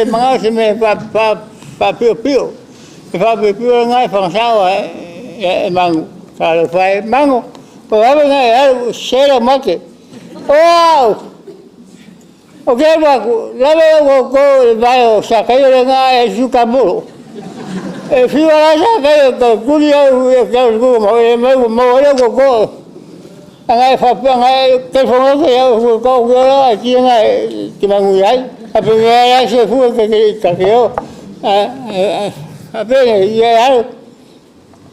mga si me pa pio. Fa pio ngay fa sao mang sa fa mango. Ko ave ngay share mate. Wow! Okay, bago. Labi ko bayo sa kayo nga suka mo. Fio la sa kayo ko kuliya ko mo Ang fa ang telefono ko la ki nga ki manguyay. Ape nga se fu ka yo. Ape ya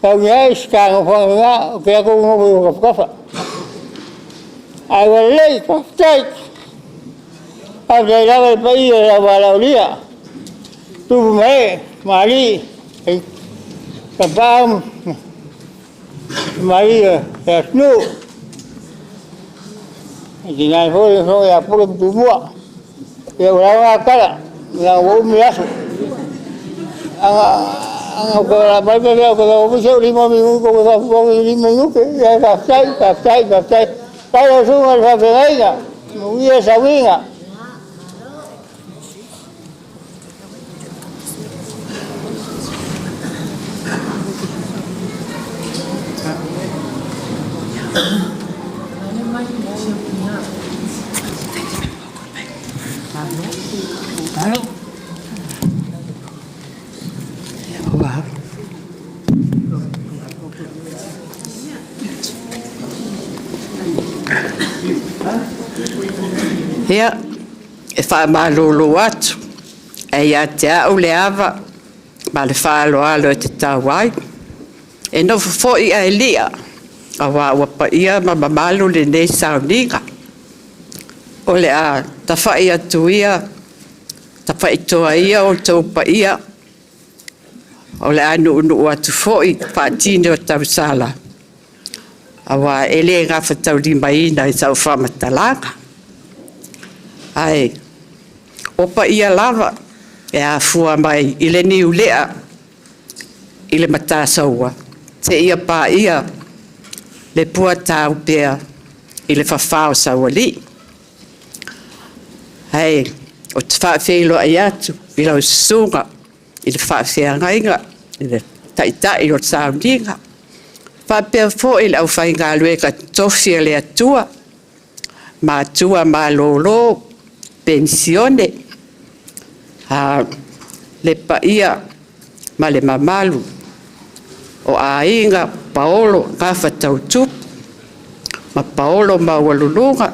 ka nga ska ngo nga ko ko kafa. I will lay take. Après là, le pays de la Valauria, tout le monde, Marie, papa, Marie, nous, il y a un peu de temps, il y a pour le tout bois, il y a un cara, il y a un miasso. La parte de la comisión, limo minuto, que ya captai, para suma la Faaleaiga, muy esa vinga. Ia, e whaamālolo atu, e ia te au le awa, ma le whaaloalo e te tauai. E no fwoi a Elia, a wā pa ia ma mamalo le nei Sauniga. O le a ta whai atu ia, ta whai toa ia o tau pa ia. O le anu unu atu fwoi, whaatine o tau sala. A wā ele ngā whatau lima ina i tau whamatalanga. Ai, opa ia lava, e a fua mai i le niu lea, i le matasaua. Te ia pā ia, le pua tāu pēa, i le whawhao saua li. Ai, o te whaafeilo ai atu, i lau sunga, i le whaafea ngainga, i le taitai o Sauniga. Whapea fo i le au whainga lue ka tofia le atua, ma atua ma lolo, pensione, le paia ma le mamalu, o ainga Paolo ngā whatautup, ma Paolo ma walulunga.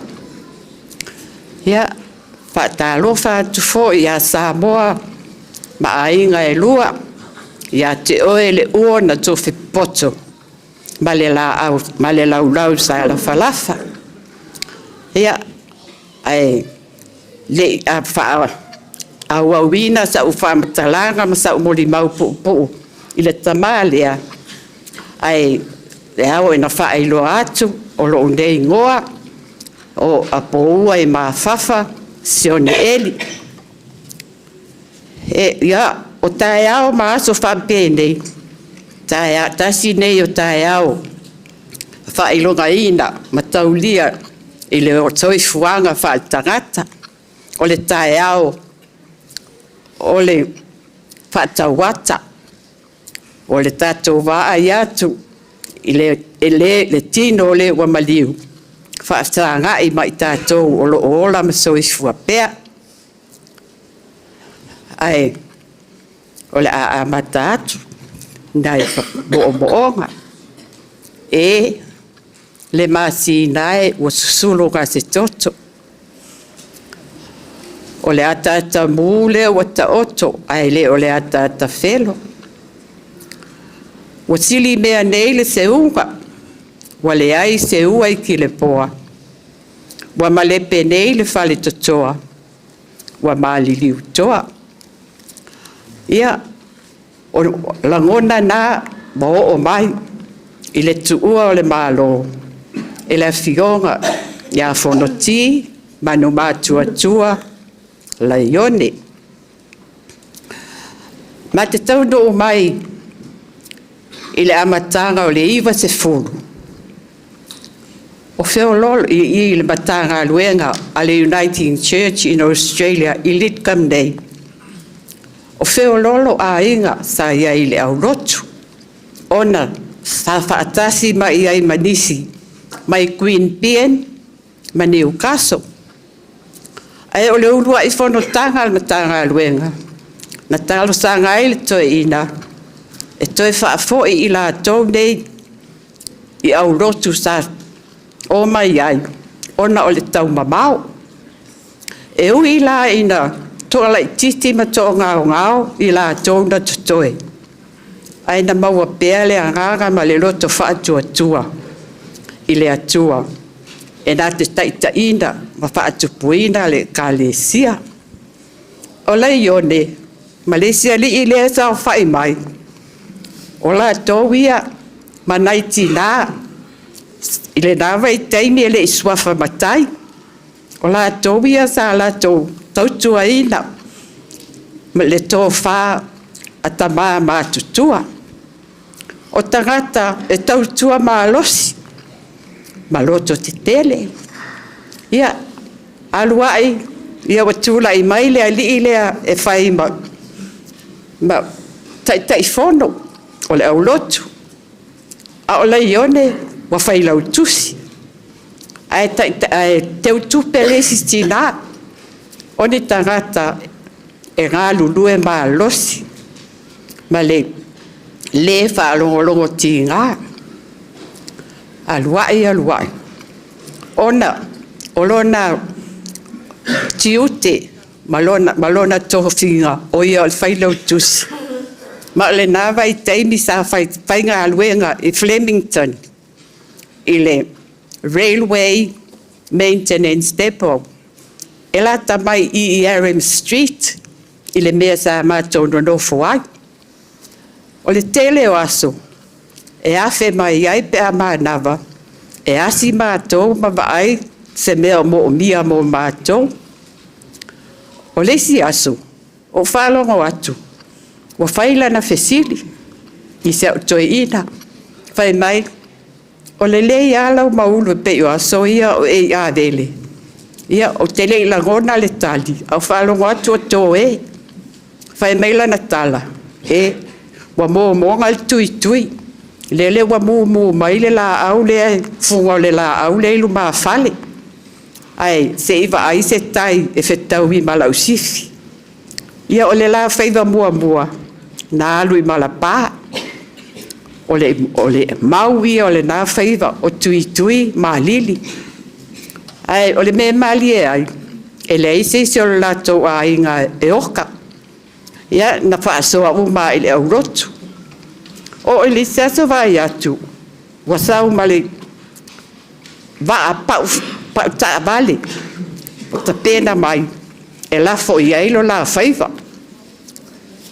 Ia, whaatalo whaatu fo i a Samoa, ma ainga e lua, ia te oe le ua na tofi poto, ma le lau sa la falafa. Ia, ai, le a wha awawina sa uwhamatalanga ma sa umoli mau pu'u i le tamalea. Ai, le au e na whaeilo atu o lo unei ngoa o apoua e mawhafa sione eli. E ia, o tae au ma aso whampēnei. Tasi nei o tae au whaelonga ina ma taulia i le o toi fuanga whaatangata. O le tae au, o le whaatawata, o le tātou waa i atu, i le tino o le wamaliu. Whaatanga i mai tātou o lo ola ma soifua pēa. Ai, o le a mata atu, nai moonga. E le masi nai o susulu ka se toto. O le ata mule o ta oto, ai le o le ata felo. Ua sili mea nei le seunga. Ua le ai seua I ki le poa. Ua malepe nei le fale totoa. Ua maliliu toa. Ia, o langona na mo o mai. I le tuua o le malo. E le fionga. Ia Fonoti Manu Matua Laione. Ma te tau no mai I le amatanga o le iwa se fulu. O feo lolo I le matanga aluenga a le Uniting Church in Australia I Lidcombe nei. O feo lolo a inga sa ia I le aurotu. Ona sa faatasi ma ia I manisi mai Queen Bien ma Newcastle. Ai o le ulua I whanotanga al matanga aluenga. Na talo sanga I le toe ina. E toe whaafoi I la tau nei I aurotu sa o mai ai. Ona o le tau mamao. E ui la ina toa lai titi ma toa ngao I la tau na tutoe. Ai na maua pea le anganga ma le loto whaatua tua. I le atua. E nā te taita ina ma whaatupuina le Ekalesia. O Laione, Malaysia li I lea sao whai mai. O la tōwia, ma naiti nā. I le nāwa I teimi e le iswafa matai. O la tōwia sa la tautua ina. Ma le tō whā a ta maa mātutua. O tangata e tautua maa losi. Ma loto te tele. Ia, aluai, ia watula I mai lea li lea e whai ma tai whono o le au lotu. A o Laione wa whai lau tusi. Ai teu tupe lesi tina. O ni tangata e ngā lulue maa losi. Ma le whaalongolongo ti ngā. Aluai. Ona, olona tiute, malona tofinga, o ia o whailau tusi. Ma le nawa I teimi sa whainga aluenga I Flemington, I le Railway Maintenance Depot. E la tamai I RM Street, I le mea sa mātou no fuai. O le tele o aso, e afe mai ai pe a mānawa, e asi mātou ma vai se mea mo o mia mo mātou. O lesi aso, o whalongo atu, o whaila na fesili, I se au toi ina, whai mai, o le lei alau maulu pe o aso ia o e a vele. Ia o te lei langona le tali, au whalongo atu o tō e, whai mai lana tala, wa mo ngal tui. Lele wa mu mai le la au le funga le la au le lu ma fale. Ai se iwa ai se tai e fetau I malau sifi. Ia o le la feiva mua. Na alu I malapa. O le maui o le na feiva o tui ma lili. Ai o le me mali e ai. E le ise se o lato a inga e oka. Ia na whaasoa uma I le au rotu. O ele se aso vai atu. Wasau male va a pau ta vale. Ta pena mai. E la fo ia ilo la faiva.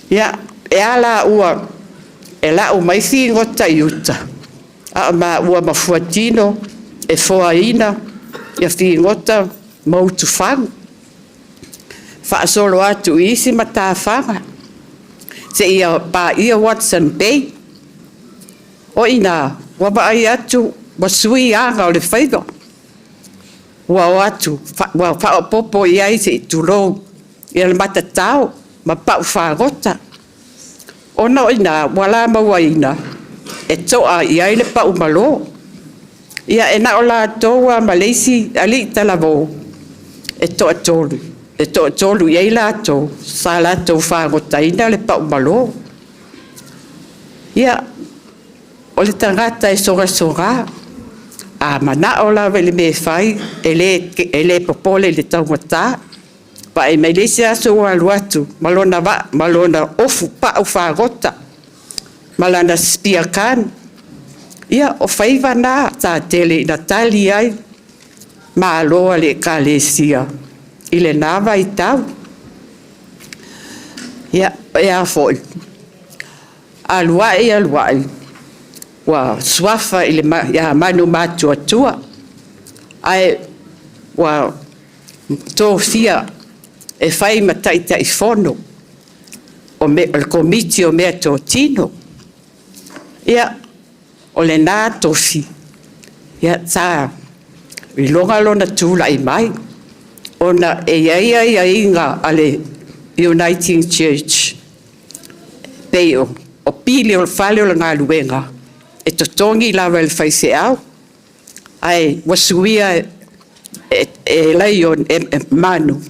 Ia e ala ua e la o mai fi ngota yuta. A ma ua mafuatino e foaina ia fi ngota mau tu fang. Fa solo atu isi mata fanga. Se ia pa ia Watson Bay. O ina, wa ai atu, wa sui anga o le whaido. Wa atu, wa whaopopo I ai se turo, I le matatao, ma pau whagota. Ona o ina, wala maua ina, e toa I ai le pau malo. Ia e na o la toa Malaysi, ali talavo, e toa tolu. E toa tolu I ai la to, sa la to whagota ina le pau malo. Ia, o le tangata e soga. A mana o la vele me fai, e le popole le taumata. Pa e Malaysia so alu atu, malona ofu pa u whagota. Malana spia kan. Ia o faiva na ta tele na tali ai. Ma aloa le Ekalesia. Ile nava i tau. Ia foi. Aluai. Wa swafa ile manu matua tua. Ai wa to fia e fai mataita i fono. O me il comiti o me to tino. Ia o le nā tofi. Ia tā i longa lona tūla i mai. Ona e ia inga ale Uniting Church. Peo o pili o fale o ngā luenga. E totongi lawa le faise au. Ai wasuia e Laione Manu.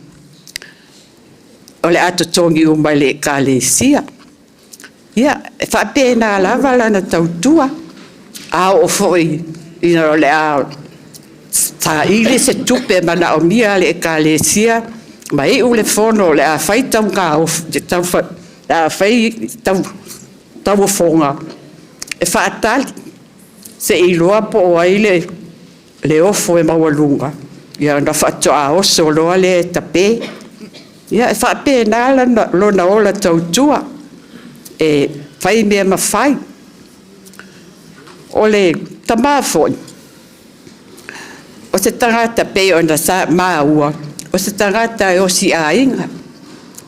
O le atotongi o mai le Ekalesia. Ia, e whapena lava lana tautua. A o foi, ina o le a ta ile se tupe mana o mia le Ekalesia. Ma e u le fono le a fai tau ngā o a fai tau fonga. E whaatali, se i loa po o aile le ofo e mawalunga. Ia na whaatoa oso loa le tape. Ia e whapena lona ola tautua. E whai mea mawhai. O le tamāwhoi. O se tangata pe o na sa māua. O se tangata e o si a inga.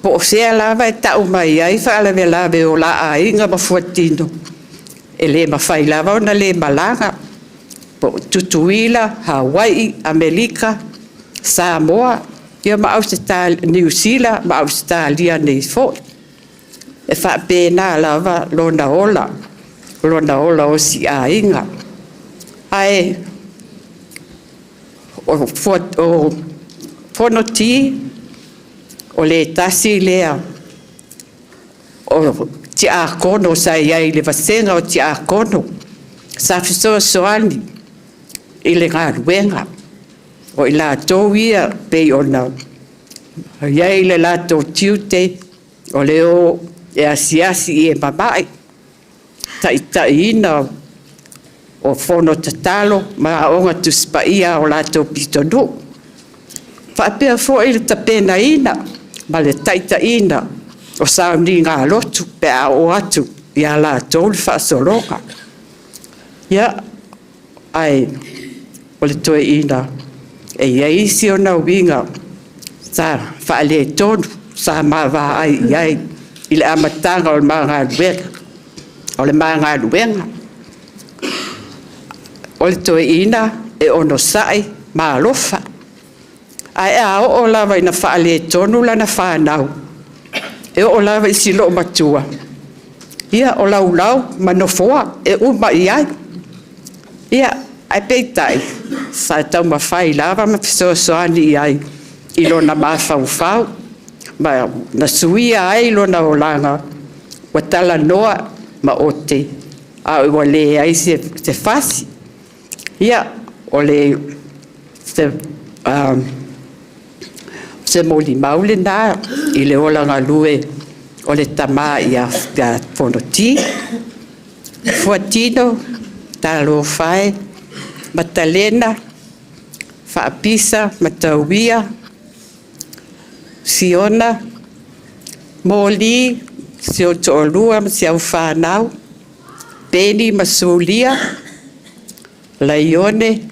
Po o sea lava e tau mai ai whaalawe lawe o la a inga mafuatino. E le mawhai lava o na le malanga. Po tutuila, Hawaii, Amerika, Samoa. Ia ma Australia, New Zealand, ma Australia nei fo. E whapena lava lona ola. Lona ola o si a inga. Ai, o Fonoti, o le tasi lea, o ti a kono sa iai le vasenga o ti a kono. Sa fisoa soani, i le ngā ruenga. O i la tōwia pe ona. Iai le la tō tiute, o leo e asiasi e mamai. Tai ina o fono tatalo, ma onga tuspa ia o la tō pitonu. Whapea fo i le tapena ina, ma le taita ina, o sauni ngā lotu pe a o atu, ia la tō le whaasolonga. Ia, ai, o le toe ina, e ia isi o nau winga, sa whaale tonu, sa mawa ai iai, i le amatanga o le mga luenga, o le mga luenga. O le toe ina, e ono sai, ma alofa. Ai a o lava ina whaale tonu lana whanau, e o lava isi lo matua. Ia o lau, manofoa, e uma iai. Ia, ai peitai, sa tau mawhai lava ma fisoasoani iai, i lona mawhau, ma na suia ai lona o langa, wa tala noa ma ote, a ua le ai se fasi. Ia, o le se moli maule na, i le ola ngā lue, o le tama i a Fonoti, Fuatino, talo fai, Matalena, Whaapisa, Matauia, Siona, Moli, Sio Toolua, Siau Whanau, Beni Masulia, Laione,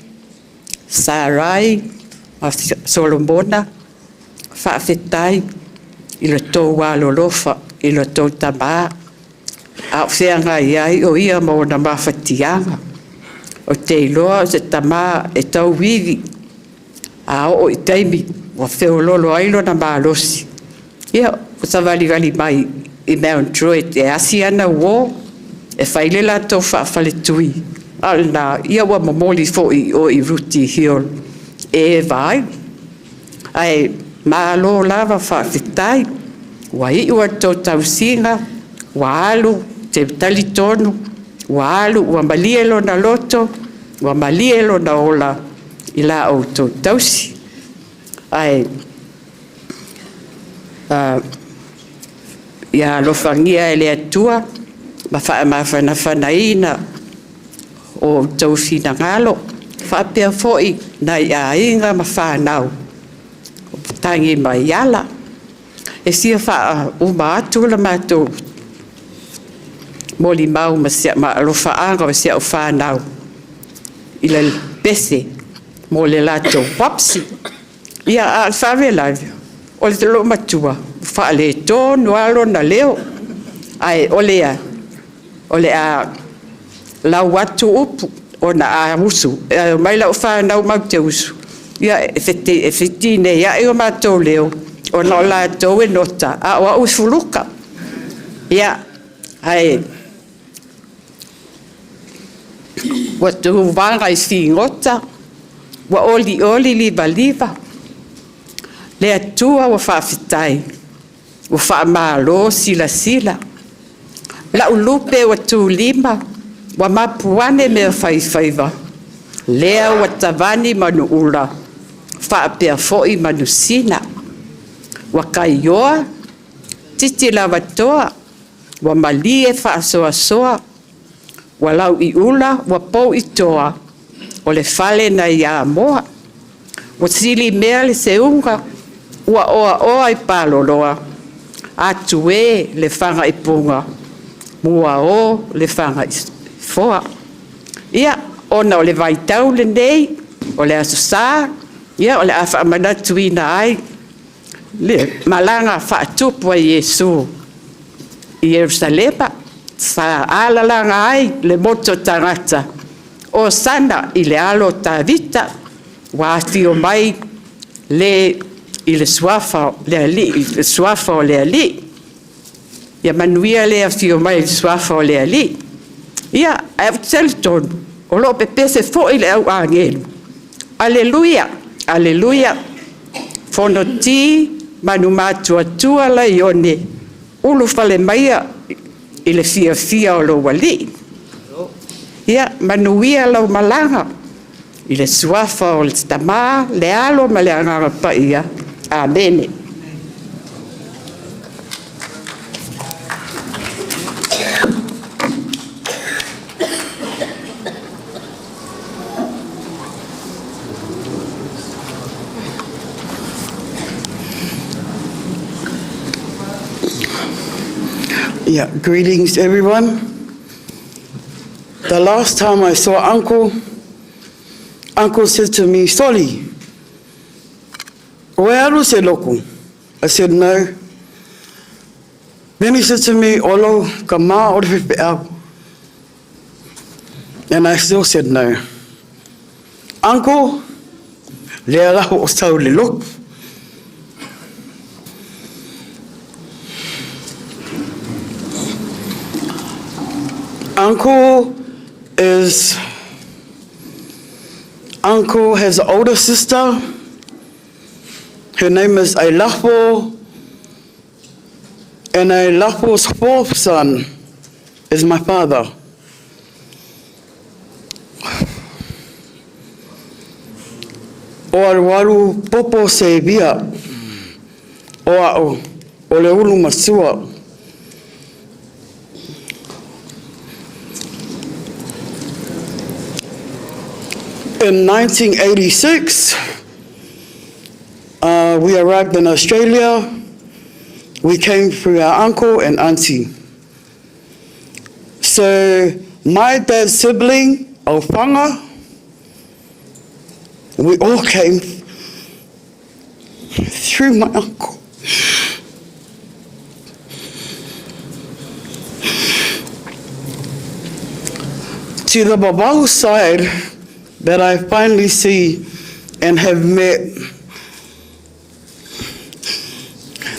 Sarai, Solomona, Whaafetai, i le tō wālolofa, i le tō tamā, a whianga iai o ia mo na mawhatianga. O te iloa o se tamā e tau wiwi, a o i teimi, wa whiololo ailo na mālosi. Ia, o sa wali mai i Mount Druitt, e asi ana uo, e whaile la tō whaafale tui. Alna, ia wa mamoli fo o i ruti hiol, e vai. Ai, mālo lava whaafetai, wa i ua tō tausinga, wa alu, te tali tonu, wa alu, wa malielo na loto, wa malielo na ola, i la o tō tausi. Ai, ia lofangia e le atua, ma whaamawhanaina o tau whina ngalo. Whaapea fo'i na ia inga ma whanau. Tangi mai ala. E sia wha uma atu la mātou. Moli mau ma sia ma alofa anga ma sia o whanau. Ila pese. Mo le lato wapsi. Ia a whawe lawe. O le talo matua. Wha le tō nualo na leo. Ai olea. Olea lau atu upu. O na a usu. Mai lau whanau mau te usu. Ia e whiti ne. Ia e o mātou leo. O na o lato e nota. A o au fuluka. Ia. Ai. Wa tu wanga I ngota. Wa oli liva. Le atua wa whaafitai. Wa whaamalo sila. La ulupe wa tu lima. Wa mapuane mea whaiwhaiva. Lea wa tavani manu ula. Whaapea fo'i manu sina. Wa kaioa. Titi lava toa. Wa malie whaasoa. Wa lau I ula. Wa pou I toa. O le fale na ia moa. Wa sili mea le seunga. Wa oa I paloloa. Atu e le whanga I punga. Mua o le whanga I foa. Ia, ona o le vaitau le nei. O le asusā. Ia, o le awha amanatu ina ai. Le malanga whaatupu a Yesu. I Yerusalema. Sa alalanga ai le moto tangata. O sana I le alo ta vita. Wa atio mai le I le suafa le ali. Le suafa o le ali. Ia manuia le atio mai le suafa o le ali. Ia, e tonu. O lo pepe se fo'i le au angelu. Aleluia. Aleluia. Fonoti Manu Matua Laione. Ulu fale maia I le fia o lo wali. Ia, manuia lau malanga. I le suafa o le tama, le alo ma le angara paia. Amen. Yeah, greetings everyone. The last time I saw Uncle said to me, "Soli, where se loko?" I said, "No." Then he said to me, "Olo kama o le pepeau." And I still said no. Uncle, le ala o sau le loko. Uncle has an older sister. Her name is Ailapo. And Ailapo's fourth son is my father. O aruaru popo se via. O le ulu masua. In 1986, we arrived in Australia. We came through our uncle and auntie. So my dad's sibling, Aufanga, we all came through my uncle. To the Babau side, that I finally see and have met.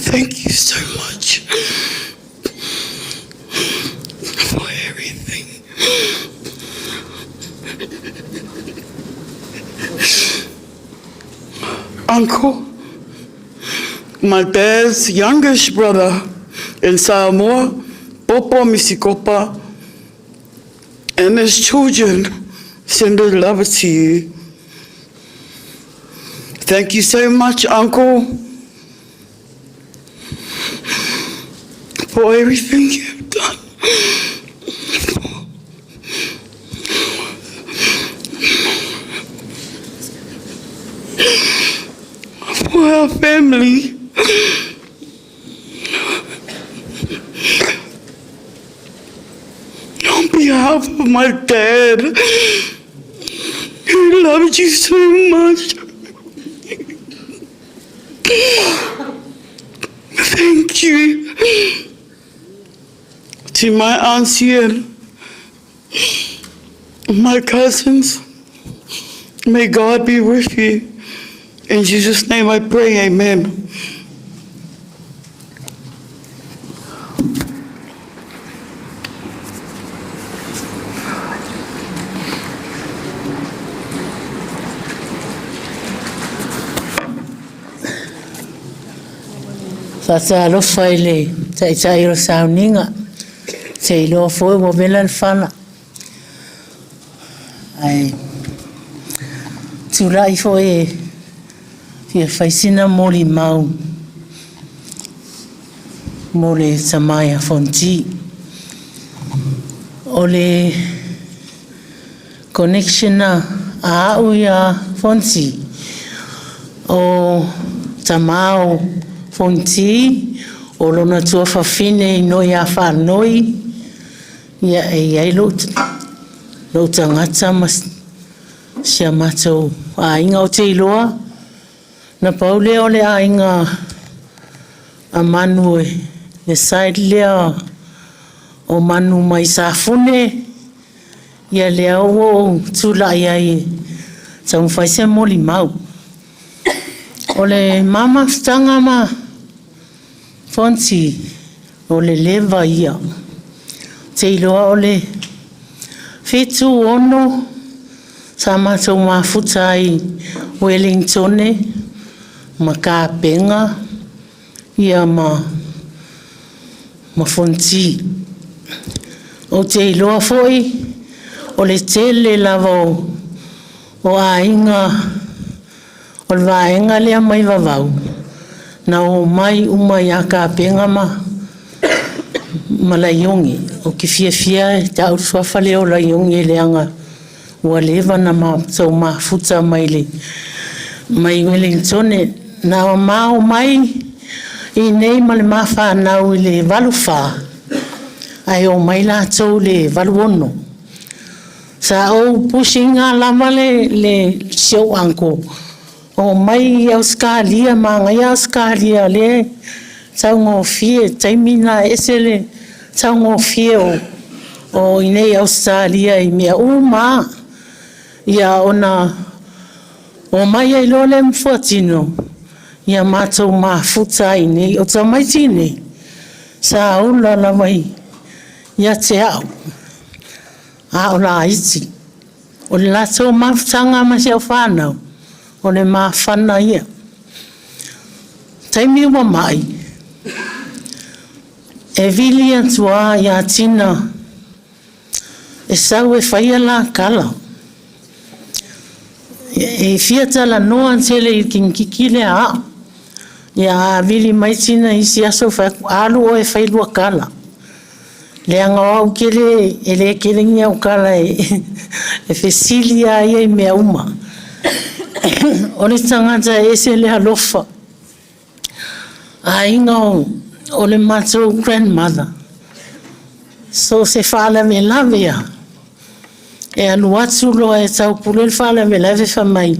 Thank you so much for everything. Uncle, my dad's youngest brother in Samoa, Popo Misikopa, and his children send their love to you. Thank you so much, Uncle, for everything you've done. our family. On behalf of my dad, who loved you so much, thank you. To my auntie and my cousins, may God be with you. In Jesus' name I pray, amen. Tata alofa i le taitai o Sauniga, te iloa foi ua vela le fala. Ai, tūlai foi e fia whaisina mōli mau, mō le Tamaia Fonoti. O le connection a au ia Fonoti, o Tamao Fonoti, o lona tua whawhine i noi a whanoi, ia e ai lo tangata mas sia matou a inga o te iloa, na paule o le a inga a Manu e le side lea o Manu mai sa fune, ia lea o tula ia i tau whaise moli mau. O le mama stanga ma Fonoti, o le leva ia. Te iloa o le whetu ono, sa matou mafuta i Wellington, ma Kāpenga, ia ma Fonoti. O te iloa foi, o le tele lava o a inga, o le vaenga lea mai vavau. Na o mai umai a Kāpenga ma Laione, o ki fia e tau swafa leo Laione e leanga ua leva na tau mafuta mai le mai Wellington, na o mao mai i nei ma le mawhanau i le waluwha, ai o mai la tau le waluono. Sa o pusinga lama le show anko, o mai Australia ma ngai Australia le tau ngō fie, taimina esele tau ngō fie o inei Australia i mea uma. Ia ona o mai ai lo le mfuatino, ia mātou mafuta i nei, o ta mai tine, sa ula la mai, ia te au, a o la iti, o le latou mafutanga ma se au whanau, o le mawhana ia. Taimi ua mai, e vili atua ia tina, e sau e whaia la kala. E fiata la noa tele i kinkikile a. Ia vili mai tina isi aso alu o e whailua kala. Le anga au kele, e le kele ngia au kala e whesilia ia i mea uma. O le tangata e se le halofa. A inga o le matou grandmother. So se whaala me lavea. E alu atu loa e tau pule le whaala me lave whamai.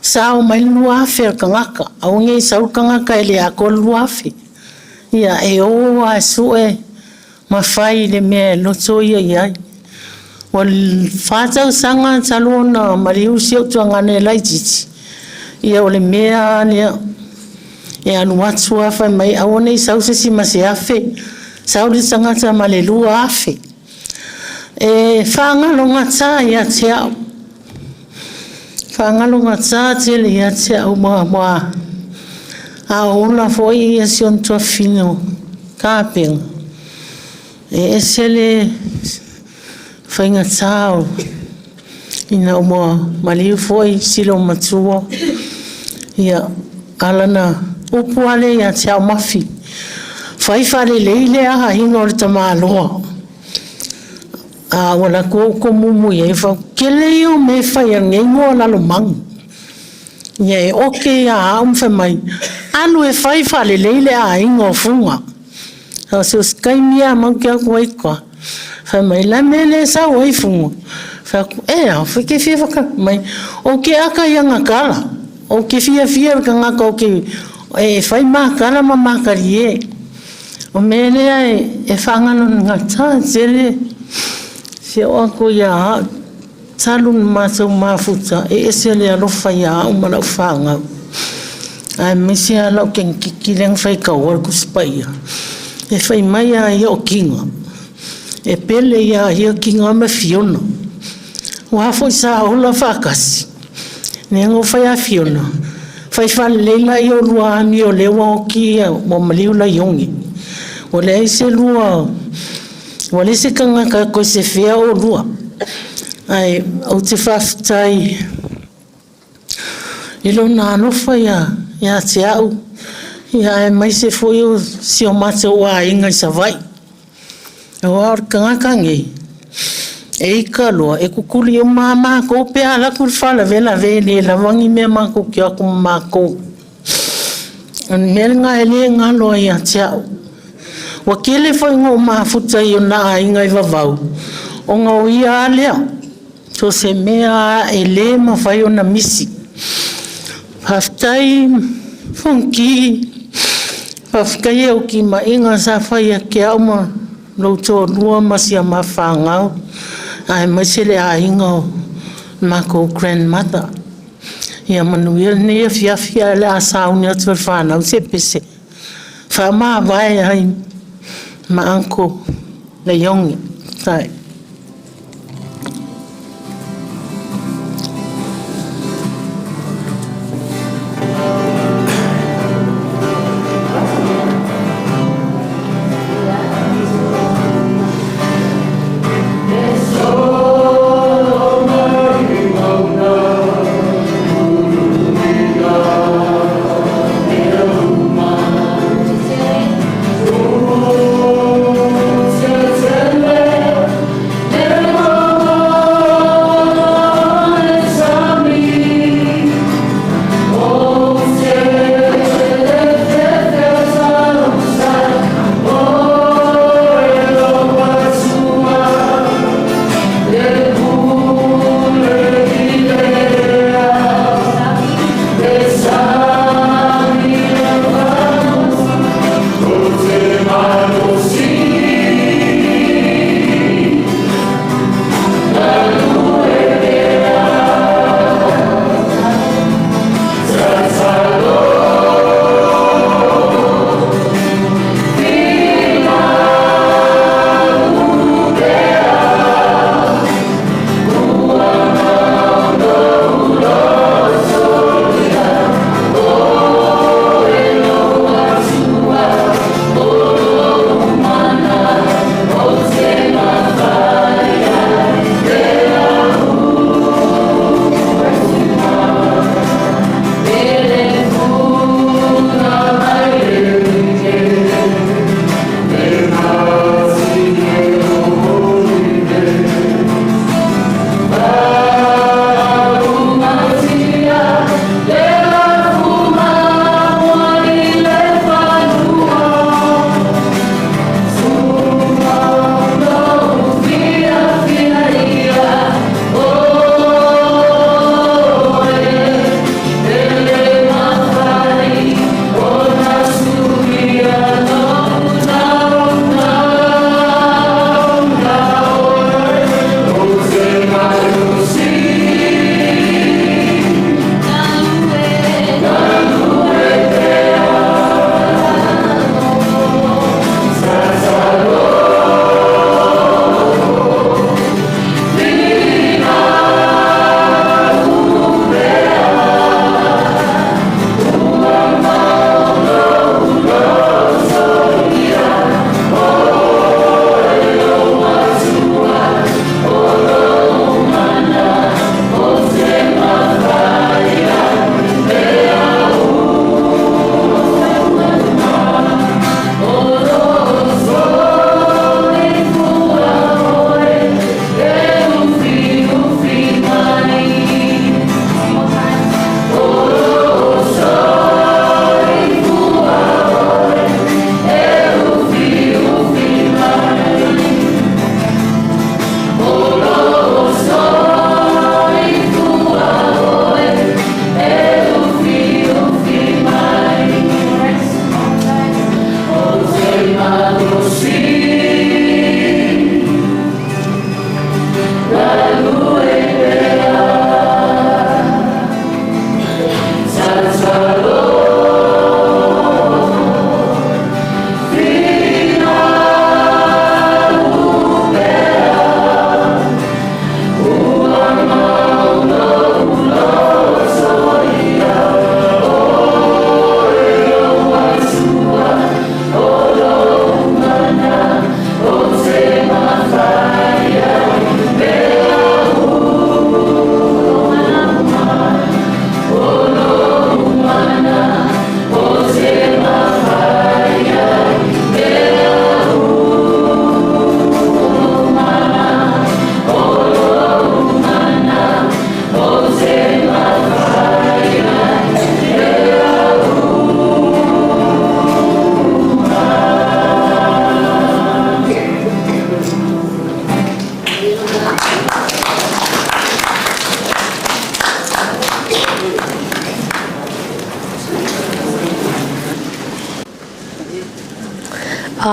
Sa o mai luafe a kangaka. Au ngai sau kangaka e le ako luafe. Ia e o a sue ma whai le mea loto ia iai. Wal whātau sanga talona mariu siau tuangane laititi. Ia o le mea lea. E anu atu a whai mai au nei sau se si ma se afe. Sau le tangata ma le lua afe. E whangalonga tā ia te au. Whangalonga tā te le ia te au mua. A ola foi ia sion tua fino Kāpenga. E se le whainga tāu. Ina mua maliu foi silo matua. Ia alana upuale ia te au mafi. Whaiwhare leile aha hinga o le tamaloa. A wala ko mumu ia e whau kele o me whai a ngengo lalo mangu. Ye oke ya umfe mai. Anu e fai fale leile a ingo funga. So skai mia mau kia kuai kwa. Fa mai la mele sa wai funga. Fa a fa ke fia ka mai. Oke aka yanga kala. Oke fia ka ngaka oke e fai ma kala mama karie. O mele e fangano ngata sele. Se o ko ya salun maso mafuta e sele alofa ya umana fanga. Ai misi ala ken kikileng fai ka war kuspaia. E fai mai a o kinga. E pele ya kinga me fiona. Wa foi sa ola fakasi. Nengo fai a fiona. Fai leila yo lua ni o lewa o ki mo maliu la yongi. O le se lua. O le se kanga ka ko se fea o lua. Ai o te faftai. Ilo na no fai ya te au. Ia e mai se foi o si o mate o a inga i sa vai. O ar kangakangi. E ika loa, e kukuli o mama ko pe ala kur fala vela vele la wangi me ma ko kia ko ma ko. An mel nga ele nga loa ia te au. Wa kele foi ngo ma futa i o na inga i vavau. O nga o ia alea. So se mea ele ma fai o na misi. Haftai funki. Hafkai o ki ma inga sa fai a kia o ma louto lua masi a ma whangau. Ai masele a inga ma ko grandmother. Ia manuia ne fia le a sauni atu al whanau se pese. Wha vai ai ma anko Laione tai.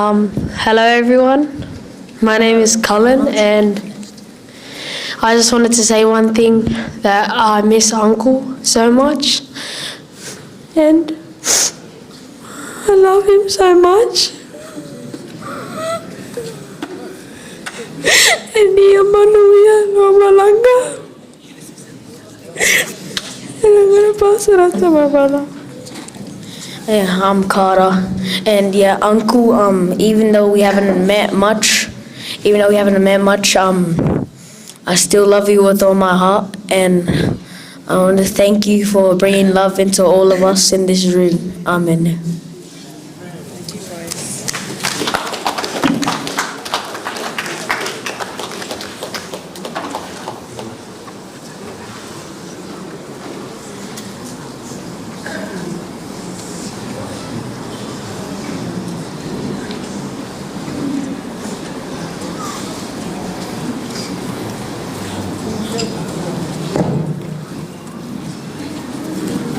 Hello everyone, my name is Cullen and I just wanted to say one thing, that I miss Uncle so much and I love him so much. And dia manuia no malanga. And I'm going to pass it on to my brother. Yeah, I'm Carter, and yeah, Uncle. Even though we haven't met much, I still love you with all my heart, and I want to thank you for bringing love into all of us in this room. Amen.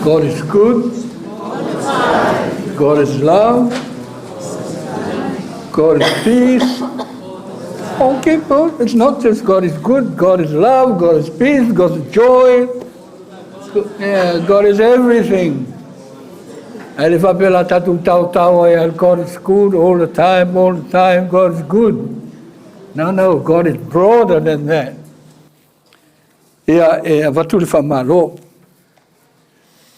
God is good. God is love. God is peace. Okay, good. It's not just God is good. God is love. God is peace. God is joy. Yeah, God is everything. And if I feel like God is good all the time, God is good. No, God is broader than that. Yeah, vatuli whamalo.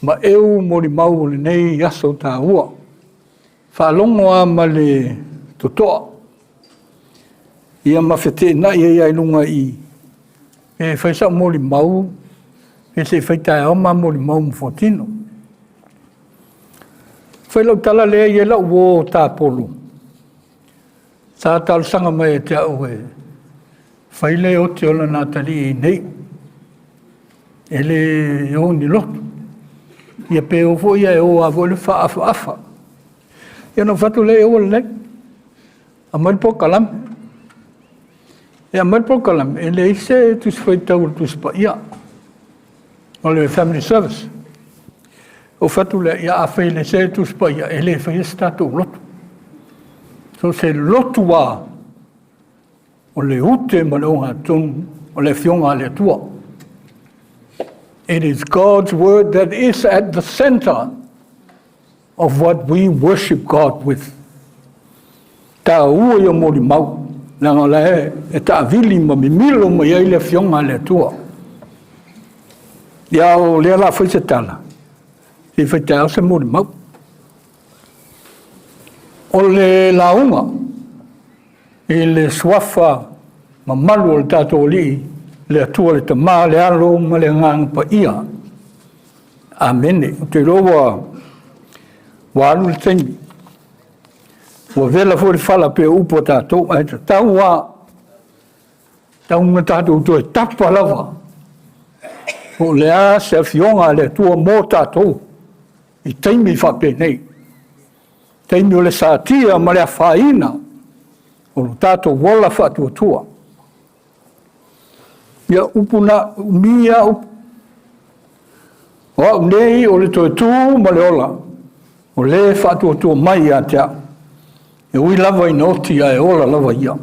Ma eu mori mau le nei yaso tā ua. Whalongo a ma le totoa. Ia mawhete na ia ilunga I. E whaisa mori mau. E se whaitai au ma mori mau mwhotino. Whailau tala lea ia lau o tā polo. Tā tala sanga mai e te au e. Whaile o te ola nā tali I nei. Ele e o ni lotu. Ia pe o fo ia e o avo le fa afa. Ia no fatu le o le. Amal po kalam. Ia amal po kalam. Ele ise tu foi tau tu spa ia. O le family service. O fatu le ia afa le se tu spa ia. Ele fa sta tu lotu. So se lotu wa. O le ute ma le onga tun. O le fionga le tua. It is God's word that is at the center of what we worship God with. Tā ua ia mori mau, nanga le e tā vili ma mimilo ma ia le fionga le tua. Ia o lea la whaise tala, I whaite au se mori mau. O le launga, I le swafa ma malu o le tātou li, le atua le tamā, le alo, ma le ngang pa ia. Amene. O te roa, wa alu le taimi. Wa vela fo le fala pe upo tātou, ai ta tau wa, tau ngā tātou tu e tapa lava. O le a se fionga le tua mō tātou, I taimi whape nei. Taimi o le sātia, ma le a whaina, o le tātou wala whatua tua. Ia upuna umia up. O nei o le toi tu ma le ola. O le whātua tua mai a tea. E ui lava I noti a e ola lava ia.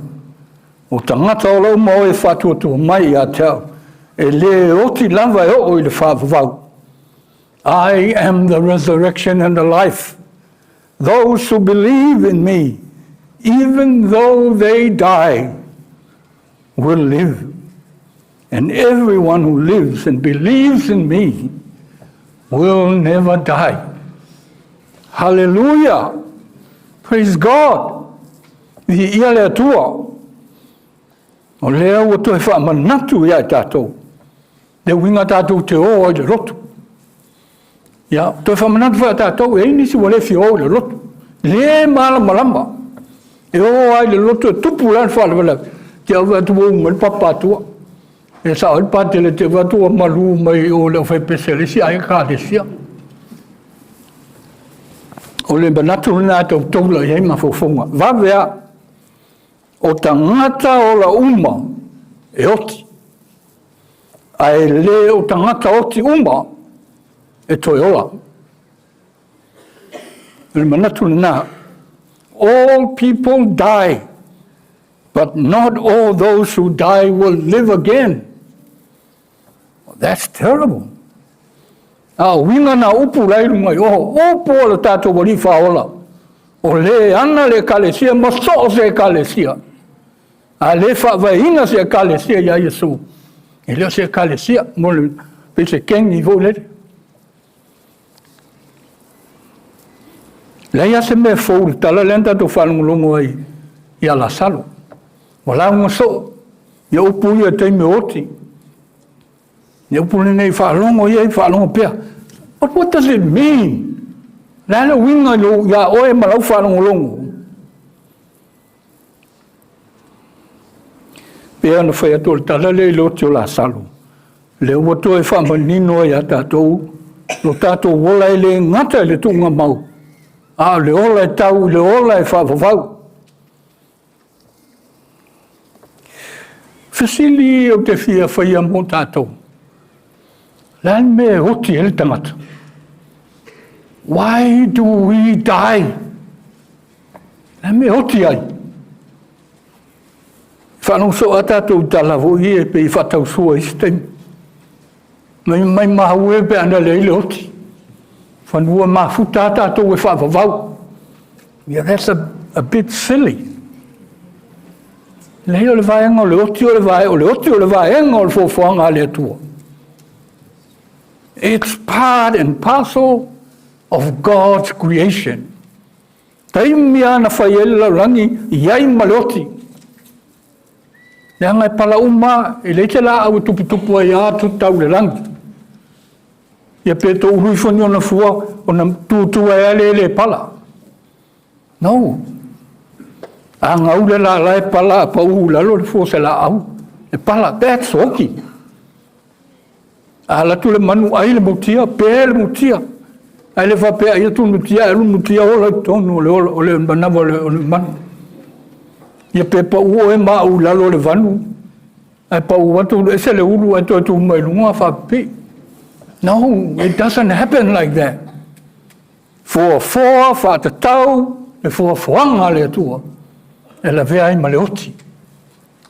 O tangata o lau ma o e whātua tua mai a tea. E le oti lava e o I le whāwhau. I am the resurrection and the life. Those who believe in me, even though they die, will live. And everyone who lives and believes in me will never die. Hallelujah. Praise God. Ia le atua. O lea ua toe whaamanatu ia tātou. Le winga tātou te o o le rotu. Ia, toe whaamanatu wha tātou e inisi wa le fio o le rotu. Le malama. E o ai le rotu e tupu lan whaala. Te au atu o umel papatua. E sa oi patele te watua malu mai o le whai peselesi ai Ekalesia. O le banatu nā tau taula i heima whawhonga. Wawea o tangata o la uma e oti. Ai le o tangata oti uma e toi ola. Le manatu nā all people die, but not all those who die will live again. That's terrible. Winga na upu lai lunga o upu o le tato wali whaola. O le ana le Ekalesia, ma so se Ekalesia. A le whainga se Ekalesia ia Yesu. E leo se Ekalesia, mo le pese kengi vo le. Leia se me fōu tala lenta to whalungulungu ai ia la salo. Wala unga so, ia upu ia teime oti. Ia upu nei whalungo ia i whalungo pia. But what does it mean? Lana winga no ia oe malau whalungulungu. Pea na whai ato le tala le loti o la salo. Le ua to e whamanino ia tātou. No tātou wola e le ngata le tunga mau. Le ola e tau, le ola e whawawau. Whasili o te whia whaia mō tātou. Lan me hoti e le tangata. Why do we die? Lan me hoti ai. Whanau so a tātou talawo i e pe i whatau sua i stem. Mai mahu e pe ana le ile hoti. Whanua mafuta tātou e whawawau. Yeah, that's a bit silly. Lei o le vaenga o le oti o le vaenga o le oti o le vaenga o le fofoanga le atua. It's part and parcel of God's creation. Taimi ana whaiela rangi iai maloti. Leanga e pala uma e leite la au tupu ai atu tau le rangi. Ia peto uhui whani o na fua o na tūtua e ale le pala. No. A ngau le la e pala pa uhu lalo le fua se la au. Le pala, that's okay. A la tu le manu ai le mutia, pe le mutia. Ai le whapea ia tu mutia, e lu mutia o le tonu o le manawa o le manu. Ia pe pa uo e ma u lalo le vanu. Ai pa u watu e se le ulu e tu mai lunga whape. No, it doesn't happen like that. For whatatau, e whanga le atua. E la vea ai ma le oti.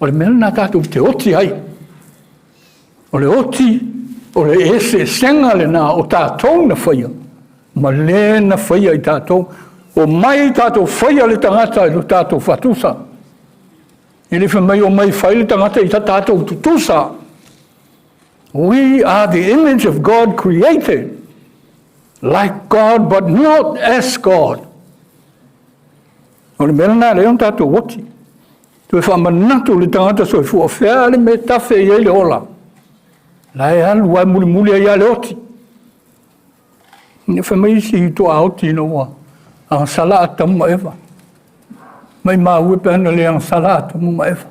O le mena nā tātou te oti ai. O le oti, o le ese senga le nā o tātou na whaia. Ma le na whaia i tātou. O mai tātou whaia le tangata i lo tātou whatusa. I le wha mai o mai whai le tangata i tātou tutusa. We are the image of God created, like God, but not as God. O le mena nā leon tātou oti. Tu e whamanatu le tangata so e fua whea le me tawhe i le ola. La e alu ai muli ai le oti. Ni whamai si i toa oti no wa. Ang sala atamu ma ewa. Mai maa uepe ana le ang sala atamu ma ewa.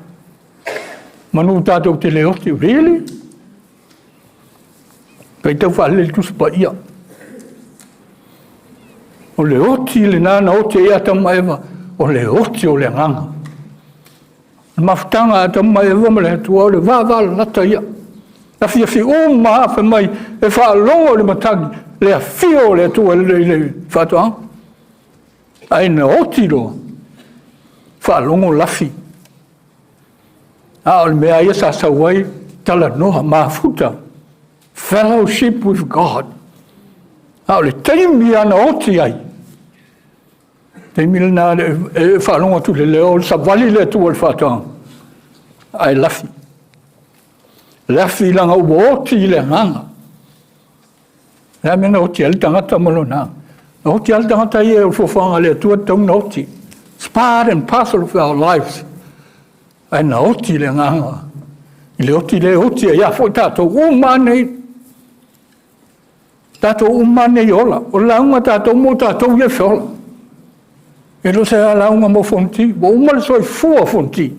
Manu tātou te le oti. Really? Kai tau whaale le tusu pa ia. O le oti le nana oti e atamu ma ewa. O le oti o le nganga. Mafutanga atamu ma ewa ma le atua o le wawala nata ia. Na fia uma hafa mai e whaalongo le matagi. Le a fio le atua le whatoa. Ai na oti loa. Whaalongo lafi. A o le mea ia sa sawai tala noha mafuta. Fellowship with God. A o le teimi ana oti ai. Teimi na e whaalongo tu le leo le savali le atua le whatoa. Ai lafi. Lafi langa oti le nganga. La mena oti al tangata malona. Oti al tangata ia o fofanga le tua tau na oti. It's part and parcel of our lives. Ai na oti le nganga. Le oti ia fo tato umane. Tato umane ola. O launga tato mo tato ia fola. E lo se launga mo fonti. Bo umal soi fua fonti.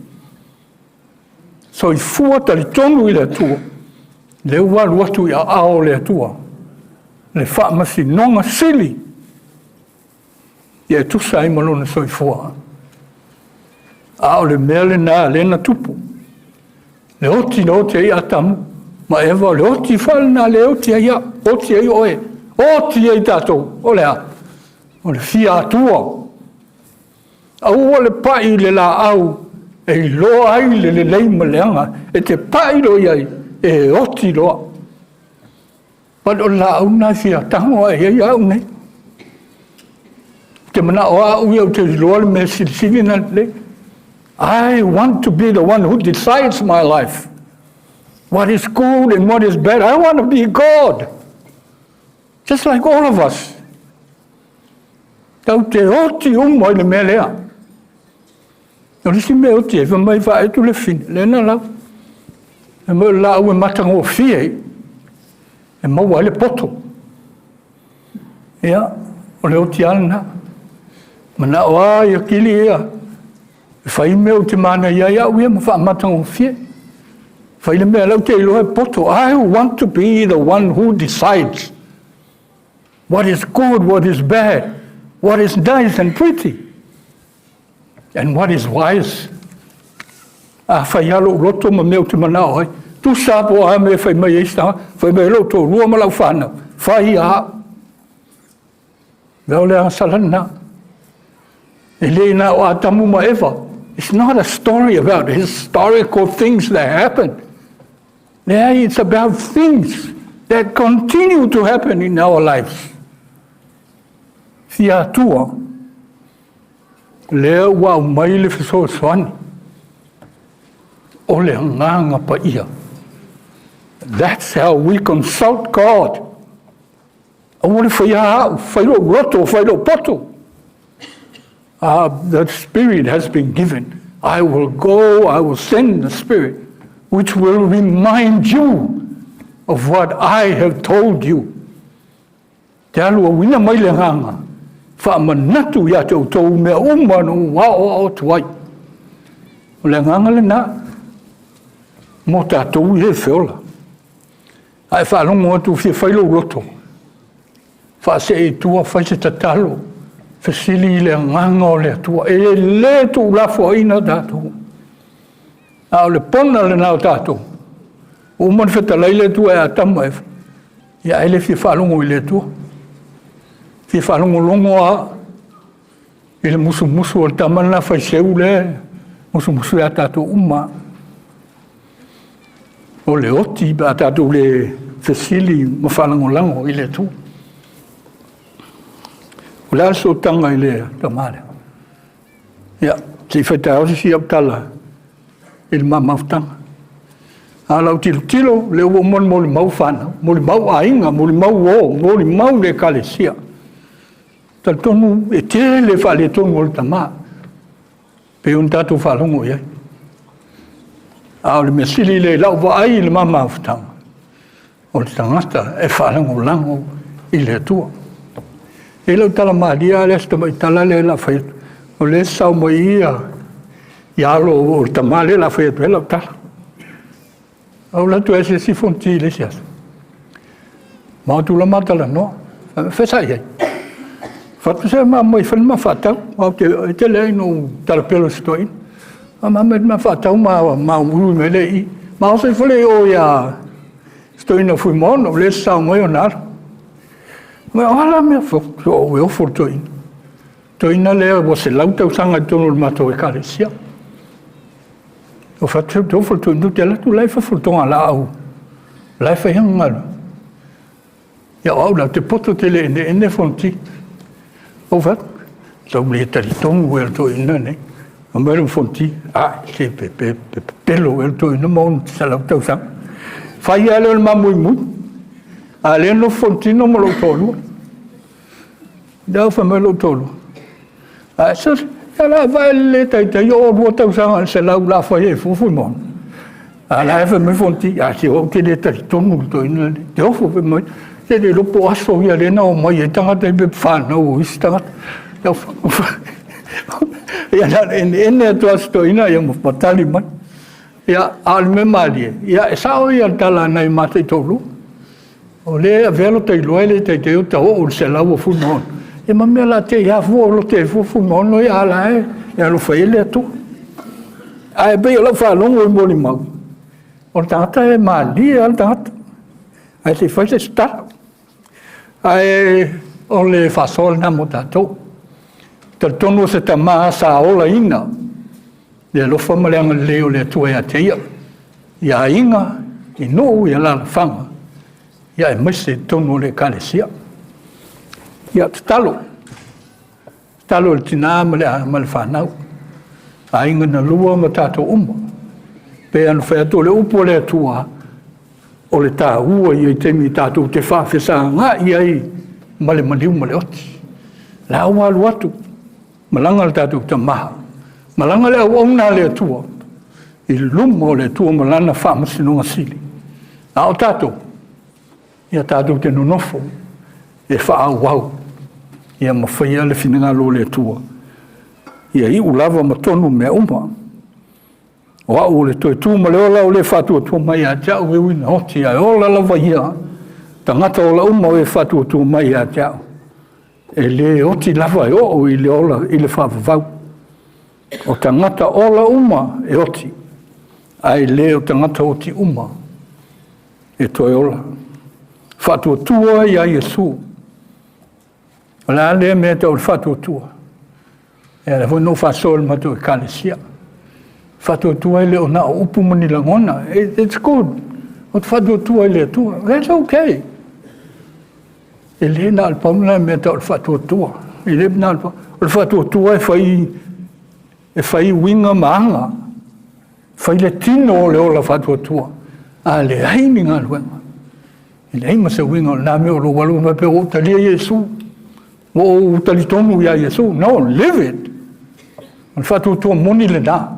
So i fua tali tonu i le tua. Le walu atu i ao le tua. Le whaamasi nonga sili. Ia tusa i malona so i fua. Ao le mele na lena tupu. Le oti na oti ai atamu. Ma ewa le oti whal na le oti ai a. Oti ai oe. Oti ai tatou. O le a. O le fia atua. Au le pai le la au, e lo ai le lei maleanga, e te pai lo iai, e oti loa. But o la au na fia tango e iai au nei. Te mana o au iau te loa le me sili na le. I want to be the one who decides my life. What is good and what is bad. I want to be God. Just like all of us. Tau te oti umo i le mea lea. O risi me oti e whamai wha etu le fine. Lena lau. E mo lau e matanga o fie. E maua le poto. Ia. O le oti ana. Mana o a ia kili ia. E whai me o te mana ia ia uia ma wha matanga o fie. Whai le mea lau te iloa e poto. I want to be the one who decides what is good, what is bad, what is nice and pretty, and what is wise. A whai alo roto ma meo te manao hai. Tu sapo a me whai mai eista, whai mai roto rua ma lau whanau. Whai a. Veo lea salana. E leina o atamu ma ewa. It's not a story about historical things that happened. It's about things that continue to happen in our lives. Fia tua, lea ua mai le fiso swani, o le nganga pa ia. That's how we consult God. O le whaia, whailo roto, whailo poto. The Spirit has been given. I will go, I will send the Spirit, which will remind you of what I have told you. Te alua wina mai le nganga, whaamanatu ia te utou mea umanu wao o tuai. O le nganga le nā, mo tātou i he whiola. Ai whaalongo atu whia whailo roto. Whaase e tua whaise tatalo. Fesili le nganga o le atua. E le tu lafo ina tātou. A o le pona le nao tātou. O man whetalai le tua e atama e. Ia ele fia whalongo i le tua. Fia whalongo longo a. I le musu o le tamana whaiseu le. Musu e a tātou uma. O le oti ba tātou le fesili ma whalongo lango i le tua. O le aso tanga i lea, tamare. Ia, te whaitau si au tala, i le mamautanga. A lau tilo, le ua mon mo le mau whana, mo le mau ainga, mo le mau o, mo le mau le Ekalesia. Ta tonu, e te le whale tonu o le tamā. Pe un tātou whalongo iai. A o le mesili le lau wa ai le mamautanga. O le tangata, e whalongo lango i le tua. E lau tala maalia le sta mai tala le la whaiatu. O le sau mai ia. Ia alo o tama le la whaiatu e lau tala. Au latu e se si fonti le sias. Mautu la matala no. Whesa iai. Whatu se ma mai whanma whatau. Au te lei no tala pelo stoin. Ma me ma whatau ma uru me le i. Ma o se whale o ia stoina fui mono. Le sau mai o nara. Ma ala me o e ofo toina. Toina lea wa se lauta usanga tono le mato Ekalesia. O fatu te ofo toina te latu laifa futonga la au. Laifa hiangalo. Ia au la te poto te le ene fonti. O fatu. Tau le tari tongu e toina ne. O mero fonti. Te pelo e toina mon sa lauta usanga. Fai ale o le mamui mui. Ale no fontino mo lo tolu. Dau fa mo lo tolu. A sa la vai le tai o ro tau sa se la la fa e fu mon. A la fa me fonti a si o ke le tai tonu to in de o fu mo te de lo po aso ia le na o mai tanga te be fa no ista. Dau ia na en to asto ina ia mo patali mai. Ia al me mali. Ia sa o ia tala na ma te tolu. O le avelo te loele te o tau o se lau fu non. E ma me la te ia fu lo te fu non no ia la e ia lo fai le tu. Ai be lo fa longo mo ni mau. O tata e mali al tata. Ai te fai te sta. Ai o le fa sol na mo tato. Tonu se tama sa ola ina. Le lofa maleanga leo le tua ya teia. Ia inga, i no ia la fanga. Ia e mese tonu le Ekalesia. Ia talo. Talo le tina male whanau. A inga na lua ma tato uma. Pe anu whea to le upo le tua. O le tā ua i temi tato te whawhesa ngā i male maliu male oti. La awa alu atu. Malanga le tato ta maha. Malanga le au ona le tua. I lumo le tua malana whamasinunga sili. A o tato. Ia tato te nonofo. E wha wau. Ia mawhaia le whinanga lo le tua. Ia i ulava matonu me uma. O au le toi tū ma le ola o le whatua tū mai a jau e wina hoti a ola lava ia. Tangata ola uma o e whatua tū mai a jau. E le hoti lava e o i le ola i le whawavau. O tangata ola uma e hoti. Ai le o tangata hoti uma. E toi ola. Whatua tua i a Iesu. La le mea te o le whatua tua. E la no whasol matu Ekalesia. Whatua tua ele o na upu mani langona. It's good. O te whatua tua ele tua. That's okay. Ele na alpauna mea te o le whatua tua. Ele na alpauna. O le whatua tua e whai winga maanga. Whai le tino o le o la whatua tua. A le haini ngā luenga. Ele haima se winga o le nā mea o lo walu ma pe o talia Iesu. O talitonu ia Iesu. No, live it. O le whatua tua moni le nā.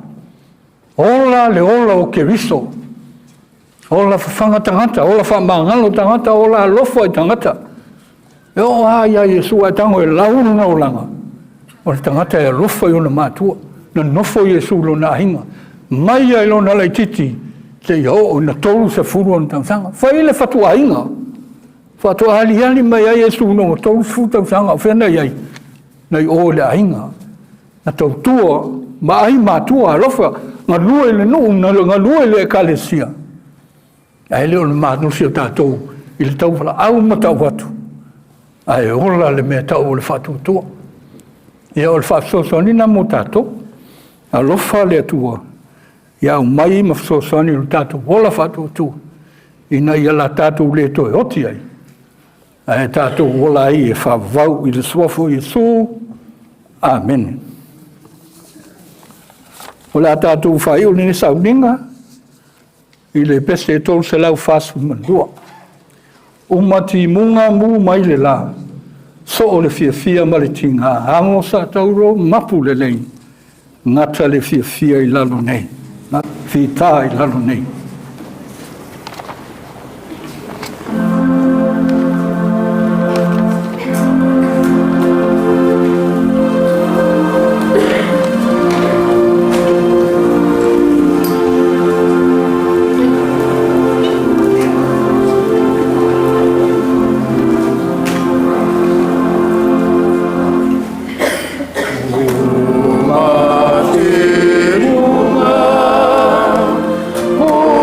Ola le ola o keriso. Ola whanga tangata. Ola whamangalo tangata. Ola alofa i tangata. E o ia Iesu a tango e lauru na olanga. O le tangata e alofa i ona mātua. Na nofo Iesu lo na hinga. Mai ai lo na lai titi. Te iau o na tolu se furu on tangsanga. Whai le whatua hinga. Whatua ali mai ai Iesu no tolu se furu tangsanga. Whena iai. Nei o le hinga. Na tautua. Ma ai mātua alofa. Ngā lua le no, ngā lua le Ekalesia. Ai leo le mātunu si o tātou, i le tau whala au ma tau watu. Ai ola le mea tau o le whatu tua. Ia o le whasosoni na mo tātou, a lofa le atua. Ia o mai ma whasosoni le tātou ola whatu tua. Ina ia la tātou le toi oti ai. Ai tātou ola ai e whavau i le suafo Iesu. Amen. O la tātou whai o nene Sauniga, i le pese e tolu se lau whasu mandua. Umati munga mu mai le la, so o le fia ma le tinga, hango sa tauro mapu le lei, ngata le fia i lalo nei, fita i lalo nei. Oh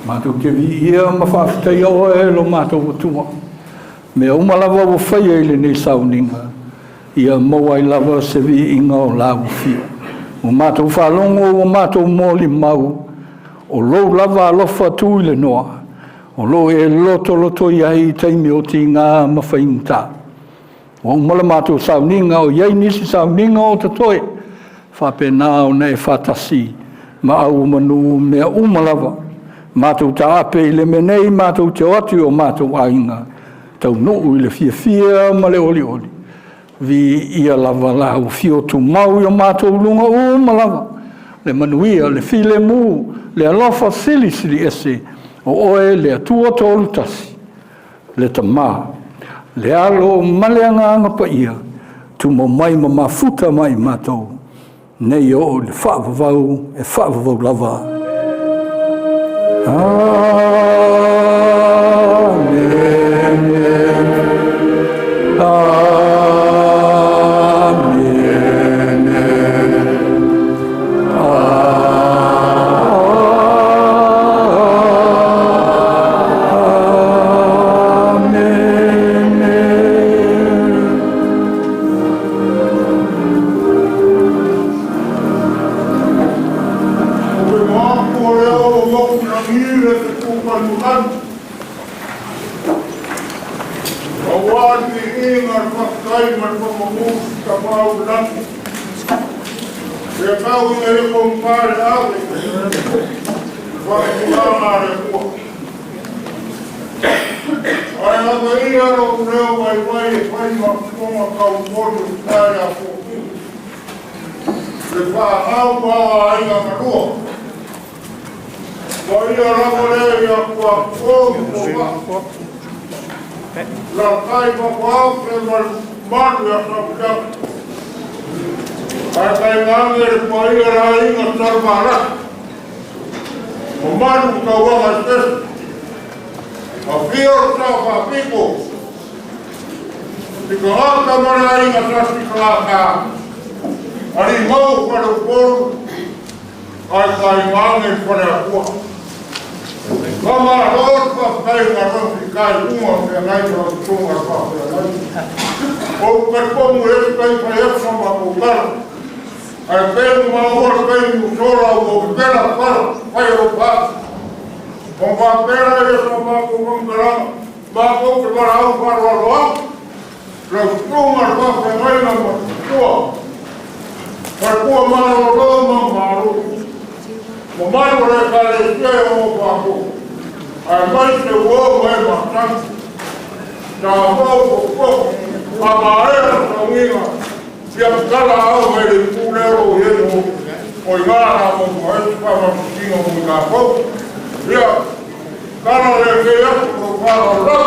Mātou ke vi ia ma whawhitai o e lo mātou atua. Mea umalawa o whaia ile nei Sauniga. Ia maua I lava se vi inga o lau fio. O mātou whalongo o mātou mōli mau. O lou lava alofa tu ile noa. O lou e loto ia I taimi o ti ngā mawhainta. O umala mātou Sauniga o iei nisi Sauniga o tatoe. Whapena o nei whatasi. Ma au manu mea umalawa. Mātou ta ape I le menei, mātou te atu o mātou ainga. Tau nuu I le fia ma le oli. Vi ia lava lau fio tu mau I o mātou lunga o malawa. Le manuia, le file mu, le alofa sili ese. O oe le atua tolu tasi. Le tamā. Le alo maleanga anga pa ia. Tu mo mai ma mafuta mai mātou. Nei o le whaavavau e whaavavau lava. tua. Kua mana o roma maru. Mo maru re Ekalesia o papo. Ai mai te uo mai matangi. Na mau ko Pamaea Sauniga. Ia kala au mai le pūrero heno. O ngara mo mai pa mino mo ka ko. Ia kala le ke atu ko kala ra.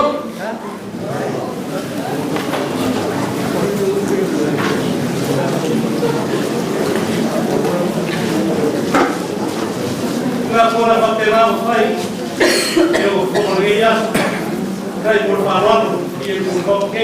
Nga kona patera o fai. Eu vou ria. Kai por falar e ele por ok.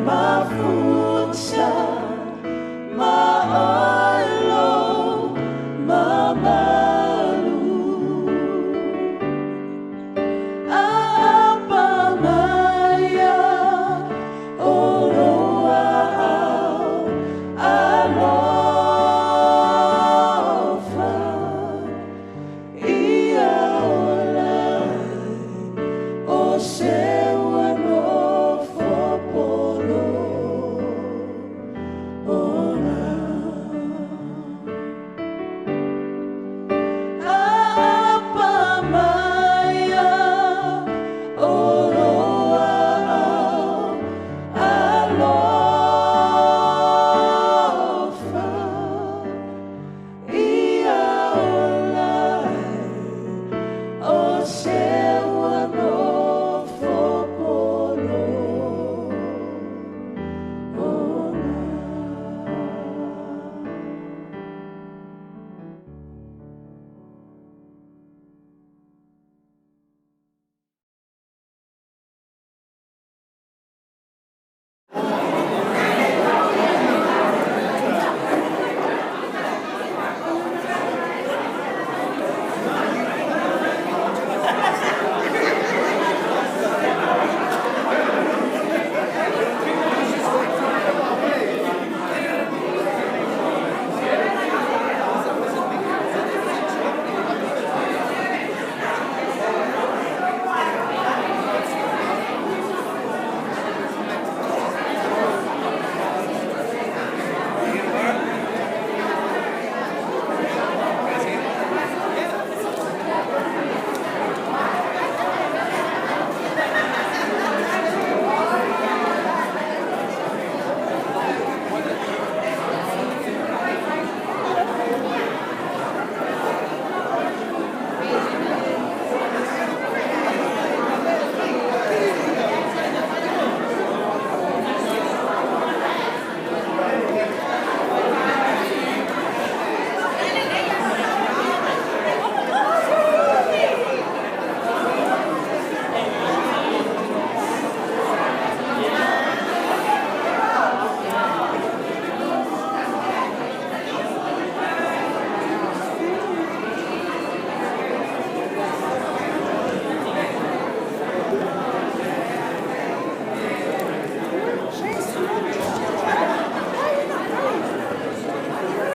mafuta